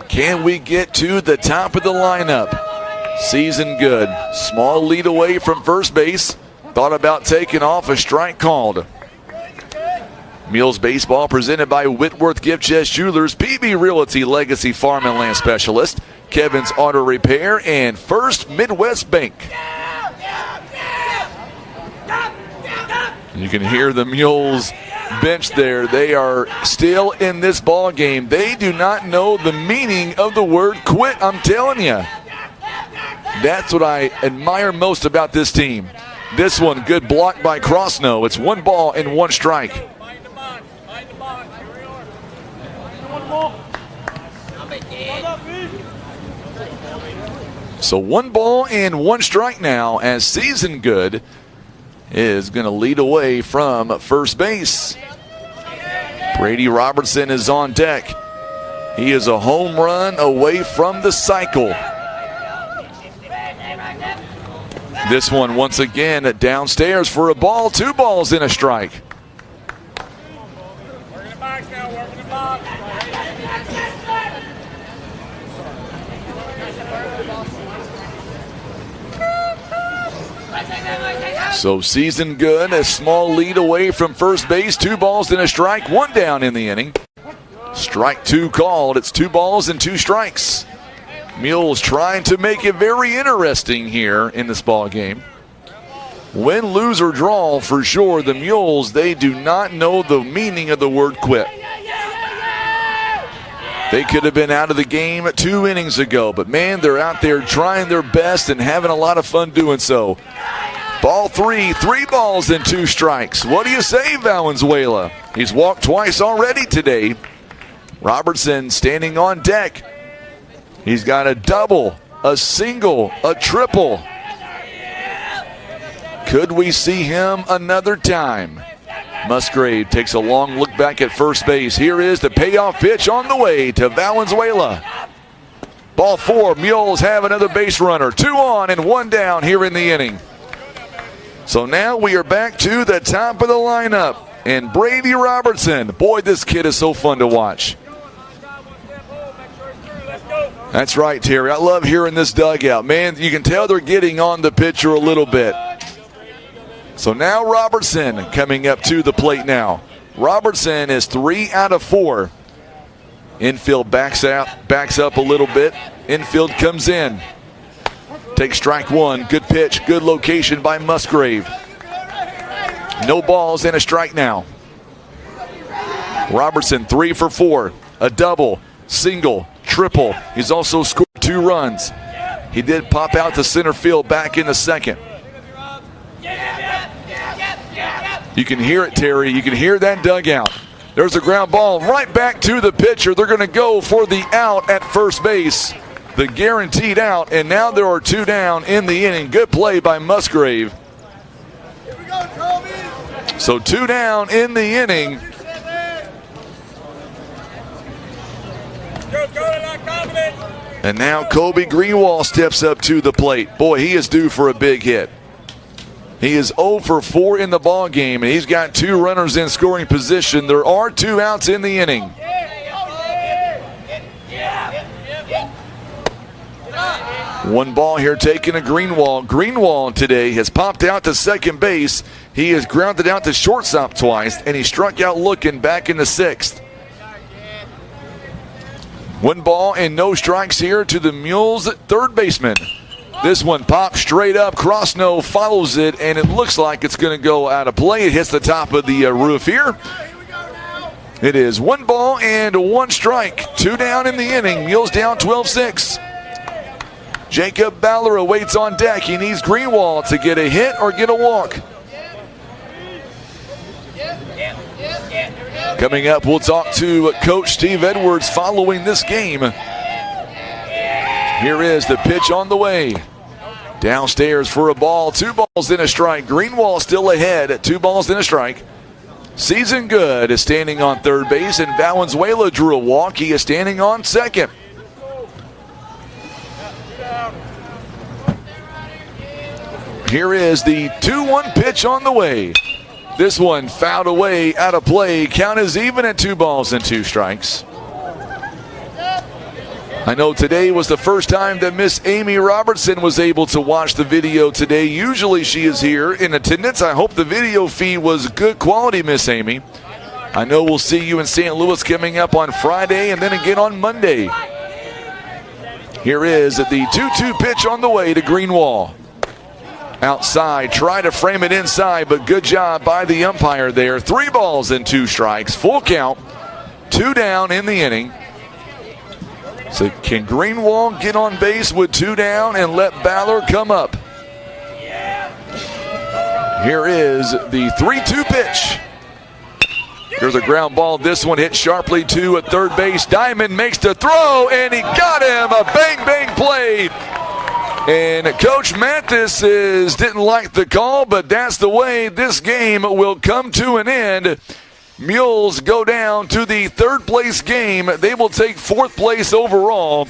Can we get to the top of the lineup? Season Good. Small lead away from first base. Thought about taking off, a strike called. Mules baseball presented by Whitworth Gift Chest Jewelers, PB Realty Legacy Farm and Land Specialist, Kevin's Auto Repair, and First Midwest Bank. You can hear the Mules bench there. They are still in this ball game. They do not know the meaning of the word quit, I'm telling you. That's what I admire most about this team. This one, good block by Crossno. It's 1 ball and 1 strike. So 1 ball and 1 strike now as Season Good is going to lead away from first base. Brady Robertson is on deck. He is a home run away from the cycle. This one once again downstairs for a ball, 2 balls and a strike. Working the box now, working the box. So Season Good, a small lead away from first base, 2 balls and a strike, 1 down in the inning. Strike 2 called. It's 2 balls and 2 strikes. Mules trying to make it very interesting here in this ball game. Win, lose, or draw, for sure, the Mules, they do not know the meaning of the word quit. They could have been out of the game 2 innings ago, but man, they're out there trying their best and having a lot of fun doing so. Ball 3, 3 balls and 2 strikes. What do you say, Valenzuela? He's walked twice already today. Robertson standing on deck. He's got a double, a single, a triple. Could we see him another time? Musgrave takes a long look back at first base. Here is the payoff pitch on the way to Valenzuela. Ball 4, Mules have another base runner. 2 on and 1 down here in the inning. So now we are back to the top of the lineup. And Brady Robertson, boy, this kid is so fun to watch. That's right, Terry. I love hearing this dugout. Man, you can tell they're getting on the pitcher a little bit. So now Robertson coming up to the plate now. Robertson is 3 out of 4. Infield backs up a little bit. Infield comes in. Takes strike 1. Good pitch, good location by Musgrave. No balls and a strike now. Robertson 3 for 4. A double, single, triple. He's also scored 2 runs. He did pop out to center field back in the second. You can hear it, Terry. You can hear that dugout. There's a ground ball right back to the pitcher. They're going to go for the out at first base. The guaranteed out, and now there are 2 down in the inning. Good play by Musgrave. So 2 down in the inning. And now Kobe Greenwald steps up to the plate. Boy, he is due for a big hit. He is 0 for 4 in the ball game, and he's got 2 runners in scoring position. There are 2 outs in the inning. One ball here taken to Greenwald. Greenwald today has popped out to second base. He has grounded out to shortstop twice, and he struck out looking back in the 6th. 1 ball and no strikes here to the Mules third baseman. This one pops straight up. Crossno follows it, and it looks like it's going to go out of play. It hits the top of the roof here. It is 1 ball and 1 strike. 2 down in the inning. Mules down 12-6. Jacob Baller awaits on deck. He needs Greenwald to get a hit or get a walk. Coming up, we'll talk to Coach Steve Edwards following this game. Here is the pitch on the way. Downstairs for a ball. 2 balls and a strike. Greenwald still ahead at 2 balls and a strike. Season Good is standing on third base, and Valenzuela drew a walk. He is standing on second. Here is the 2-1 pitch on the way. This one fouled away, out of play. Count is even at 2 balls and 2 strikes. I know today was the first time that Miss Amy Robertson was able to watch the video today. Usually she is here in attendance. I hope the video feed was good quality, Miss Amy. I know we'll see you in St. Louis coming up on Friday and then again on Monday. Here is the 2-2 pitch on the way to Greenwald. Outside, try to frame it inside, but good job by the umpire there. 3 balls and 2 strikes, full count, 2 down in the inning. So can Greenwald get on base with 2 down and let Ballard come up? Here is the 3-2 pitch. Here's a ground ball. This one hit sharply to a third base. Diamond makes the throw, and he got him. A bang-bang play. And Coach Mathis didn't like the call, but that's the way this game will come to an end. Mules go down to the third place game. They will take 4th place overall.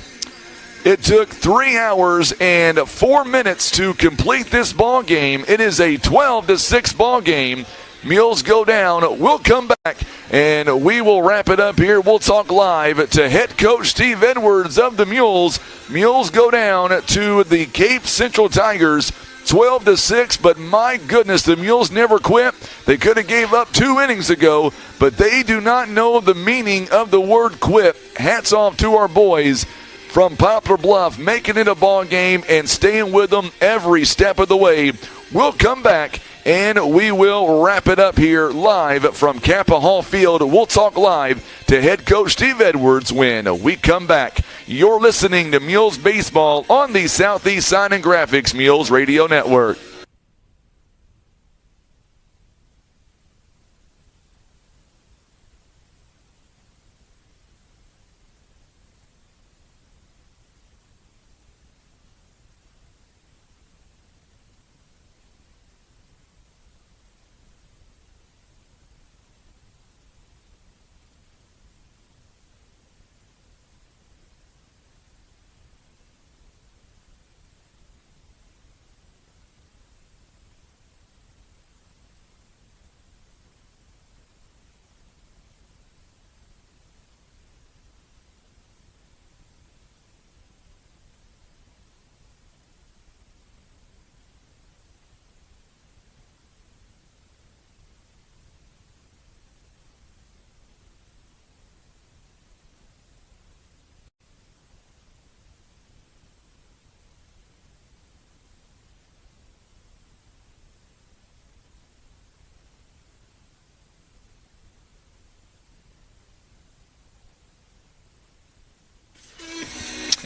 It took 3 hours and 4 minutes to complete this ball game. It is a 12-6 ball game. Mules go down. We'll come back, and we will wrap it up here. We'll talk live to head coach Steve Edwards of the Mules. Mules go down to the Cape Central Tigers 12-6, but my goodness, the Mules never quit. They could have gave up 2 innings ago, but they do not know the meaning of the word quit. Hats off to our boys from Poplar Bluff, making it a ball game and staying with them every step of the way. We'll come back and we will wrap it up here live from Capaha Field. We'll talk live to head coach Steve Edwards when we come back. You're listening to Mules Baseball on the Southeast Sign and Graphics Mules Radio Network.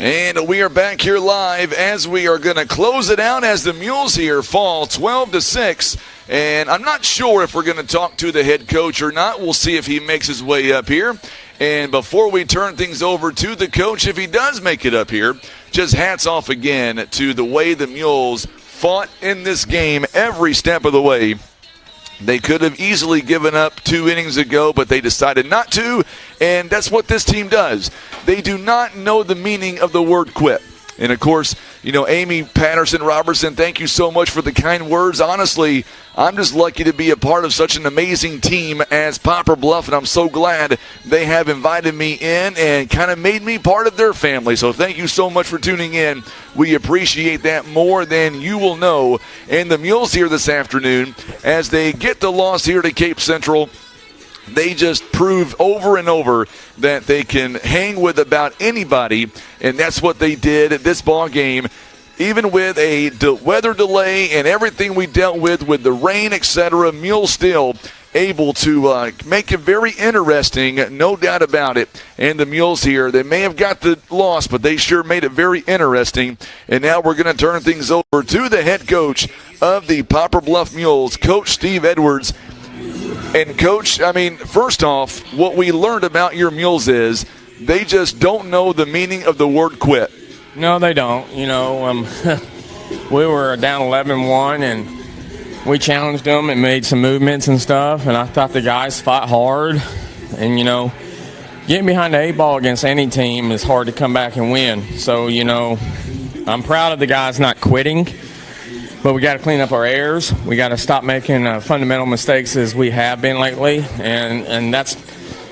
And we are back here live as we are going to close it out as the Mules here fall 12-6. And I'm not sure if we're going to talk to the head coach or not. We'll see if he makes his way up here. And before we turn things over to the coach, if he does make it up here, just hats off again to the way the Mules fought in this game every step of the way. They could have easily given up 2 innings ago, but they decided not to, and that's what this team does. They do not know the meaning of the word quit. And, of course, you know, Amy Patterson Robertson, thank you so much for the kind words. Honestly, I'm just lucky to be a part of such an amazing team as Poplar Bluff, and I'm so glad they have invited me in and kind of made me part of their family. So thank you so much for tuning in. We appreciate that more than you will know. And the Mules here this afternoon, as they get the loss here to Cape Central, they just prove over and over that they can hang with about anybody, and that's what they did at this ball game. Even with a weather delay and everything we dealt with the rain, etc., Mules still able to make it very interesting, no doubt about it. And the Mules here, they may have got the loss, but they sure made it very interesting. And now we're going to turn things over to the head coach of the Poplar Bluff Mules, Coach Steve Edwards. And, Coach, I mean, first off, what we learned about your Mules is they just don't know the meaning of the word quit. No, they don't. You know, we were down 11-1, and we challenged them and made some movements and stuff, and I thought the guys fought hard. And, you know, getting behind the 8 ball against any team is hard to come back and win. So, you know, I'm proud of the guys not quitting. But we got to clean up our errors. We got to stop making fundamental mistakes as we have been lately, and that's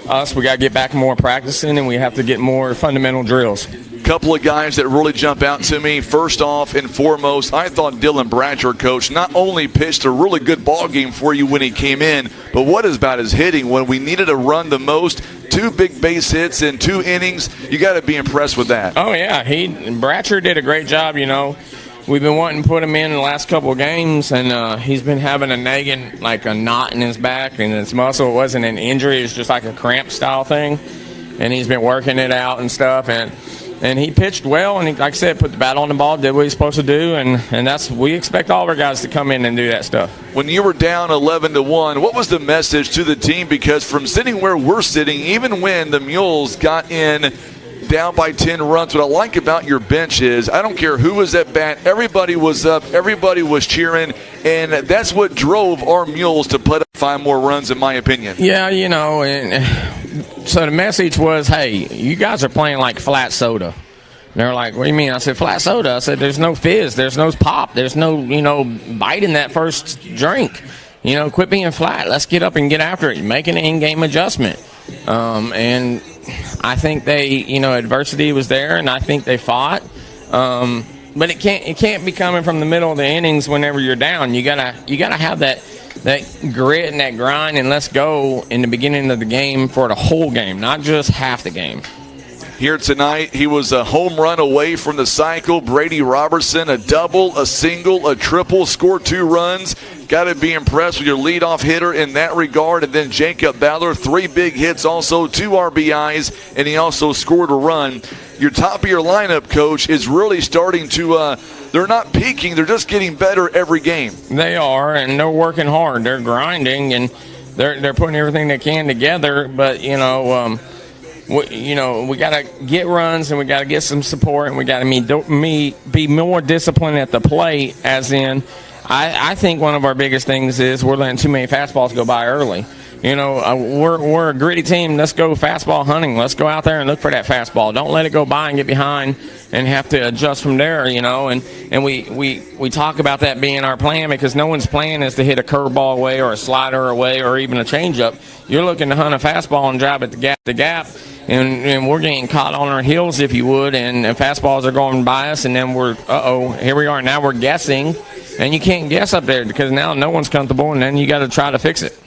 us. We got to get back more practicing, and we have to get more fundamental drills. Couple of guys that really jump out to me. First off and foremost, I thought Dylan Bratcher, Coach, not only pitched a really good ball game for you when he came in, but what is about his hitting? When we needed to run the most, 2 big base hits in 2 innings, you got to be impressed with that. Oh, yeah. Bratcher did a great job, you know. We've been wanting to put him in the last couple of games, and he's been having a nagging, like a knot in his back and his muscle. It wasn't an injury. It was just like a cramp style thing, and he's been working it out and stuff. And he pitched well, and he, like I said, put the bat on the ball, did what he's supposed to do, and that's we expect all of our guys to come in and do that stuff. When you were down 11-1, what was the message to the team? Because from sitting where we're sitting, even when the Mules got in down by 10 runs, what I like about your bench is I don't care who was at bat, everybody was up, everybody was cheering, and that's what drove our Mules to put up 5 more runs, in my opinion. Yeah, you know, and so the message was, hey, you guys are playing like flat soda. And they're like, what do you mean? I said, flat soda. I said, there's no fizz, there's no pop, there's no, you know, bite in that first drink. You know, quit being flat. Let's get up and get after it. Make an in-game adjustment. And I think they, you know, adversity was there, and I think they fought. but it can't be coming from the middle of the innings whenever you're down. You gotta have that grit and that grind and let's go in the beginning of the game for the whole game, not just half the game. Here tonight, he was a home run away from the cycle. Brady Robertson, a double, a single, a triple, scored 2 runs. Got to be impressed with your leadoff hitter in that regard. And then Jacob Ballard, 3 big hits, also 2 RBIs, and he also scored a run. Your top of your lineup, Coach, is really starting to they're not peaking. They're just getting better every game. They are, and they're working hard. They're grinding, and they're putting everything they can together. But, we got to get runs and we got to get some support and we got to be more disciplined at the plate, as in I think one of our biggest things is we're letting too many fastballs go by early. We're a gritty team. Let's go fastball hunting. Let's go out there and look for that fastball. Don't let it go by and get behind and have to adjust from there, And we talk about that being our plan because no one's plan is to hit a curveball away or a slider away or even a changeup. You're looking to hunt a fastball and drive it the gap. And we're getting caught on our heels, if you would, and fastballs are going by us, and then here we are. Now we're guessing, and you can't guess up there because now no one's comfortable, and then you got to try to fix it.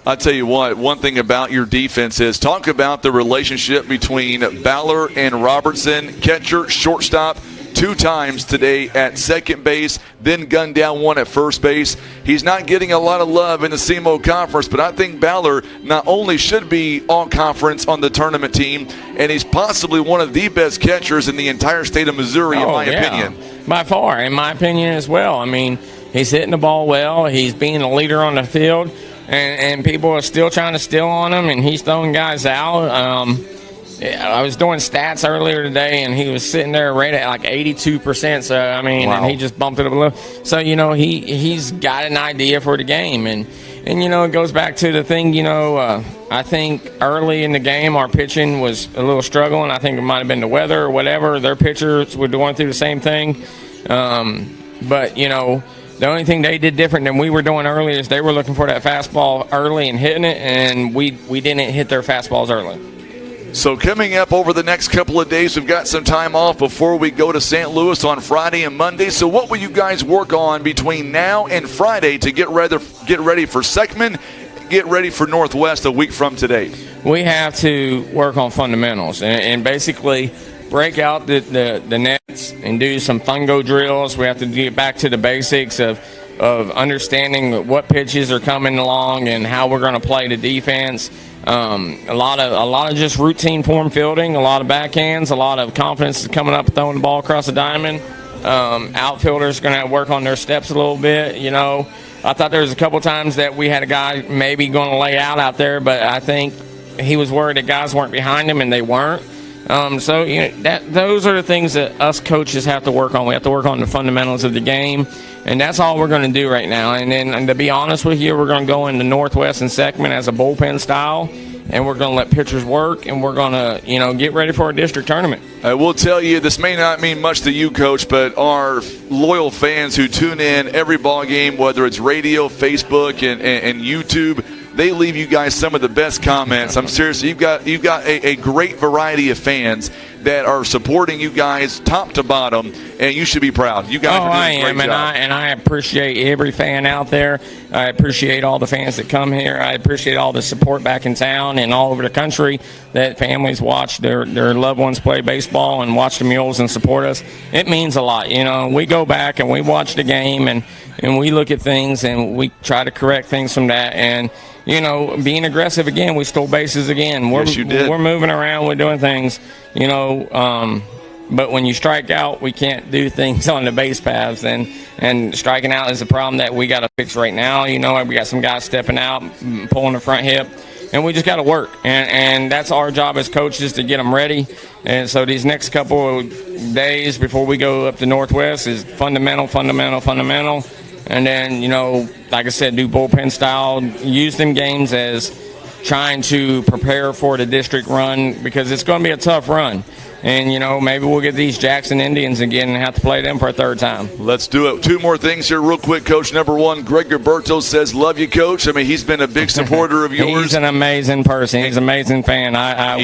I'll tell you what, one thing about your defense is talk about the relationship between Ballard and Robertson, catcher, shortstop, 2 times today at second base, then gunned down 1 at first base. He's not getting a lot of love in the SEMO Conference, but I think Ballard not only should be all-conference on the tournament team, and he's possibly one of the best catchers in the entire state of Missouri, in my opinion. By far, in my opinion as well. I mean, he's hitting the ball well. He's being a leader on the field, and people are still trying to steal on him, and he's throwing guys out. I was doing stats earlier today, and he was sitting there rated at like 82%. So, I mean, wow. And he just bumped it up a little. So, he's got an idea for the game. And it goes back to the thing, I think early in the game our pitching was a little struggling. I think it might have been the weather or whatever. Their pitchers were going through the same thing. But, the only thing they did different than we were doing early is they were looking for that fastball early and hitting it, and we didn't hit their fastballs early. So coming up over the next couple of days, we've got some time off before we go to St. Louis on Friday and Monday. So what will you guys work on between now and Friday to get ready for Seckman, get ready for Northwest a week from today? We have to work on fundamentals and basically break out the nets and do some fungo drills. We have to get back to the basics of understanding what pitches are coming along and how we're going to play the defense. A lot of just routine form fielding, a lot of backhands, a lot of confidence coming up, throwing the ball across the diamond. Outfielders going to work on their steps a little bit. I thought there was a couple times that we had a guy maybe going to lay out there, but I think he was worried that guys weren't behind him, and they weren't. Those are the things that us coaches have to work on. We have to work on the fundamentals of the game, and that's all we're going to do right now. And then, to be honest with you, we're going to go into Northwest and Seckman as a bullpen style, and we're going to let pitchers work, and we're going to, get ready for a district tournament. I will tell you, this may not mean much to you, Coach, but our loyal fans who tune in every ball game, whether it's radio, Facebook, and YouTube, they leave you guys some of the best comments. I'm serious. You've got a great variety of fans that are supporting you guys top to bottom, and you should be proud. You guys are doing a great job. And I appreciate every fan out there. I appreciate all the fans that come here. I appreciate all the support back in town and all over the country that families watch their loved ones play baseball and watch the Mules and support us. It means a lot. We go back and we watch the game and we look at things and we try to correct things from that. And being aggressive again, we stole bases again. Yes, you did. We're moving around, we're doing things, but when you strike out, we can't do things on the base paths, and striking out is a problem that we got to fix right now. We got some guys stepping out, pulling the front hip, and we just got to work, and that's our job as coaches to get them ready. And so these next couple of days before we go up to Northwest is fundamental. And then, like I said, do bullpen style, use them games as trying to prepare for the district run because it's going to be a tough run. And, maybe we'll get these Jackson Indians again and have to play them for a third time. Let's do it. Two more things here real quick, Coach. Number one, Greg Roberto says, love you, Coach. I mean, he's been a big supporter of yours. He's an amazing person. He's an amazing fan.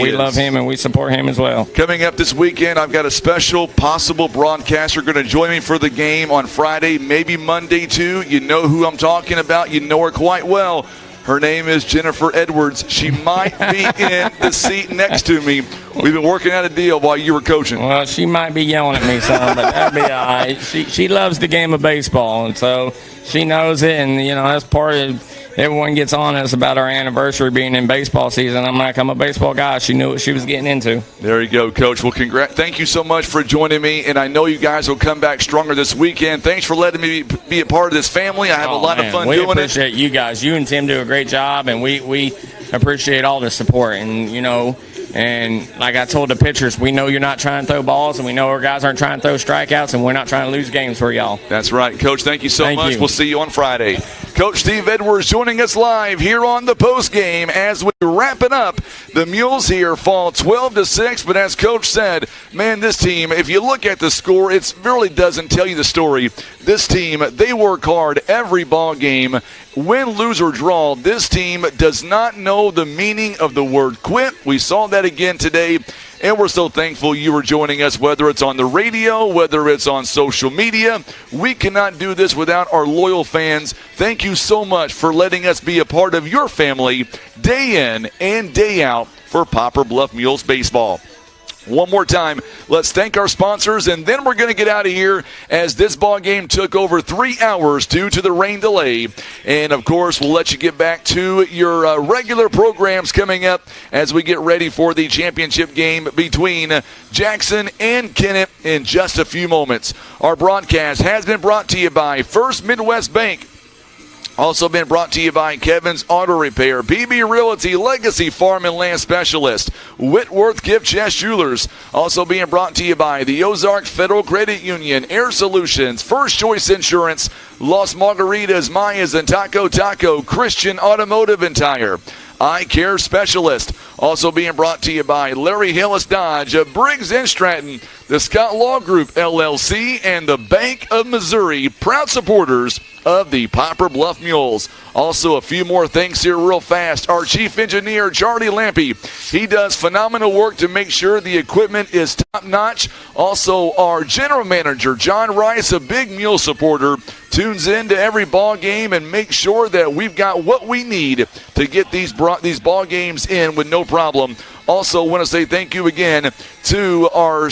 We love him, and we support him as well. Coming up this weekend, I've got a special possible broadcaster going to join me for the game on Friday, maybe Monday, too. You know who I'm talking about. You know her quite well. Her name is Jennifer Edwards. She might be in the seat next to me. We've been working out a deal while you were coaching. Well, she might be yelling at me some, but that'd be all right. She loves the game of baseball, and so she knows it, and, that's part of everyone gets on us about our anniversary being in baseball season. I'm a baseball guy. She knew what she was getting into. There you go, Coach. Well, thank you so much for joining me, and I know you guys will come back stronger this weekend. Thanks for letting me be a part of this family. I have a lot of fun doing it. We appreciate you guys. You and Tim do a great job, and we appreciate all the support. And like I told the pitchers, we know you're not trying to throw balls, and we know our guys aren't trying to throw strikeouts, and we're not trying to lose games for y'all. That's right, Coach. Thank you so much. You. We'll see you on Friday. Coach Steve Edwards joining us live here on the postgame as we wrap it up. The Mules here fall 12-6, but as Coach said, man, this team, if you look at the score, it really doesn't tell you the story. This team, they work hard every ball game. Win, lose, or draw, this team does not know the meaning of the word quit. We saw that again today, and we're so thankful you were joining us, whether it's on the radio, whether it's on social media. We cannot do this without our loyal fans. Thank you so much for letting us be a part of your family day in and day out for Poplar Bluff Mules baseball. One more time, let's thank our sponsors, and then we're going to get out of here as this ball game took over 3 hours due to the rain delay. And, of course, we'll let you get back to your regular programs coming up as we get ready for the championship game between Jackson and Kennett in just a few moments. Our broadcast has been brought to you by First Midwest Bank. Also been brought to you by Kevin's Auto Repair, BB Realty, Legacy Farm and Land Specialist, Whitworth Gift Chest Jewelers. Also being brought to you by the Ozark Federal Credit Union, Air Solutions, First Choice Insurance, Las Margaritas, Mayas, and Taco, Christian Automotive and Tire, Eye Care Specialist. Also being brought to you by Larry Hillis Dodge, Briggs & Stratton, the Scott Law Group, LLC, and the Bank of Missouri, proud supporters of the Poplar Bluff Mules. Also, a few more things here real fast. Our chief engineer, Charlie Lampy, he does phenomenal work to make sure the equipment is top-notch. Also, our general manager, John Rice, a big Mule supporter, tunes into every ball game and makes sure that we've got what we need to get these ball games in with no problem. Also, want to say thank you again to our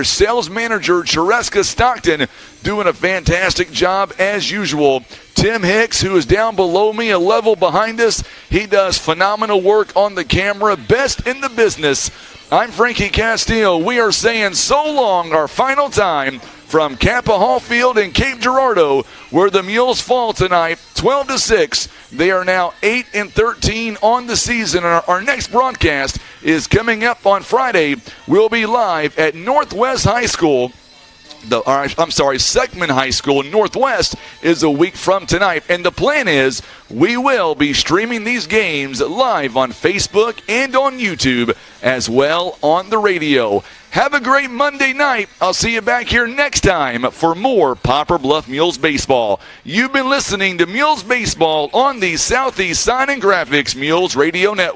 sales manager, Chereska Stockton, doing a fantastic job as usual. Tim Hicks, who is down below me, a level behind us, he does phenomenal work on the camera, best in the business. I'm Frankie Castillo. We are saying so long, our final time from Capaha Field in Cape Girardeau, where the Mules fall tonight, 12-6. They are now 8-13 on the season. Our next broadcast is coming up on Friday. We'll be live at Northwest High School. Seckman High School in Northwest is a week from tonight. And the plan is we will be streaming these games live on Facebook and on YouTube, as well on the radio. Have a great Monday night. I'll see you back here next time for more Poplar Bluff Mules baseball. You've been listening to Mules Baseball on the Southeast Sign and Graphics Mules Radio Network.